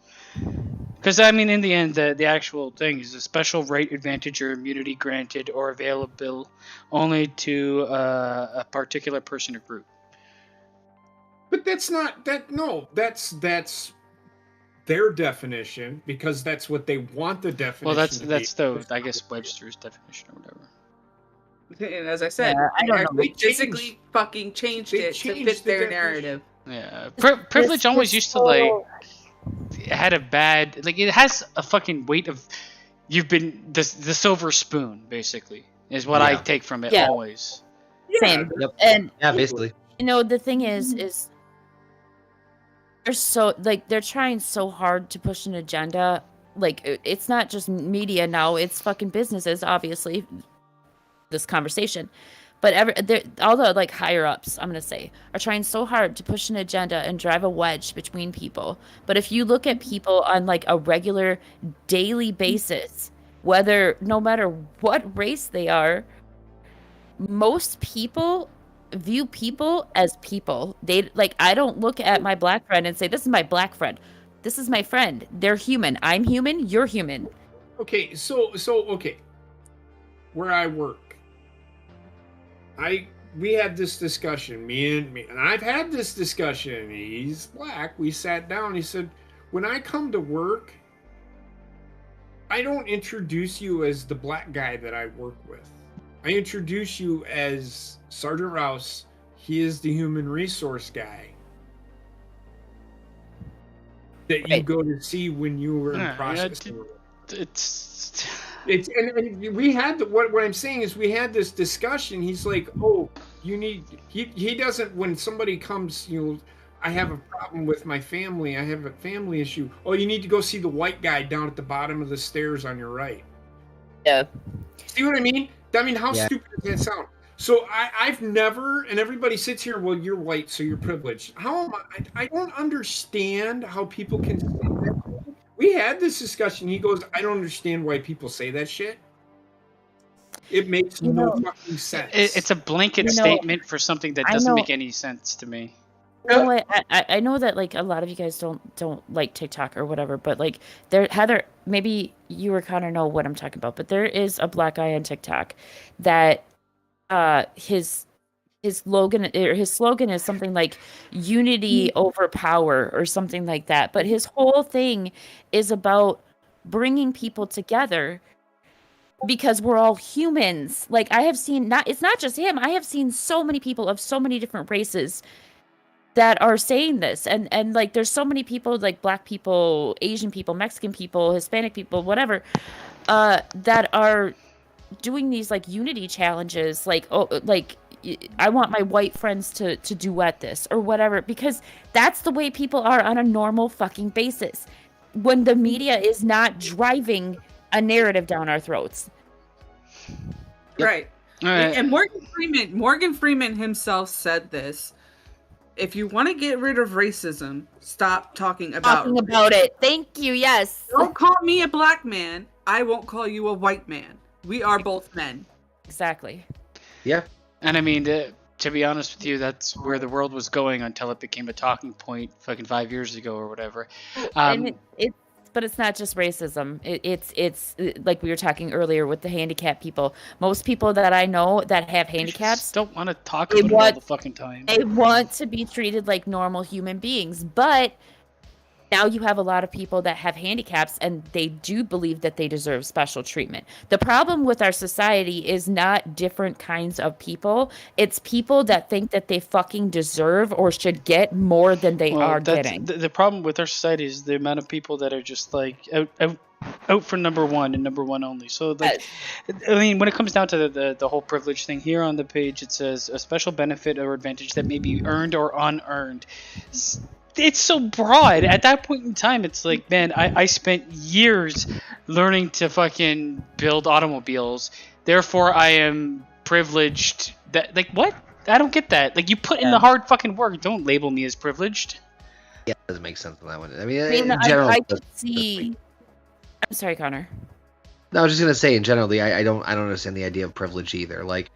Because I mean, in the end, the actual thing is a special right, advantage, or immunity granted or available only to a particular person or group. But that's not that. No, that's their definition because that's what they want the definition. Well, that's I guess Webster's definition or whatever. And as I said, I don't know. They physically fucking changed it to fit their narrative. Yeah, privilege always used to like. It had a bad it has a fucking weight of you've been the silver spoon basically is what I take from it always. Same. Yep. And basically. The thing is they're so they're trying so hard to push an agenda. Like it's not just media now, it's fucking businesses, obviously. This conversation. But all the higher ups, I'm gonna say, are trying so hard to push an agenda and drive a wedge between people. But if you look at people on a regular daily basis, no matter what race they are, most people view people as people. They like, I don't look at my black friend and say, this is my black friend. This is my friend. They're human. I'm human. You're human. Okay, so okay. Where I work, we had this discussion, me and I've had this discussion. He's black. We sat down. He said, when I come to work, I don't introduce you as the black guy that I work with. I introduce you as Sergeant Rouse. He is the human resource guy that you go to see when you were in process. It's and we had what I'm saying is we had this discussion. He's like, oh, you need he doesn't, when somebody comes, I have a problem with my family, I have a family issue. Oh, you need to go see the white guy down at the bottom of the stairs on your right. Yeah. See what I mean? How stupid does that sound? So I've never, and everybody sits here, well, you're white, so you're privileged. How am I don't understand how people can say that. We had this discussion. He goes, I don't understand why people say that shit. It makes no fucking sense. It's a blanket statement for something that doesn't make any sense to me. You know what? I know that like a lot of you guys don't like TikTok or whatever, but like Heather, maybe you or Connor know what I'm talking about, but there is a black guy on TikTok that his slogan is something like unity over power or something like that. But his whole thing is about bringing people together because we're all humans. Like I have seen, it's not just him. I have seen so many people of so many different races that are saying this. And like, there's so many people, like black people, Asian people, Mexican people, Hispanic people, whatever, that are doing these like unity challenges. Like, I want my white friends to duet this or whatever, because that's the way people are on a normal fucking basis when the media is not driving a narrative down our throats. Right. And Morgan Freeman himself said this. If you want to get rid of racism, stop talking about it. Thank you. Yes. Don't call me a black man. I won't call you a white man. We are both men. Exactly. Yeah. And I mean, to be honest with you, that's where the world was going until it became a talking point fucking 5 years ago or whatever. But it's not just racism. It's like we were talking earlier with the handicapped people. Most people that I know that have handicaps don't want to talk about it all the fucking time. They want to be treated like normal human beings, but now you have a lot of people that have handicaps and they do believe that they deserve special treatment. The problem with our society is not different kinds of people. It's people that think that they fucking deserve or should get more than they are getting. The problem with our society is the amount of people that are just like out for number one and number one only. So like, I mean, when it comes down to the whole privilege thing, here on the page it says a special benefit or advantage that may be earned or unearned. It's so broad. At that point in time, it's like, man, I spent years learning to fucking build automobiles. Therefore, I am privileged. That, like, what? I don't get that. Like, you put in the hard fucking work. Don't label me as privileged. Yeah, it doesn't make sense on that one. I mean, in general, I could see. I'm sorry, Connor. No, I was just gonna say, in general, I don't understand the idea of privilege either. Like,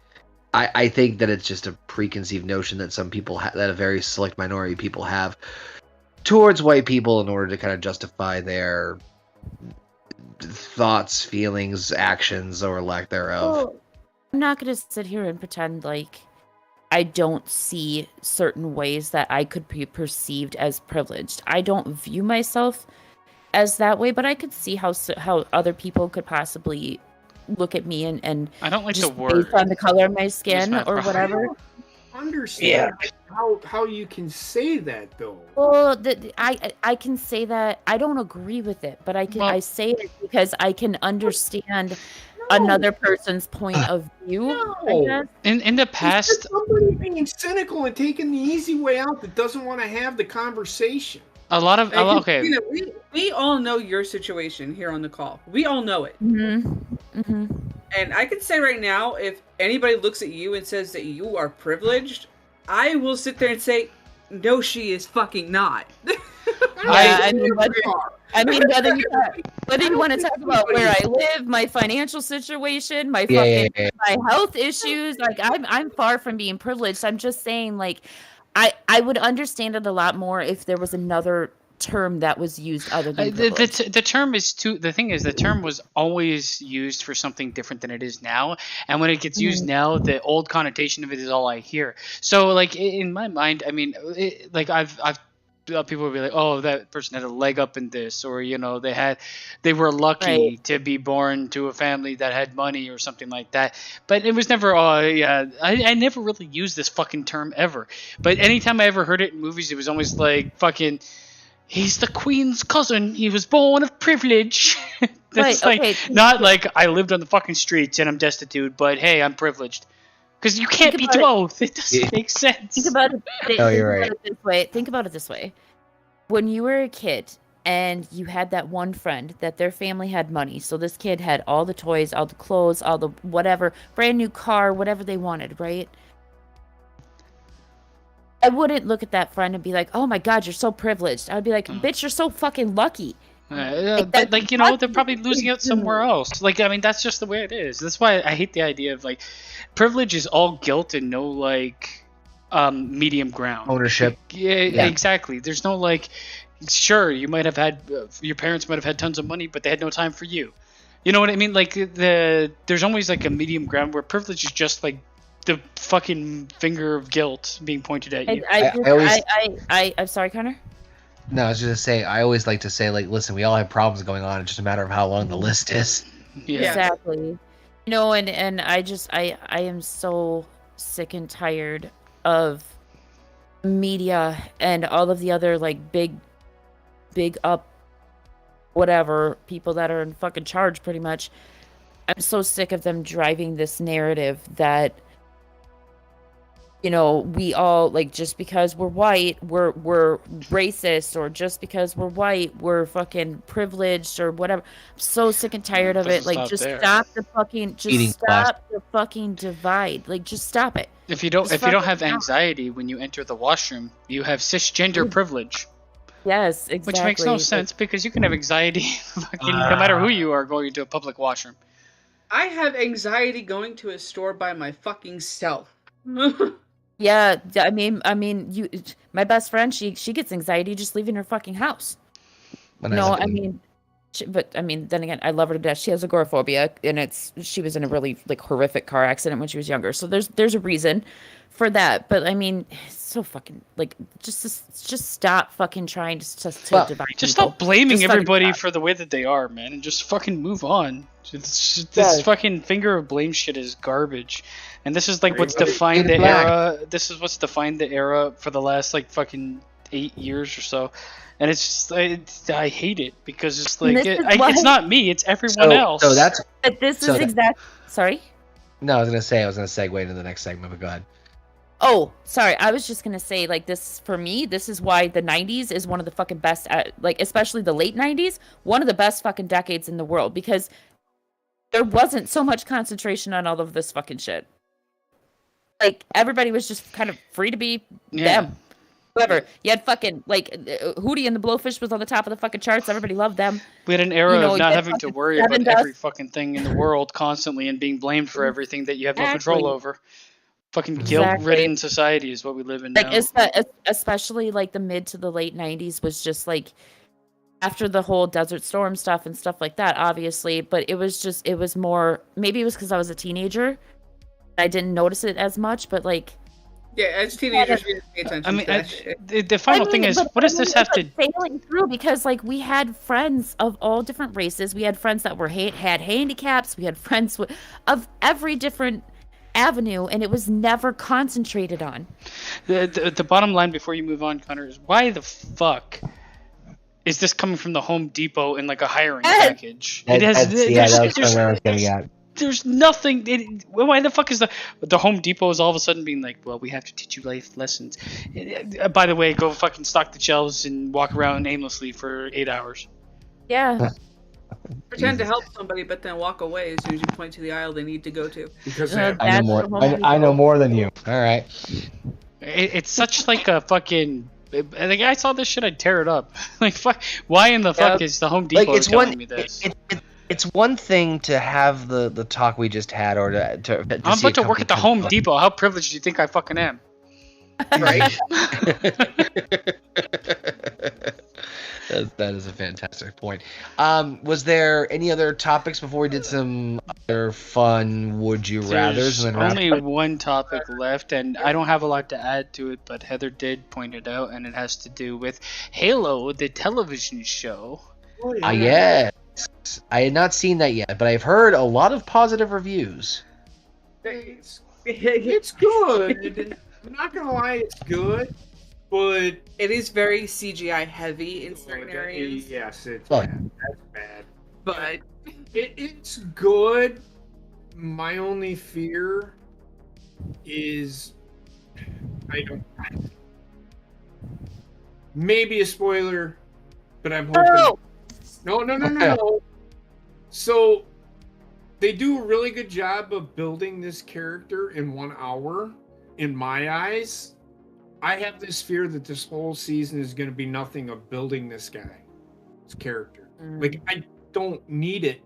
I think that it's just a preconceived notion that some people that a very select minority of people have towards white people in order to kind of justify their thoughts, feelings, actions, or lack thereof. Well, I'm not going to sit here and pretend like I don't see certain ways that I could be perceived as privileged. I don't view myself as that way, but I could see how other people could possibly look at me and I don't like just the word based on the color of my skin or whatever. I don't understand how you can say that though. Well, I can say that I don't agree with it, but I say it because I can understand another person's point of view. I guess. In the past, somebody being cynical and taking the easy way out that doesn't want to have the conversation. Okay. We all know your situation here on the call. We all know it. Mm-hmm. Mm-hmm. And I can say right now, if anybody looks at you and says that you are privileged, I will sit there and say, no, she is fucking not. I mean, I mean, whether you want to talk about where I live, my financial situation, my my health issues, like I'm far from being privileged. I'm just saying, like, I would understand it a lot more if there was another term that was used other than the term is too. The thing is, the term was always used for something different than it is now, and when it gets used now, the old connotation of it is all I hear. So, like in my mind, I mean, like I've people will be like, oh, that person had a leg up in this, or they were lucky to be born to a family that had money or something like that. But it was never, I never really used this fucking term ever. But anytime I ever heard it in movies, it was always like fucking, he's the queen's cousin. He was born of privilege. That's not like I lived on the fucking streets and I'm destitute, but hey, I'm privileged. Because you can't be both. It doesn't make sense. Think about it. You're right. Think about it this way. When you were a kid and you had that one friend that their family had money, so this kid had all the toys, all the clothes, all the whatever, brand new car, whatever they wanted, right? I wouldn't look at that friend and be like, oh my God, you're so privileged. I'd be like, bitch, you're so fucking lucky. But they're probably losing out somewhere else. Like, I mean, that's just the way it is. That's why I hate the idea of like privilege is all guilt and no like medium ground ownership. Yeah, exactly. There's no like, sure, you might have had your parents might have had tons of money, but they had no time for you. You know what I mean? Like there's always like a medium ground where privilege is just like the fucking finger of guilt being pointed at you. I'm sorry, Connor. No, I was just gonna say, I always like to say, like, listen, we all have problems going on. It's just a matter of how long the list is. Yeah. Exactly. And I am so sick and tired of media and all of the other like big up whatever people that are in fucking charge pretty much. I'm so sick of them driving this narrative that we all like, just because we're white, we're racist, or just because we're white, we're fucking privileged or whatever. I'm so sick and tired of it. Like, stop the fucking divide. Like, just stop it. If you don't have anxiety when you enter the washroom, you have cisgender privilege. Yes, exactly. Which makes no sense because you can have anxiety fucking no matter who you are going to a public washroom. I have anxiety going to a store by my fucking self. Yeah, I mean, my best friend, she gets anxiety just leaving her fucking house. Then again, I love her to death. She has agoraphobia, and she was in a really like horrific car accident when she was younger. So there's a reason for that. But I mean, it's so fucking like just stop fucking trying to divide. Just people. Stop blaming everybody for the way that they are, man, and just fucking move on. This fucking finger of blame shit is garbage. And this is like what's defined the era. This is what's defined the era for the last like fucking 8 years or so. And it's just, I hate it because it's like it's not me, it's everyone else. So that's. But this is exact. Sorry. No, I was gonna segue into the next segment, but go ahead. Oh, sorry. I was just gonna say, like, this for me. This is why the '90s is one of the fucking best. Like, especially the late '90s, one of the best fucking decades in the world because there wasn't so much concentration on all of this fucking shit. Like, everybody was just kind of free to be them. Whoever. You had fucking, like, Hootie and the Blowfish was on the top of the fucking charts. Everybody loved them. We had an era of not having to worry about every fucking thing in the world constantly and being blamed for everything that you have no control over. Fucking guilt-ridden society is what we live in now. Especially, like, the mid to the late 90s was just, like, after the whole Desert Storm stuff and stuff like that, obviously. But it was more, maybe it was because I was a teenager. I didn't notice it as much, but like, yeah, as teenagers, we didn't pay attention. I mean, the final thing is, what does this have to failing through? Because like, we had friends of all different races. We had friends that had handicaps. We had friends of every different avenue, and it was never concentrated on. The bottom line before you move on, Connor, is why the fuck is this coming from the Home Depot in like a hiring package? That was where I was getting at. There's nothing. Why the fuck is the Home Depot is all of a sudden being like, well, we have to teach you life lessons. By the way, go fucking stock the shelves and walk around aimlessly for 8 hours. Yeah. Pretend to help somebody, but then walk away as soon as you point to the aisle they need to go to. Because I know more than you. All right. It's such like a fucking Like, I saw this shit, I'd tear it up. Like, fuck. Why in the fuck is the Home Depot telling me this? It's one thing to have the talk we just had, or to I'm about to work at the Home Depot. How privileged do you think I fucking am? Right. That is a fantastic point. Was there any other topics before we did some other fun would you rather's? There's only one topic left, and I don't have a lot to add to it, but Heather did point it out, and it has to do with Halo, the television show. Yes. I had not seen that yet, but I've heard a lot of positive reviews. It's good. I'm not gonna lie, it's good, but it is very CGI heavy in certain areas. Yes, it's Oh. bad. That's bad. But It's good. My only fear is maybe a spoiler, but I'm hoping. No. So they do a really good job of building this character in 1 hour. In my eyes, I have this fear that this whole season is going to be nothing of building this character. Like, I don't need it.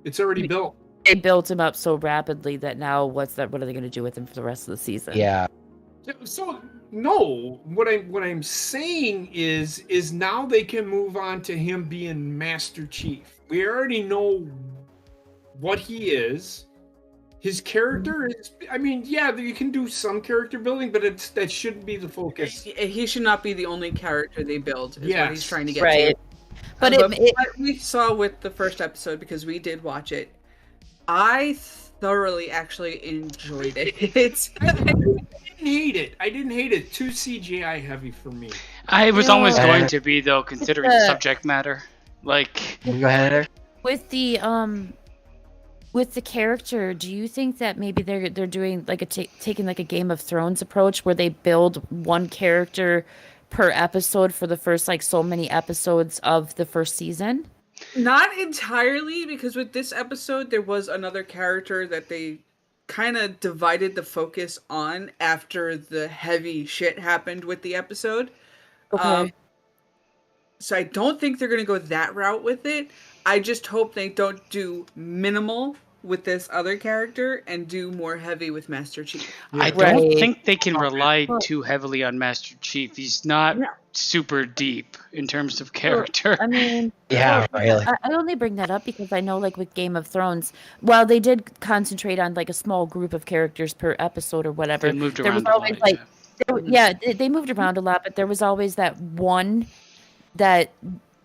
It's already built. They built him up so rapidly that now what are they going to do with him for the rest of the season? Yeah. So no, what I'm saying is now they can move on to him being Master Chief. We already know what he is. His character is, I mean, yeah, you can do some character building, but that shouldn't be the focus. He should not be the only character they build. Is what he's trying to get right. to. But what we saw with the first episode, because we did watch it, I thoroughly actually enjoyed it. I didn't hate it. I didn't hate it. Too CGI heavy for me. I was always going to be, though, considering the subject matter. Like, Go ahead, Heather. With the character, do you think that maybe they're doing like taking like a Game of Thrones approach where they build one character per episode for the first like so many episodes of the first season? Not entirely, because with this episode there was another character that they kind of divided the focus on after the heavy shit happened with the episode. Okay. So I don't think they're going to go that route with it. I just hope they don't do minimal with this other character and do more heavy with Master Chief. I don't think they can rely too heavily on Master Chief. He's not super deep in terms of character. I mean, really. I only bring that up because I know, like with Game of Thrones, while they did concentrate on like a small group of characters per episode or whatever, they moved there around was always a lot, they moved around a lot, but there was always that one that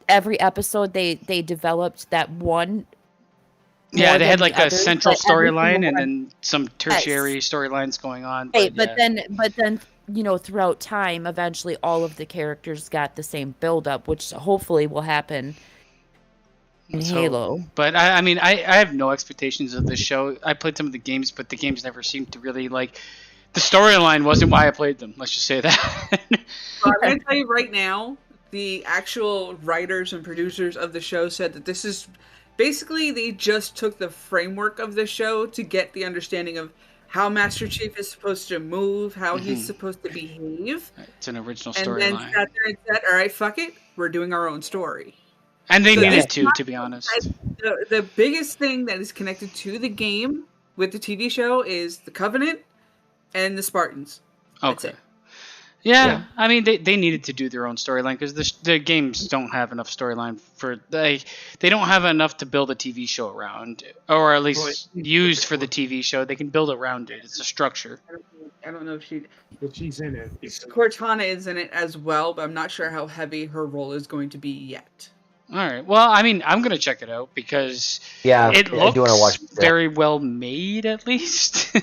every episode they developed that one. Yeah, they had like a central storyline and then some tertiary storylines going on. Right, but then you know, throughout time, eventually all of the characters got the same build up, which hopefully will happen in Halo. But I mean, I have no expectations of this show. I played some of the games, but the games never seemed to really like. The storyline wasn't why I played them. Let's just say that. I'm going to tell you right now, the actual writers and producers of the show said that this is basically they just took the framework of the show to get the understanding of how Master Chief is supposed to move, how he's supposed to behave. It's an original storyline. And then sat there and said, all right, fuck it, we're doing our own story. And they needed to be honest. The biggest thing that is connected to the game with the TV show is the Covenant and the Spartans. That's it. Yeah, I mean they needed to do their own storyline because the games don't have enough storyline for they don't have enough to build a TV show around, or at least used for the TV show. They can build around it. It's a structure. I don't know if she's in it. Cortana is in it as well, but I'm not sure how heavy her role is going to be yet. All right. Well, I mean, I'm gonna check it out because it looks very well made, at least.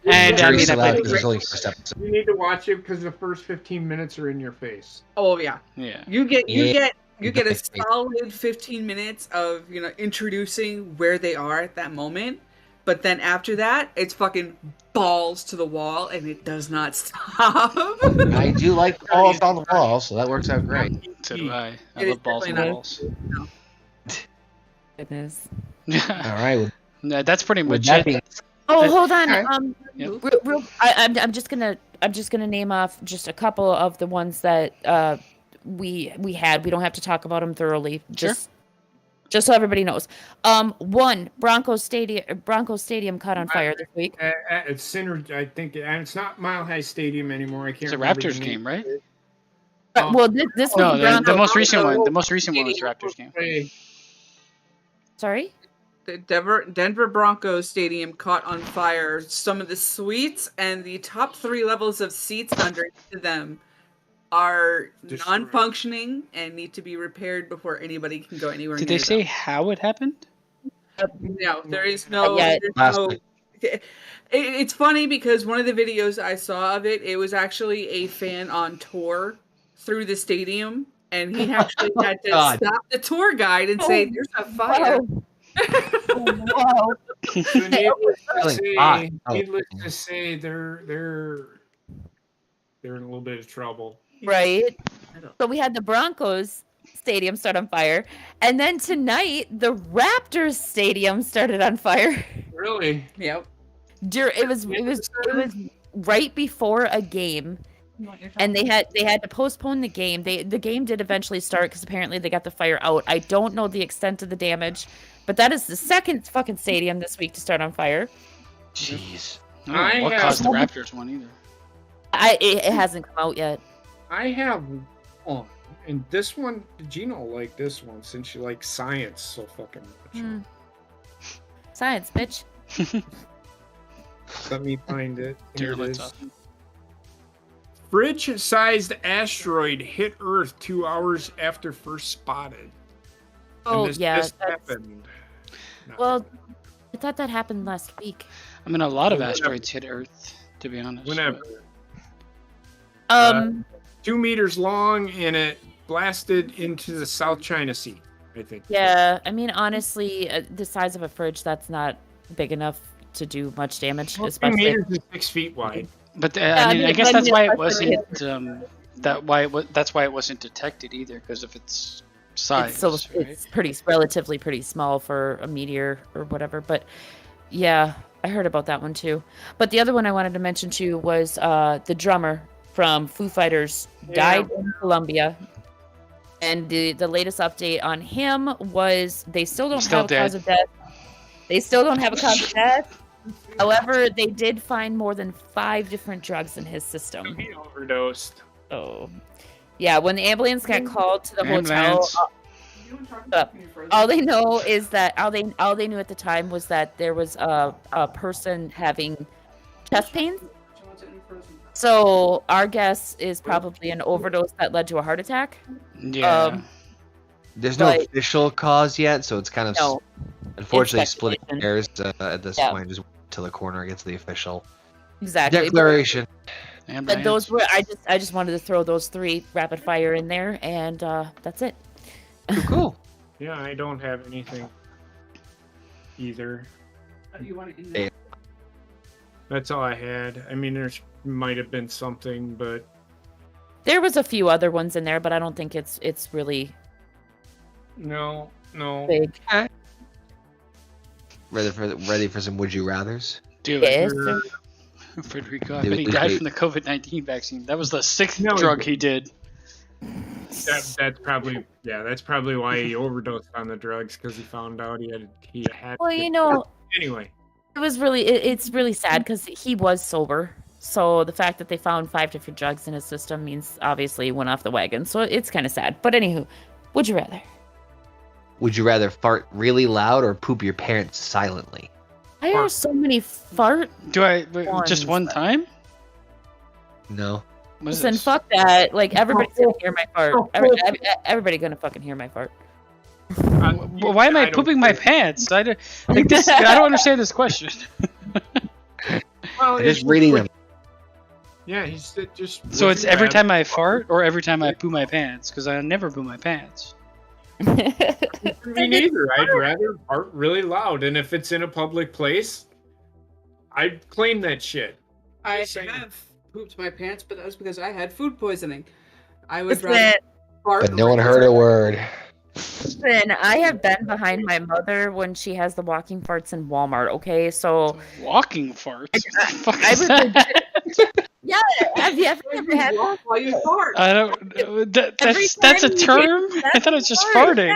And I mean, you need to watch it because the first 15 minutes are in your face. Oh yeah. You get a face. solid 15 minutes of introducing where they are at that moment, but then after that, it's fucking balls to the wall, and it does not stop. I do like balls on the wall, so that works out great. So do I. I love balls on walls. Goodness. All right. No, that's pretty much it. Oh, hold on. Yep. I'm just gonna name off just a couple of the ones that we had. We don't have to talk about them thoroughly. Just so everybody knows. One, Broncos Stadium caught on fire this week. It's Synergy, I think, and it's not Mile High Stadium anymore. I can't. It's a remember Raptors the game, right? Well, this No, was the most recent one. The most recent one was Raptors game. Sorry. The Denver Broncos Stadium caught on fire. Some of the suites and the top 3 levels of seats underneath them are non-functioning and need to be repaired before anybody can go anywhere. Did they say how it happened? No, there is no. It's funny because one of the videos I saw of it, it was actually a fan on tour through the stadium, and he actually had to stop the tour guide and say, "There's a fire." Wow. Wow. So needless to say, they're in a little bit of trouble. Right. So we had the Broncos Stadium start on fire, and then tonight the Raptors Stadium started on fire. Really? Yep. It was right before a game, and they had to postpone the game. The game did eventually start because apparently they got the fire out. I don't know the extent of the damage, but that is the second fucking stadium this week to start on fire. Jeez. I don't know what caused the Raptors one either. It hasn't come out yet. I have one, and this one, Gino like this one since you like science so fucking much. Science, bitch. Let me find it. Dear, Here it let's is. up. Fridge-sized asteroid hit Earth 2 hours after first spotted. Oh, and this yeah. just happened. Well, I thought that happened last week. I mean, a lot of asteroids hit Earth, to be honest. Whenever. 2 meters long, and it blasted into the South China Sea, I think. Yeah, I mean, honestly, the size of a fridge, that's not big enough to do much damage. Well, 2 especially meters is 6 feet wide. But I mean, I guess that's why it wasn't. That's why it wasn't detected either, because of its size. It's relatively pretty small for a meteor or whatever. But yeah, I heard about that one too. But the other one I wanted to mention too was the drummer from Foo Fighters died in Colombia. And the latest update on him was they still don't have a cause of death. They still don't have a cause of death. However, they did find more than 5 different drugs in his system. He overdosed. Oh, yeah. When the ambulance got called to the hotel, all they know is that all they knew at the time was that there was a person having chest pains. So our guess is probably an overdose that led to a heart attack. Yeah. There's no official cause yet, so it's kind of unfortunately splitting hairs at this point. Just till the coroner gets the official declaration. But those were I just wanted to throw those 3 rapid fire in there, and that's it. Cool. Yeah, I don't have anything either. That's all I had. I mean, there's might have been something, but there was a few other ones in there, but I don't think it's really no big. Ready for some would you rathers? Do it. Federico, I bet he died from the COVID-19 vaccine. That was the 6th drug he did. That's probably why he overdosed on the drugs, because he found out he had. Well, anyway, it's really sad because he was sober. So the fact that they found 5 different drugs in his system means obviously he went off the wagon. So it's kind of sad. But anywho, would you rather? Would you rather fart really loud or poop your pants silently? I hear so many fart. Do I just one time? No. Listen, fuck that. Like, everybody's gonna hear my fart. Everybody's gonna fucking hear my fart. Why am I pooping my pants? I don't understand this question. Well, I'm just reading them. Yeah, he's just. So it's every time I fart or every time I poo my pants? Because I never poo my pants. Me neither. I'd rather fart really loud, and if it's in a public place, I'd claim that shit. I have pooped my pants, but that was because I had food poisoning. I would rather fart. But no one heard a word. Listen, I have been behind my mother when she has the walking farts in Walmart. Okay, so Walking farts. What the fuck I is was that? yeah. Have you ever had? While you fart. I don't. That's Every that's a time you term. take- I thought it was just fart. farting.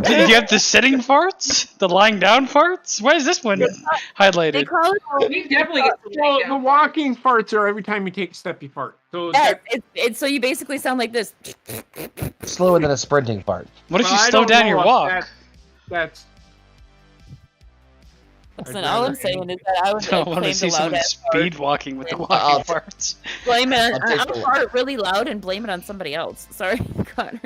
Do you have the sitting farts? The lying down farts? Why is this one They highlighted? call it. You definitely get some Well, takedown. the walking farts are every time you take a step, you fart. So Yes, it's so you basically sound like this. Slower than a sprinting fart. What if you Well, I slow don't down know your if walk? That's Listen, all I'm saying is that I would I want to claim see the someone loud speed walking with the walking I'll- farts. blame it. I'll take I'll the- fart really loud and blame it on somebody else. Sorry, Connor.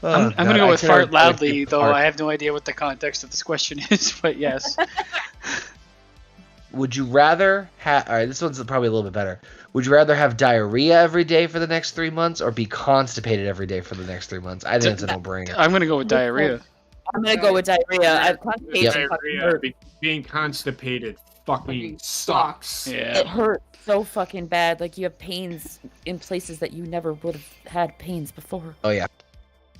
I'm God, gonna go I with can't fart even loudly, think though fart. I have no idea what the context of this question is. But yes, Would you rather have? All right, this one's probably a little bit better. Would you rather have diarrhea every day for the next 3 months, or be constipated every day for the next 3 months? I think it's a no-brainer. I'm gonna go with diarrhea. I'm gonna go with diarrhea. I've constipation fucking diarrhea. hurt. Being constipated fucking sucks. Yeah. It hurts so fucking bad. Like you have pains in places that you never would have had pains before. Oh yeah.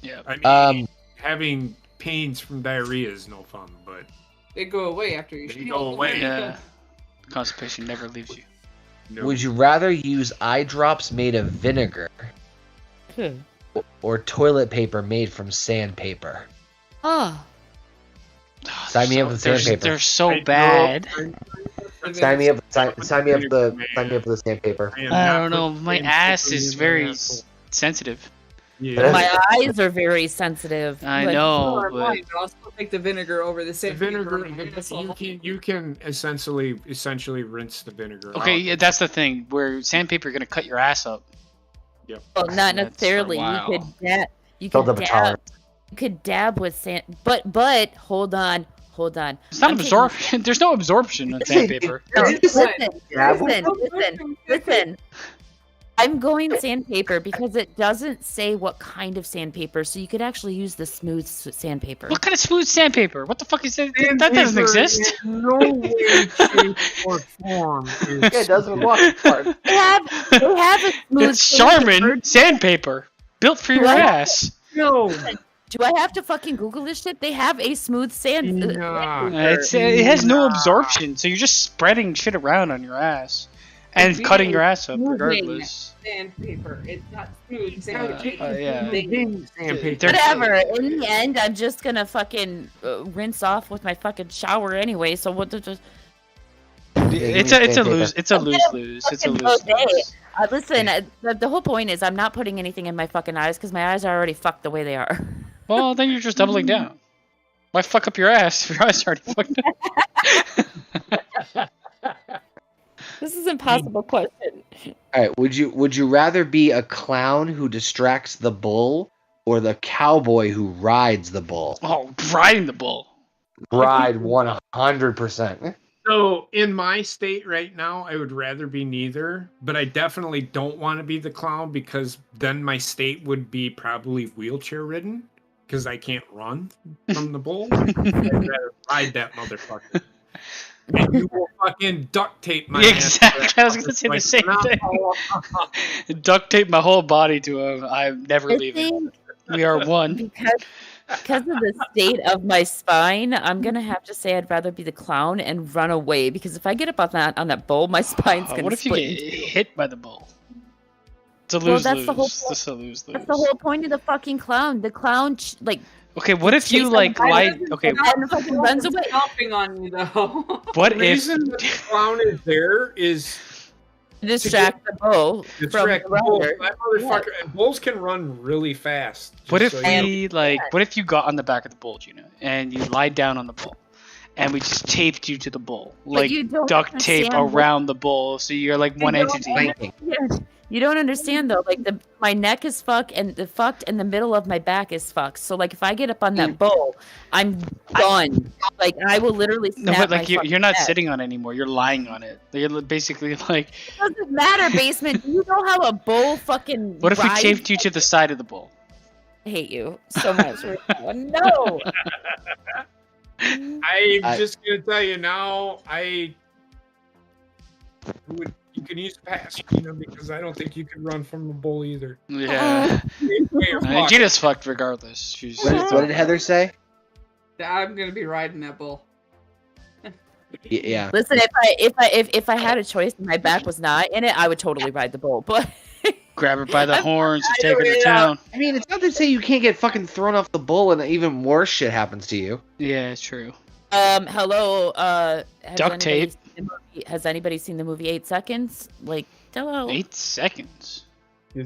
Yeah. I mean, having pains from diarrhea is no fun, but They go away after you. They go away. Yeah. Constipation never leaves you. no. Would you rather use eye drops made of vinegar or toilet paper made from sandpaper? Oh, Sign me up with sandpaper. They're so I- bad. Sign me up. Sign me up for the sandpaper. am I not don't know. putting My sandpaper ass in is my very asshole. sensitive. Yeah. my eyes are very sensitive. I but- know, Or but mine, but I'll still take the vinegar over the The same vinegar, you can essentially rinse the vinegar. okay, out. yeah, that's the thing. Where sandpaper gonna cut your ass up. Well, not That's for a necessarily. while. You could dab. You Build could up a dab. tolerance. You could dab with sand. But hold on. It's not I'm absorption. There's no absorption on sandpaper. No, It's listen. I'm going sandpaper because it doesn't say what kind of sandpaper, so you could actually use the smooth sandpaper. What kind of smooth sandpaper? What the fuck is that? That doesn't Sandpaper exist. in no way, shape, or form. Yeah, it doesn't walk apart. They have a smooth It's Charmin sandpaper. sandpaper built for your What? ass. No. Do I have to fucking Google this shit? They have a smooth sand. Nah. It has no absorption, so you're just spreading shit around on your ass and It's cutting your ass up moving. regardless. Sandpaper. It's not smooth yeah. Sandpaper. Whatever. In the end, I'm just gonna fucking rinse off with my fucking shower anyway. So what? Just It's a lose. It's a lose. It's a lose. listen. The whole point is I'm not putting anything in my fucking eyes because my eyes are already fucked the way they are. Well, then you're just doubling down. Why fuck up your ass if your eyes are already fucked up? This is an impossible question. All right. Would you rather be a clown who distracts the bull or the cowboy who rides the bull? Oh, riding the bull. Ride 100%. So in my state right now, I would rather be neither, but I definitely don't want to be the clown because then my state would be probably wheelchair ridden because I can't run from the bull. I'd rather ride that motherfucker. And you will fucking duct tape my ass. Exactly. I was gonna say the same thing. Duct tape my whole body to him. I'm never I leaving. think We are one. because of the state of my spine, I'm gonna have to say I'd rather be the clown and run away because if I get up on that bull, my spine's gonna What if you split. get in two. hit by the bull? It's a Well, lose that's lose. the whole This is a lose lose. That's the whole point of the fucking clown. The clown Okay, what if you chase like them lie? down Okay, and fucking runs away. Stomping on you though. what The if? reason that the clown is there is Distract the bull from distract the bulls. rider. That motherfucker, and bulls can run really fast. What if just so you know. we like? What if you got on the back of the bull, Gina, and you lied down on the bull, and we just taped you to the bull, like you don't duct tape understand around the bull, so you're like one don't entity. You don't understand though. Like my neck is fucked, and the middle of my back is fucked. So like if I get up on that bull, I'm done. Like I will literally snap No, but like my you're not fucking neck. sitting on it anymore. You're lying on it. You're basically like. It doesn't matter, basement. Do you know how a bull fucking? What if we rides? taped you to the side of the bull? I hate you so much. No. I'm just gonna tell you now. You can use a pass, Gina, because I don't think you can run from the bull either. Yeah. Gina's fucked regardless. She's. What did Heather say? I'm gonna be riding that bull. Yeah. Listen, if I had a choice and my back was not in it, I would totally ride the bull. But grab her by the horns and take her to town. I mean, it's not to say you can't get fucking thrown off the bull and even worse shit happens to you. Yeah, it's true. Hello. Duct tape. Has anybody seen the movie 8 Seconds? Like, hello. 8 seconds.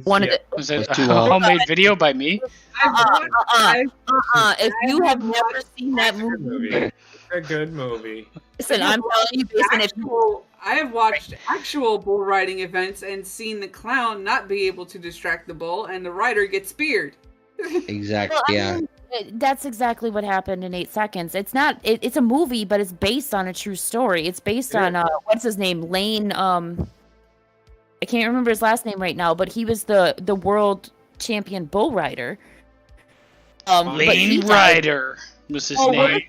One of the. Was it a homemade video by me? If you have never seen that movie, a good movie. Listen, I'm telling you, I have watched actual bull riding events and seen the clown not be able to distract the bull, and the rider gets speared. Exactly. Well, I mean, that's exactly what happened in 8 Seconds. It's not. It's a movie, but it's based on a true story. It's based on what's his name, Lane. I can't remember his last name right now, but he was the world champion bull rider. Lane Rider was his name.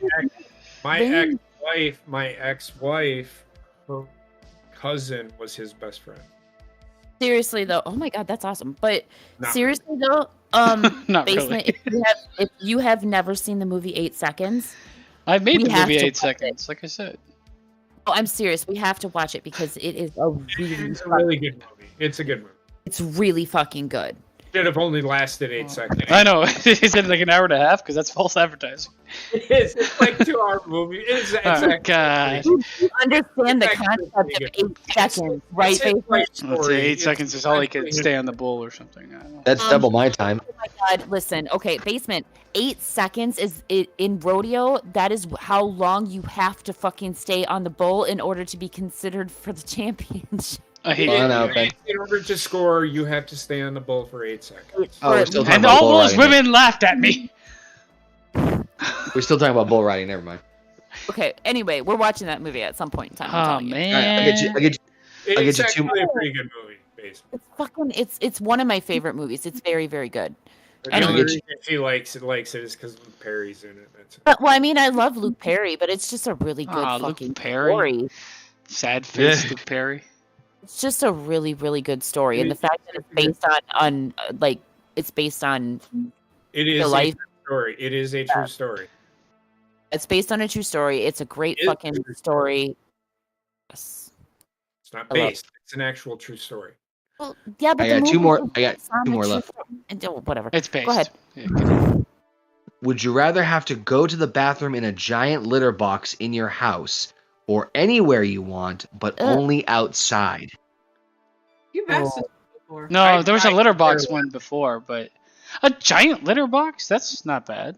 My ex-wife, her cousin was his best friend. Seriously though, oh my god, that's awesome. But Not seriously though, Not Basement, really. if you have never seen the movie 8 Seconds, I made we the have movie to 8 watch seconds, like I said. oh, I'm serious. We have to watch it because it is a It's a really good movie. It's a good movie. It's really fucking good. Should have only lasted 8 seconds. I know. Is it like an hour and a half? Because that's false advertising. It is. It's like 2-hour movie. It's Oh, God. You understand the It's actually concept pretty of 8 seconds, right? It's a great Let's story. say 8 It's seconds is all he could actually- stay on the bull or something. I don't know. That's double my time. Oh my god, listen. Okay, Basement, 8 seconds is it in rodeo, that is how long you have to fucking stay on the bull in order to be considered for the championship. I hate Fun it. out, man. In order to score, you have to stay on the bull for 8 seconds. Oh, we're still talking And about all bull those riding. women laughed at me. We're still talking about bull riding. Never mind. Okay, anyway, we're watching that movie at some point in time. I'm Oh, telling you. All right, man. I get you. I'll It's get you two actually a pretty good movie, basically. It's fucking it's one of my favorite movies. It's very, very good. The Anyway. only reason she likes it is because Luke Perry's in it. That's it. But, well, I mean, I love Luke Perry, but it's just a really good Luke fucking Perry. story. Sad face Yeah. Luke Perry. It's just a really, really good story, and the fact that it's based on like it's based on It is a life. true story. It is a true story. it's based on a true story. It's a great It is fucking a true story. Yes. It's not I love based. It's an actual true story. Well, yeah, but I the got two movie more. is I got based on two a more true left. story. And, oh, whatever. It's based. Go ahead. Yeah, good. Would you rather have to go to the bathroom in a giant litter box in your house or anywhere you want, but Ugh. only outside? You've asked this before. No, there was a I- litter box one before, but a giant litter box? That's not bad.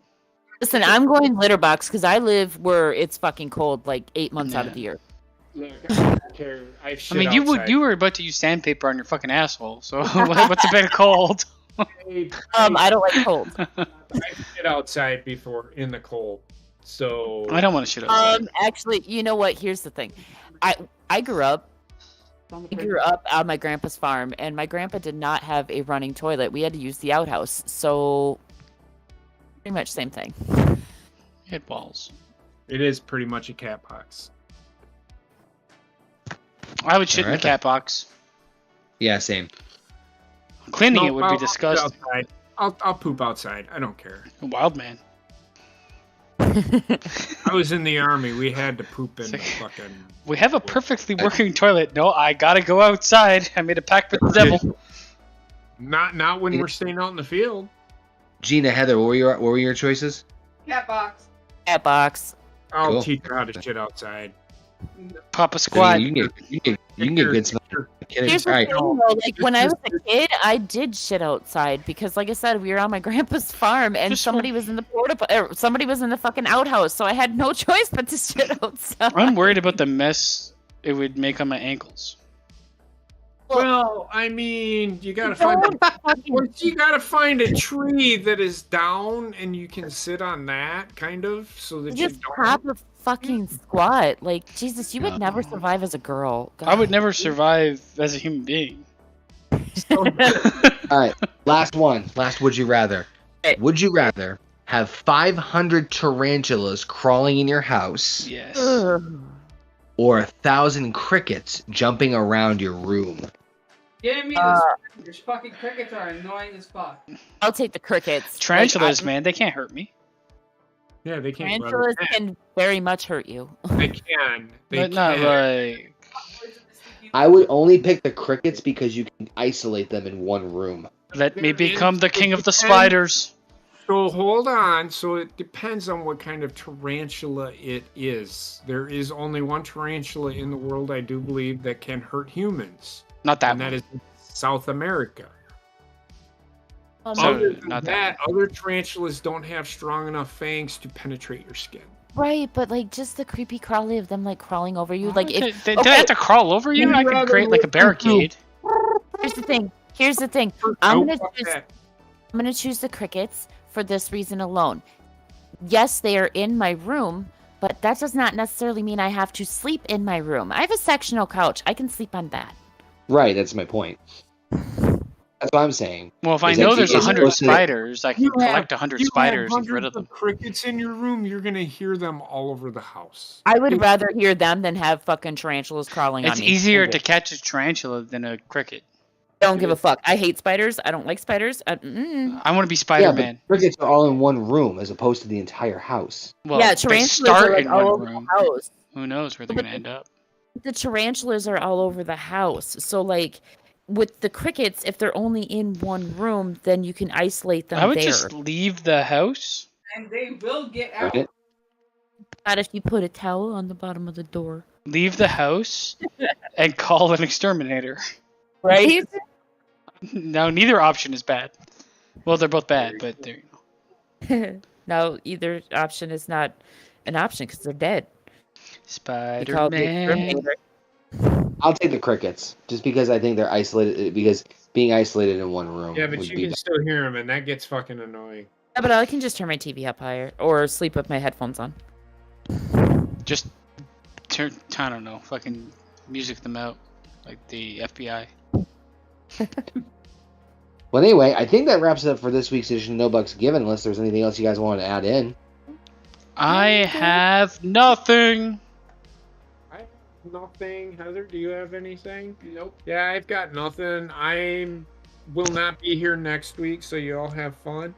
Listen, I'm going litter box because I live where it's fucking cold, like 8 months out of Yeah. the year. Look, I don't care. I I mean, you were about to use sandpaper on your fucking asshole, so what's a bit cold? I don't like cold. I shit outside before in the cold, so I don't want to shit outside. Actually, you know what? Here's the thing. I grew up on my grandpa's farm, and my grandpa did not have a running toilet. We had to use the outhouse, so pretty much same thing. Hit balls. it is pretty much a cat box. I would shit in Alright the cat box. Yeah, same. Cleaning No, it would I'll be poop disgusting. outside. I'll poop outside. I don't care. Wild man. I was in the army. We had to poop in the fucking. We have a perfectly working toilet. No, I gotta go outside. I made a pact with the devil. Not when we're staying out in the field. Gina, Heather, what were your choices? Cat box. Cat box. I'll Cool. teach her how to shit outside. Papa I squat. mean, you can get good smell. Kidding. Here's the All right. thing, though, like when I was a kid, I did shit outside because, like I said, we were on my grandpa's farm, and Just somebody was in the somebody was in the fucking outhouse, so I had no choice but to shit outside. I'm worried about the mess it would make on my ankles. Well, I mean, you gotta Don't find. fucking- You gotta find a tree that is down, and you can sit on that, kind of, so that you just don't. pop a fucking squat. Like Jesus, you would never survive as a girl. God. I would never survive as a human being. All right. Last one. Last would you rather? Okay. Would you rather have 500 tarantulas crawling in your house Yes. Ugh. or 1,000 crickets jumping around your room? Give me the spiders. Fucking crickets are annoying as fuck. I'll take the crickets. Tarantulas, man, they can't hurt me. Yeah, they can't. Tarantulas can very much hurt you. They can. But not like. I would only pick the crickets because you can isolate them in one room. Let me become the king of the spiders. So hold on. So it depends on what kind of tarantula it is. There is only one tarantula in the world, I do believe, that can hurt humans. Not that and one. that is in South America. So, Other than not that, that other tarantulas don't have strong enough fangs to penetrate your skin. Right, but like just the creepy crawly of them like crawling over you. Like if they have to crawl over you, I could create like a barricade. Here's the thing. I'm gonna choose the crickets for this reason alone. Yes, they are in my room, but that does not necessarily mean I have to sleep in my room. I have a sectional couch. I can sleep on that. Right, that's my point. That's what I'm saying. Well, if I know there's 100 spiders, I can collect 100 spiders and get rid of them. Crickets in your room, you're gonna hear them all over the house. I would rather hear them than have fucking tarantulas crawling on me. It's easier to catch a tarantula than a cricket. I don't give a fuck. I hate spiders. I don't like spiders. I want to be Spider-Man. But crickets are all in one room as opposed to the entire house. Well, yeah, they tarantulas start are like in all one over room. the house. Who knows where they're going to end up? The tarantulas are all over the house. So like with the crickets, if they're only in one room, then you can isolate them I would there. just leave the house. And they will get out. Cricket? Not if you put a towel on the bottom of the door. Leave the house and call an exterminator. Right? No, neither option is bad. Well, they're both bad, but there you go. No, either option is not an option because they're dead. Spider-Man. I'll take the crickets just because I think they're isolated. Because being isolated in one room. Yeah, but would you be can still hear them, and that gets fucking annoying. Yeah, but I can just turn my TV up higher or sleep with my headphones on. Just turn, I don't know, fucking music them out like the FBI. Well, anyway, I think that wraps it up for this week's edition of No Bucks Given, unless there's anything else you guys want to add in. I have nothing. I have nothing. Heather, do you have anything? Nope. Yeah, I've got nothing. I will not be here next week, so you all have fun.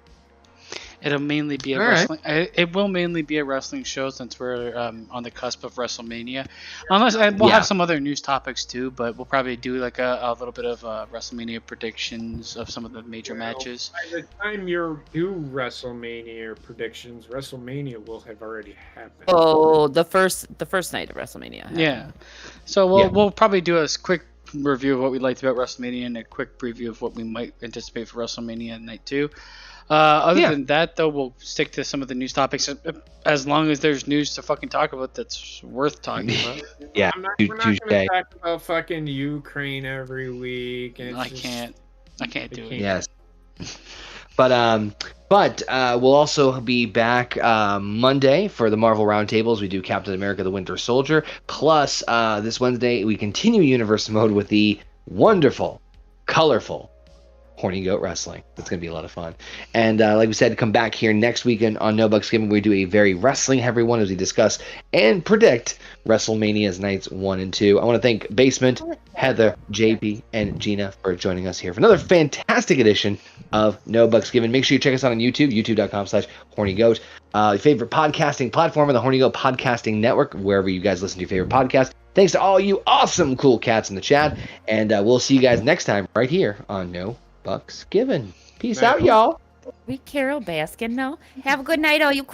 It'll mainly be a wrestling. It will mainly be a wrestling show since we're on the cusp of WrestleMania. Unless we'll have some other news topics too, but we'll probably do like a little bit of WrestleMania predictions of some of the major matches. By the time you do WrestleMania predictions, WrestleMania will have already happened. Oh, the first night of WrestleMania. Yeah. So we'll probably do a quick review of what we liked about WrestleMania and a quick preview of what we might anticipate for WrestleMania night 2. Other than that, though, we'll stick to some of the news topics as long as there's news to fucking talk about that's worth talking about. Yeah, we're not going to talk about fucking Ukraine every week. And I can't do it. Yes. But we'll also be back Monday for the Marvel Roundtables. We do Captain America: The Winter Soldier. Plus, this Wednesday we continue Universe Mode with the wonderful, colorful Horny Goat Wrestling. That's going to be a lot of fun. And like we said, come back here next weekend on No Bucks Given. We do a very wrestling-heavy one as we discuss and predict WrestleMania's nights 1 and 2. I want to thank Basement, Heather, JP, and Gina for joining us here for another fantastic edition of No Bucks Given. Make sure you check us out on YouTube, youtube.com/hornygoat. Your favorite podcasting platform on the Horny Goat Podcasting Network, wherever you guys listen to your favorite podcast. Thanks to all you awesome, cool cats in the chat. And we'll see you guys next time right here on No Bucks Given. Peace out, y'all. We Carol Baskin now. Have a good night, all you